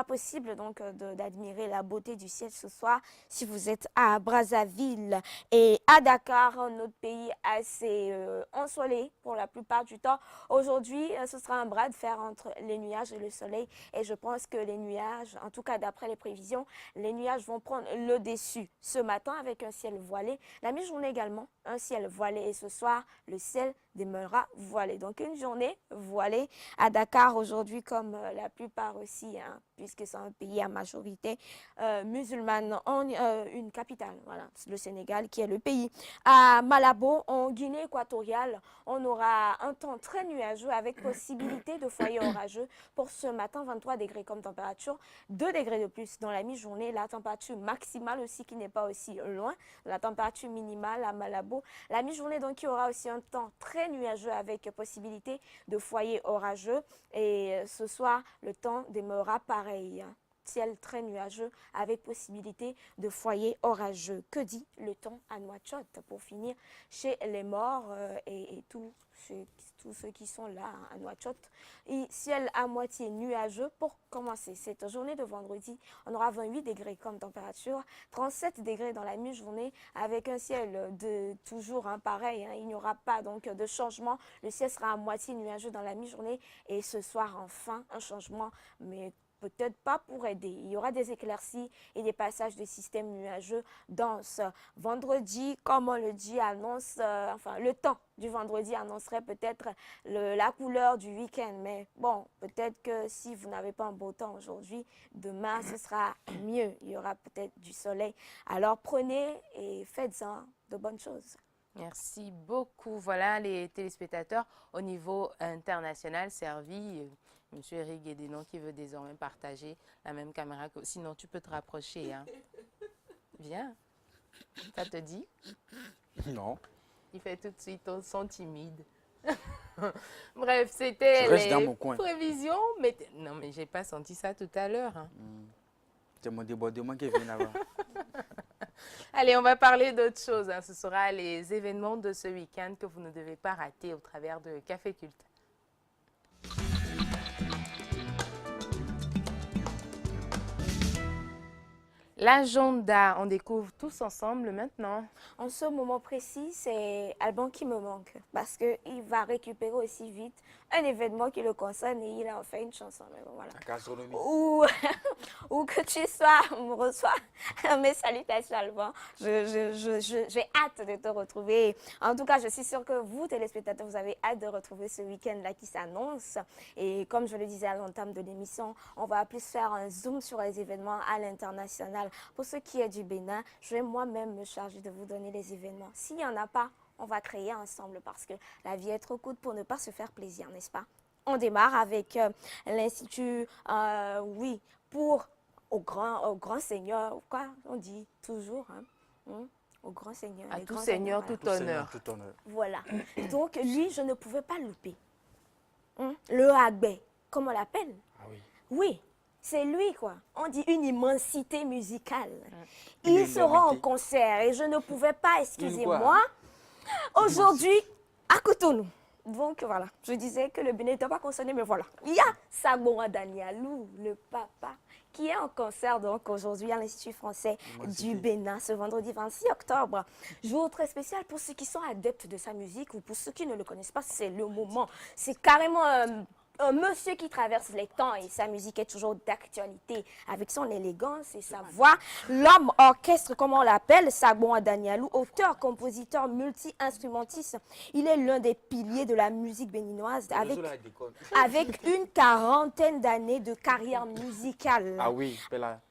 possible donc d'admirer la beauté du ciel ce soir si vous êtes à Brazzaville. Et à Dakar, un autre pays assez ensoleillé pour la plupart du temps. Aujourd'hui, ce sera un bras de fer entre les nuages et le soleil et je pense que les nuages, en tout cas d'après les prévisions, les nuages vont prendre le dessus ce matin avec un ciel voilé. La mi-journée également, un ciel voilé et ce soir, le ciel demeurera voilé. Donc une journée voilée à Dakar aujourd'hui comme la plupart aussi, puisque c'est un pays à majorité musulmane, une capitale, voilà, le Sénégal qui est le pays. À Malabo, en Guinée équatoriale, on aura un temps très nuageux avec possibilité de foyers orageux pour ce matin, 23 degrés comme température, 2 degrés de plus dans la mi-journée, la température maximale aussi qui n'est pas aussi loin, la température minimale à Malabo. La mi-journée donc il y aura aussi un temps très nuageux avec possibilité de foyers orageux et ce soir le temps demeurera pareil. ciel très nuageux avec possibilité de foyer orageux. Que dit le temps à Nouakchott pour finir chez les morts et tous ceux qui sont là à Nouakchott? Et ciel à moitié nuageux pour commencer cette journée de vendredi. On aura 28 degrés comme température, 37 degrés dans la mi-journée avec un ciel de toujours pareil. Il n'y aura pas donc de changement. Le ciel sera à moitié nuageux dans la mi-journée et ce soir enfin un changement, mais peut-être pas pour aider. Il y aura des éclaircies et des passages de systèmes nuageux dans ce vendredi, comme on le dit, annonce, enfin le temps du vendredi annoncerait peut-être la couleur du week-end. Mais bon, peut-être que si vous n'avez pas un beau temps aujourd'hui, demain ce sera mieux. Il y aura peut-être du soleil. Alors prenez et faites-en de bonnes choses. Merci beaucoup. Voilà les téléspectateurs au niveau international servis. Monsieur Eric Guédénon qui veut désormais partager la même caméra que... Sinon, tu peux te rapprocher. Hein. Viens. Ça te dit? Non. Il fait tout de suite son timide. Bref, c'était Je reste dans les mon coin. prévisions. Mais non, mais j'ai pas senti ça tout à l'heure. Hein. C'est mon débordement qui vient là-bas. Allez, on va parler d'autre chose. Hein. Ce sera les événements de ce week-end que vous ne devez pas rater au travers de Café Culte. L'agenda, on découvre tous ensemble maintenant. En ce moment précis, c'est Alban qui me manque parce qu'il va récupérer aussi vite un événement qui le concerne et il a en fait une chanson. Mais bon, voilà. La gastronomie. Ou que tu sois, me reçois mes salutations Alban. J'ai hâte de te retrouver. En tout cas, je suis sûre que vous, téléspectateurs, vous avez hâte de retrouver ce week-end-là qui s'annonce. Et comme je le disais à l'entame de l'émission, on va plus faire un zoom sur les événements à l'international. Pour ce qui est du Bénin, je vais moi-même me charger de vous donner les événements. S'il n'y en a pas, on va créer ensemble parce que la vie est trop courte pour ne pas se faire plaisir, n'est-ce pas? On démarre avec l'Institut, oui, au grand Seigneur, quoi on dit toujours, au grand Seigneur. À les tout grands Seigneur, honneurs, tout honneur. Tout honneur. voilà. Donc, lui, je ne pouvais pas louper. Le Hagbé, comme on l'appelle. Ah oui. Oui, c'est lui, quoi. On dit une immensité musicale. Une Il sera en énormité. concert et je ne pouvais pas, Une excusez-moi, quoi? aujourd'hui, à Cotonou. Donc, voilà, je disais que le Bénin n'était pas concerné, mais voilà. Il y a Sagbora Danialou, le papa, qui est en concert donc aujourd'hui à l'Institut français du Bénin ce vendredi 26 octobre. Jour très spécial pour ceux qui sont adeptes de sa musique ou pour ceux qui ne le connaissent pas, c'est le moment. C'est carrément un monsieur qui traverse les temps et sa musique est toujours d'actualité avec son élégance et sa voix. L'homme orchestre, comme on l'appelle, Sagbon Danialou, auteur, compositeur, multi-instrumentiste. Il est l'un des piliers de la musique béninoise avec une quarantaine d'années de carrière musicale. Ah oui, Pella,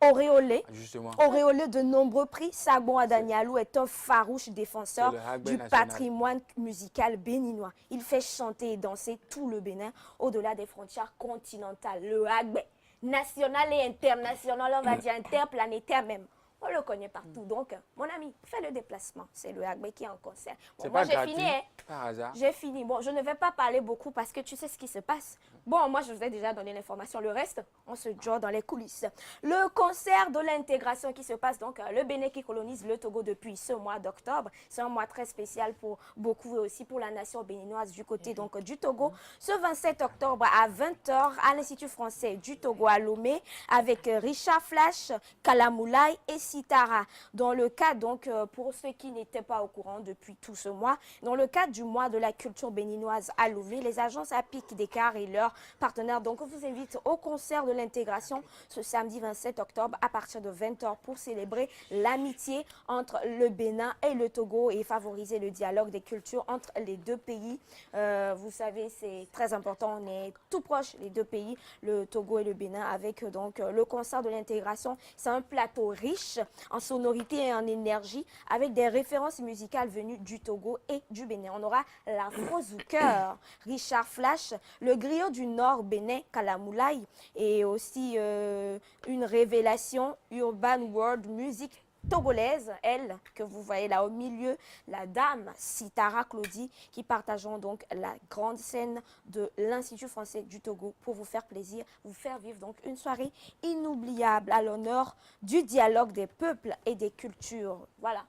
Auréolé. justement. Auréolé de nombreux prix, Sagbon Adanialou est un farouche défenseur C'est le Hagbé du national. patrimoine musical béninois. Il fait chanter et danser tout le Bénin au-delà des frontières continentales. Le Hagbé, national et international, on va dire interplanétaire même. On le connaît partout. Donc, mon ami, fais le déplacement. C'est le Hagbé qui est en concert. Bon, C'est moi, pas j'ai gratuit, fini. Hein. par hasard. J'ai fini. Bon, je ne vais pas parler beaucoup parce que tu sais ce qui se passe. Bon, moi, je vous ai déjà donné l'information. Le reste, on se joue dans les coulisses. Le concert de l'intégration qui se passe, donc, le Bénin qui colonise le Togo depuis ce mois d'octobre. C'est un mois très spécial pour beaucoup et aussi pour la nation béninoise du côté donc, du Togo. Ce 27 octobre à 20h à l'Institut français du Togo à Lomé avec Richard Flash, Kalamoulay et Sitara. Dans le cadre, donc, pour ceux qui n'étaient pas au courant depuis tout ce mois, dans le cadre du mois de la culture béninoise à Lomé, les agences APIC Descartes et leurs partenaires donc, vous invitent au concert de l'intégration ce samedi 27 octobre à partir de 20h pour célébrer l'amitié entre le Bénin et le Togo et favoriser le dialogue des cultures entre les deux pays. Vous savez, c'est très important, on est tout proches, les deux pays, le Togo et le Bénin, avec donc le concert de l'intégration. C'est un plateau riche en sonorité et en énergie avec des références musicales venues du Togo et du Bénin. On aura l'Afro-Zouker, Richard Flash, le griot du Nord Bénin, Kalamoulay, et aussi une révélation Urban World Music togolaise, elle, que vous voyez là au milieu, la dame Sitara Claudie, qui partageront donc la grande scène de l'Institut français du Togo pour vous faire plaisir, vous faire vivre donc une soirée inoubliable à l'honneur du dialogue des peuples et des cultures. Voilà.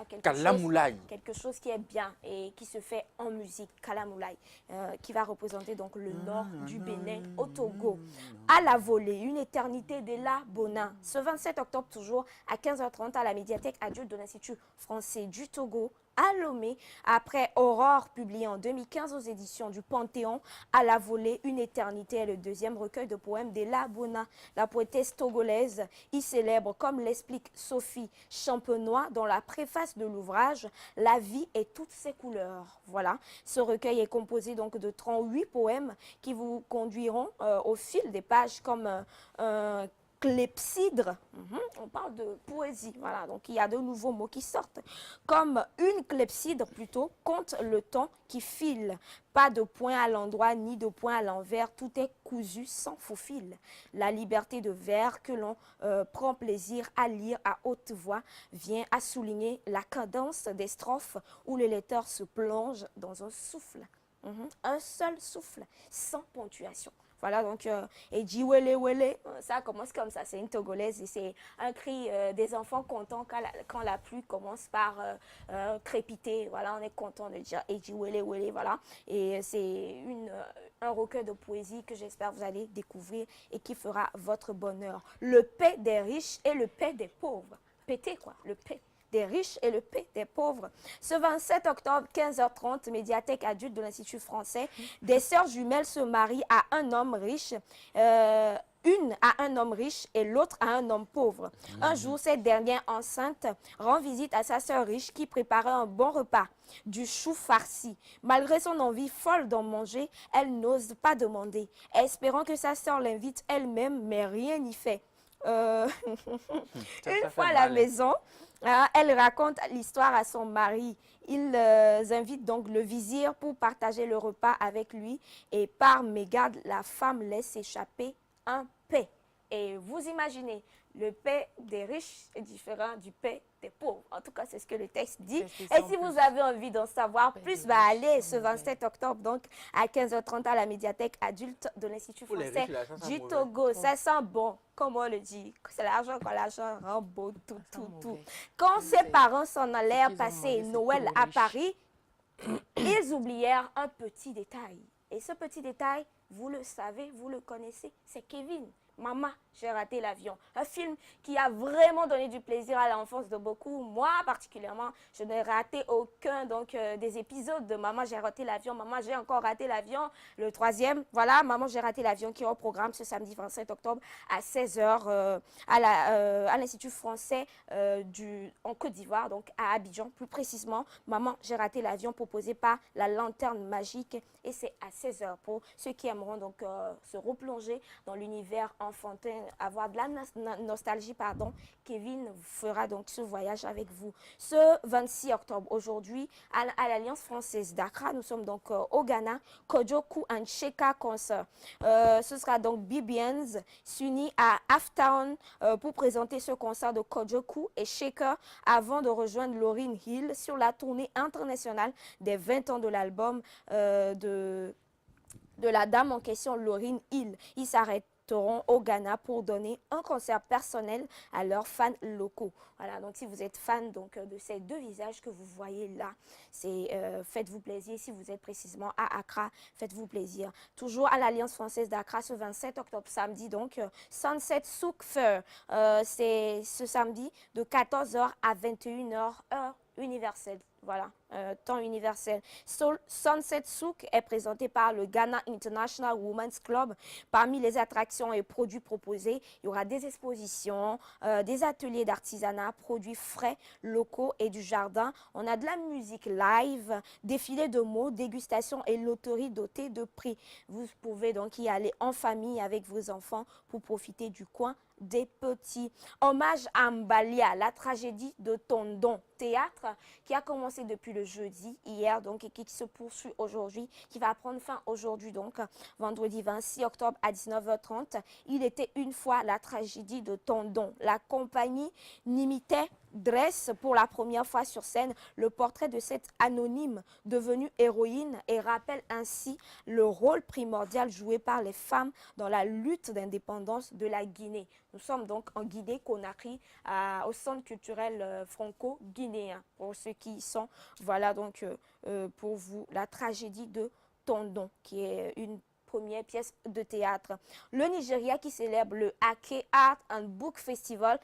Quelque chose qui est bien et qui se fait en musique, Kalamoulaye, qui va représenter donc le nord du Bénin au Togo. À la volée, une éternité de la Bonin. Ce 27 octobre toujours à 15h30 à la médiathèque adulte de l'Institut français du Togo à Lomé, après Aurore, publié en 2015 aux éditions du Panthéon, à la volée, une éternité est le deuxième recueil de poèmes de La Bona. La poétesse togolaise y célèbre, comme l'explique Sophie Champenois dans la préface de l'ouvrage, la vie et toutes ses couleurs. Voilà, ce recueil est composé donc de 38 poèmes qui vous conduiront au fil des pages comme un clepsydre, on parle de poésie, voilà, donc il y a de nouveaux mots qui sortent, comme une clepsydre plutôt, compte le temps qui file, pas de point à l'endroit ni de point à l'envers, tout est cousu sans faux fil. La liberté de vers que l'on prend plaisir à lire à haute voix vient à souligner la cadence des strophes où le lecteur se plonge dans un souffle, un seul souffle, sans ponctuation. Voilà, donc, et dit wele wele, ça commence comme ça, c'est une togolaise et c'est un cri des enfants contents quand la pluie commence par crépiter. Voilà, on est content de dire et dit wele wele, voilà. Et c'est un recueil de poésie que j'espère vous allez découvrir et qui fera votre bonheur. Le paix des riches et le paix des pauvres. Pété quoi, le paix des riches et le paix des pauvres. Ce 27 octobre, 15h30, médiathèque adulte de l'Institut français, des sœurs jumelles se marient à un homme riche, une à un homme riche et l'autre à un homme pauvre. Un jour, cette dernière enceinte rend visite à sa sœur riche qui préparait un bon repas, du chou farci. Malgré son envie folle d'en manger, elle n'ose pas demander, espérant que sa sœur l'invite elle-même, mais rien n'y fait. Une fois à la maison, elle raconte l'histoire à son mari. Ils invitent donc le vizir pour partager le repas avec lui et par mégarde, la femme laisse échapper un paix. Et vous imaginez, le paix des riches est différent du paix des pauvres. En tout cas, c'est ce que le texte dit. Et si vous avez envie d'en savoir plus, allez ce 27 octobre donc à 15h30 à la médiathèque adulte de l'Institut français du Togo. Ça sent bon, comme on le dit. C'est l'argent quand l'argent rend beau tout. Quand ses parents s'en allèrent passer Noël à Paris, ils oublièrent un petit détail. Et ce petit détail, vous le savez, vous le connaissez, c'est Kevin. Maman, j'ai raté l'avion. Un film qui a vraiment donné du plaisir à l'enfance de beaucoup. Moi, particulièrement, je n'ai raté aucun des épisodes de Maman, j'ai raté l'avion. Maman, j'ai encore raté l'avion. Le troisième, voilà, Maman, j'ai raté l'avion qui est au programme ce samedi 27 octobre à 16h à l'Institut français en Côte d'Ivoire, donc à Abidjan, plus précisément. Maman, j'ai raté l'avion proposé par la Lanterne Magique et c'est à 16h pour ceux qui aimeront donc se replonger dans l'univers enfantin, avoir de la nostalgie, pardon. Kevin fera donc ce voyage avec vous. Ce 26 octobre, aujourd'hui, à l'Alliance française d'Accra, nous sommes donc au Ghana, Kojoku and Sheka Concert. Ce sera donc BBNs s'unit à Aftown pour présenter ce concert de Kojoku et Sheka avant de rejoindre Lauryn Hill sur la tournée internationale des 20 ans de l'album de la dame en question, Lauryn Hill. Ils s'arrêtent au Ghana pour donner un concert personnel à leurs fans locaux. Voilà, donc si vous êtes fan donc, de ces deux visages que vous voyez là, c'est faites-vous plaisir. Si vous êtes précisément à Accra, faites-vous plaisir. Toujours à l'Alliance française d'Accra ce 27 octobre, samedi, donc Sunset Souk Fair. C'est ce samedi de 14h à 21h, heure universelle. Voilà, temps universel. Sunset Souk est présenté par le Ghana International Women's Club. Parmi les attractions et produits proposés, il y aura des expositions, des ateliers d'artisanat, produits frais, locaux et du jardin. On a de la musique live, défilé de mots, dégustation et loterie dotée de prix. Vous pouvez donc y aller en famille avec vos enfants pour profiter du coin des petits. Hommage à Mbalia, la tragédie de Tondon, théâtre qui a commencé depuis le jeudi, hier, donc, et qui se poursuit aujourd'hui, qui va prendre fin aujourd'hui, donc, vendredi 26 octobre à 19h30. Il était une fois la tragédie de Tondon. La compagnie n'imitait dresse pour la première fois sur scène le portrait de cette anonyme devenue héroïne et rappelle ainsi le rôle primordial joué par les femmes dans la lutte d'indépendance de la Guinée. Nous sommes donc en Guinée-Conakry, au centre culturel franco-guinéen, pour ceux qui y sont. Voilà donc pour vous la tragédie de Tondon, qui est une première pièce de théâtre. Le Nigeria qui célèbre le Ake Art and Book Festival,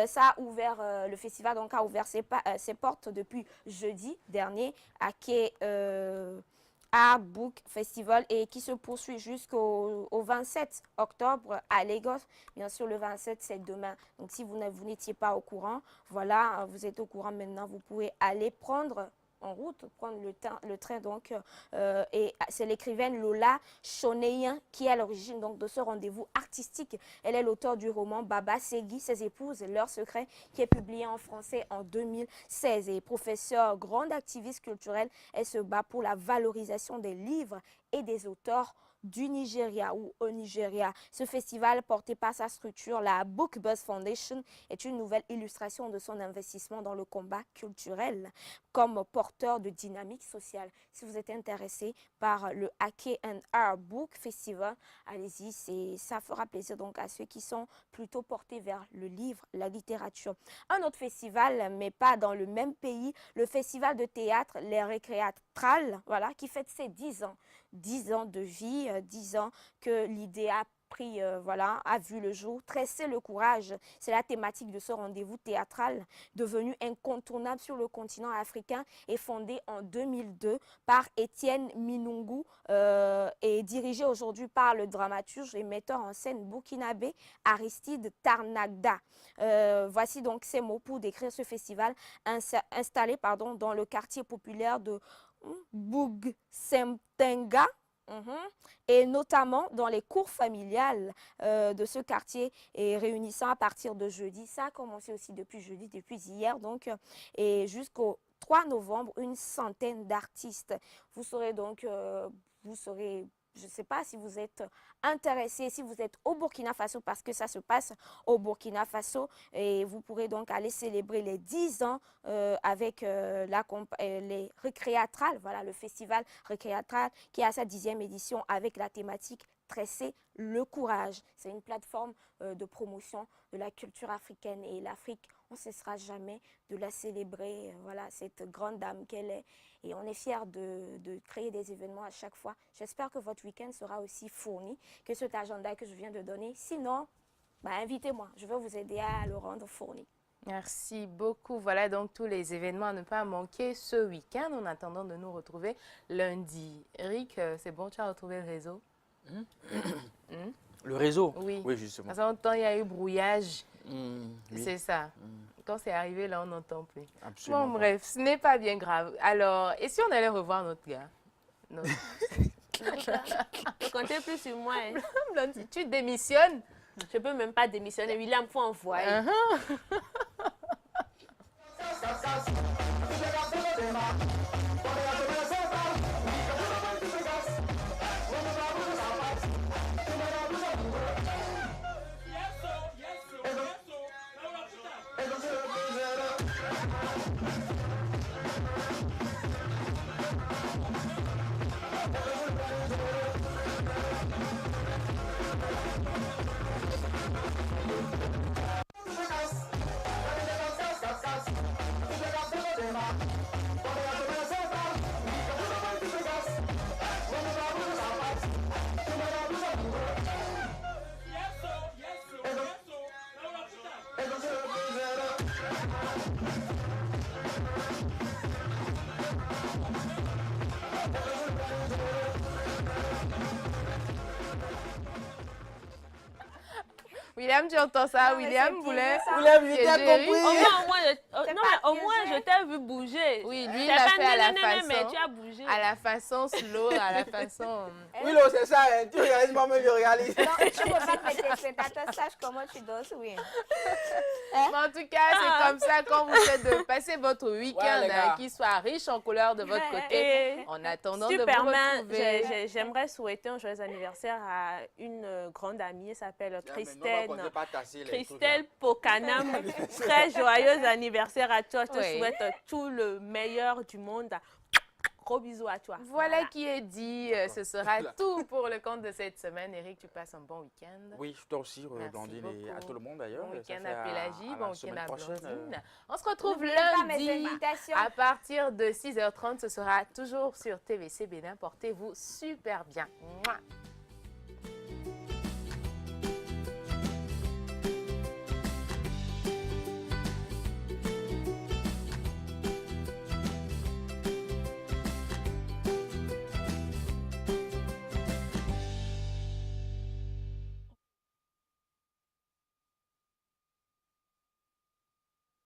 ça a ouvert, le festival donc a ouvert ses portes depuis jeudi dernier, Ake Art Book Festival, et qui se poursuit jusqu'au 27 octobre à Lagos. Bien sûr, le 27, c'est demain. Donc, si vous n'étiez pas au courant, voilà, vous êtes au courant maintenant, vous pouvez aller prendre en route, prendre le train donc, et c'est l'écrivaine Lola Shoneyin qui est à l'origine donc de ce rendez-vous artistique. Elle est l'auteure du roman Baba Segui, ses épouses, leur secret, qui est publié en français en 2016. Et professeure, grande activiste culturelle, elle se bat pour la valorisation des livres et des auteurs du Nigeria ou au Nigeria. Ce festival, porté par sa structure, la Book Buzz Foundation, est une nouvelle illustration de son investissement dans le combat culturel comme porteur de dynamique sociale. Si vous êtes intéressé par le Ake and Art Book Festival, allez-y, ça fera plaisir donc à ceux qui sont plutôt portés vers le livre, la littérature. Un autre festival, mais pas dans le même pays, le festival de théâtre Les Récréatrales, voilà, qui fête ses 10 ans. 10 ans de vie, 10 ans que l'idée a pris, voilà, a vu le jour. Tresser le courage, c'est la thématique de ce rendez-vous théâtral devenu incontournable sur le continent africain et fondé en 2002 par Étienne Minungu et dirigé aujourd'hui par le dramaturge et metteur en scène burkinabé Aristide Tarnagda. Voici donc ces mots pour décrire ce festival installé dans le quartier populaire de Boug Semtenga, et notamment dans les cours familiales de ce quartier, et réunissant à partir de jeudi. Ça a commencé aussi depuis jeudi, depuis hier donc, et jusqu'au 3 novembre, une centaine d'artistes. Vous serez donc, je ne sais pas si vous êtes intéressé, si vous êtes au Burkina Faso, parce que ça se passe au Burkina Faso, et vous pourrez donc aller célébrer les 10 ans avec les Récréatrales, voilà, le festival Récréatral qui a sa 10e édition avec la thématique Tresser le courage. C'est une plateforme de promotion de la culture africaine, et l'Afrique, on ne cessera jamais de la célébrer, voilà, cette grande dame qu'elle est. Et on est fiers de créer des événements à chaque fois. J'espère que votre week-end sera aussi fourni que cet agenda que je viens de donner. Sinon, invitez-moi. Je vais vous aider à le rendre fourni. Merci beaucoup. Voilà donc tous les événements à ne pas manquer ce week-end en attendant de nous retrouver lundi. Eric, c'est bon, tu as retrouvé le réseau? Le réseau? Oui. Oui, justement. Parce qu'en temps, il y a eu brouillage. Oui. C'est ça. Quand c'est arrivé, là, on n'entend plus. Absolument. Bon, bref, ce n'est pas bien grave. Alors, et si on allait revoir notre gars? Ne comptez plus sur moi. Hein. Tu démissionnes? Je peux même pas démissionner. William, faut envoyer. William, tu entends ça? William voulait... William, j'ai bien compris. Au moins, Non, mais au moins, je t'ai vu bouger. Oui, lui, C'est il l'a pas fait à la nénénéné, mais façon. tu as bougé. À la façon slow, à la façon... Oui, non, c'est ça, hein. Tu réalises, moi-même, je réalise. Non, tu veux pas que tes téléspectateurs sachent comment tu danses, oui. Mais en tout cas, c'est comme ça quand vous faites de passer votre week-end, les gars. qu'il soit riche en couleurs de votre côté. Et En attendant de vous Superman, retrouver. j'aimerais souhaiter un joyeux anniversaire à une grande amie, elle s'appelle Christelle Pocanam. Très joyeux anniversaire à toi. Je te Oui. souhaite tout le meilleur du monde. Gros bisous à toi. Voilà qui est dit. Ce sera tout pour le compte de cette semaine. Eric, tu passes un bon week-end. Oui, je dois aussi Merci redemander à beaucoup. tout le monde d'ailleurs. Bon Ça week-end fait à Pélagie, la bon week-end semaine à prochaine, Blondine. On se retrouve N'oubliez pas mes lundi invitations. à partir de 6h30. Ce sera toujours sur TVC Bénin. Portez-vous super bien. Mouah.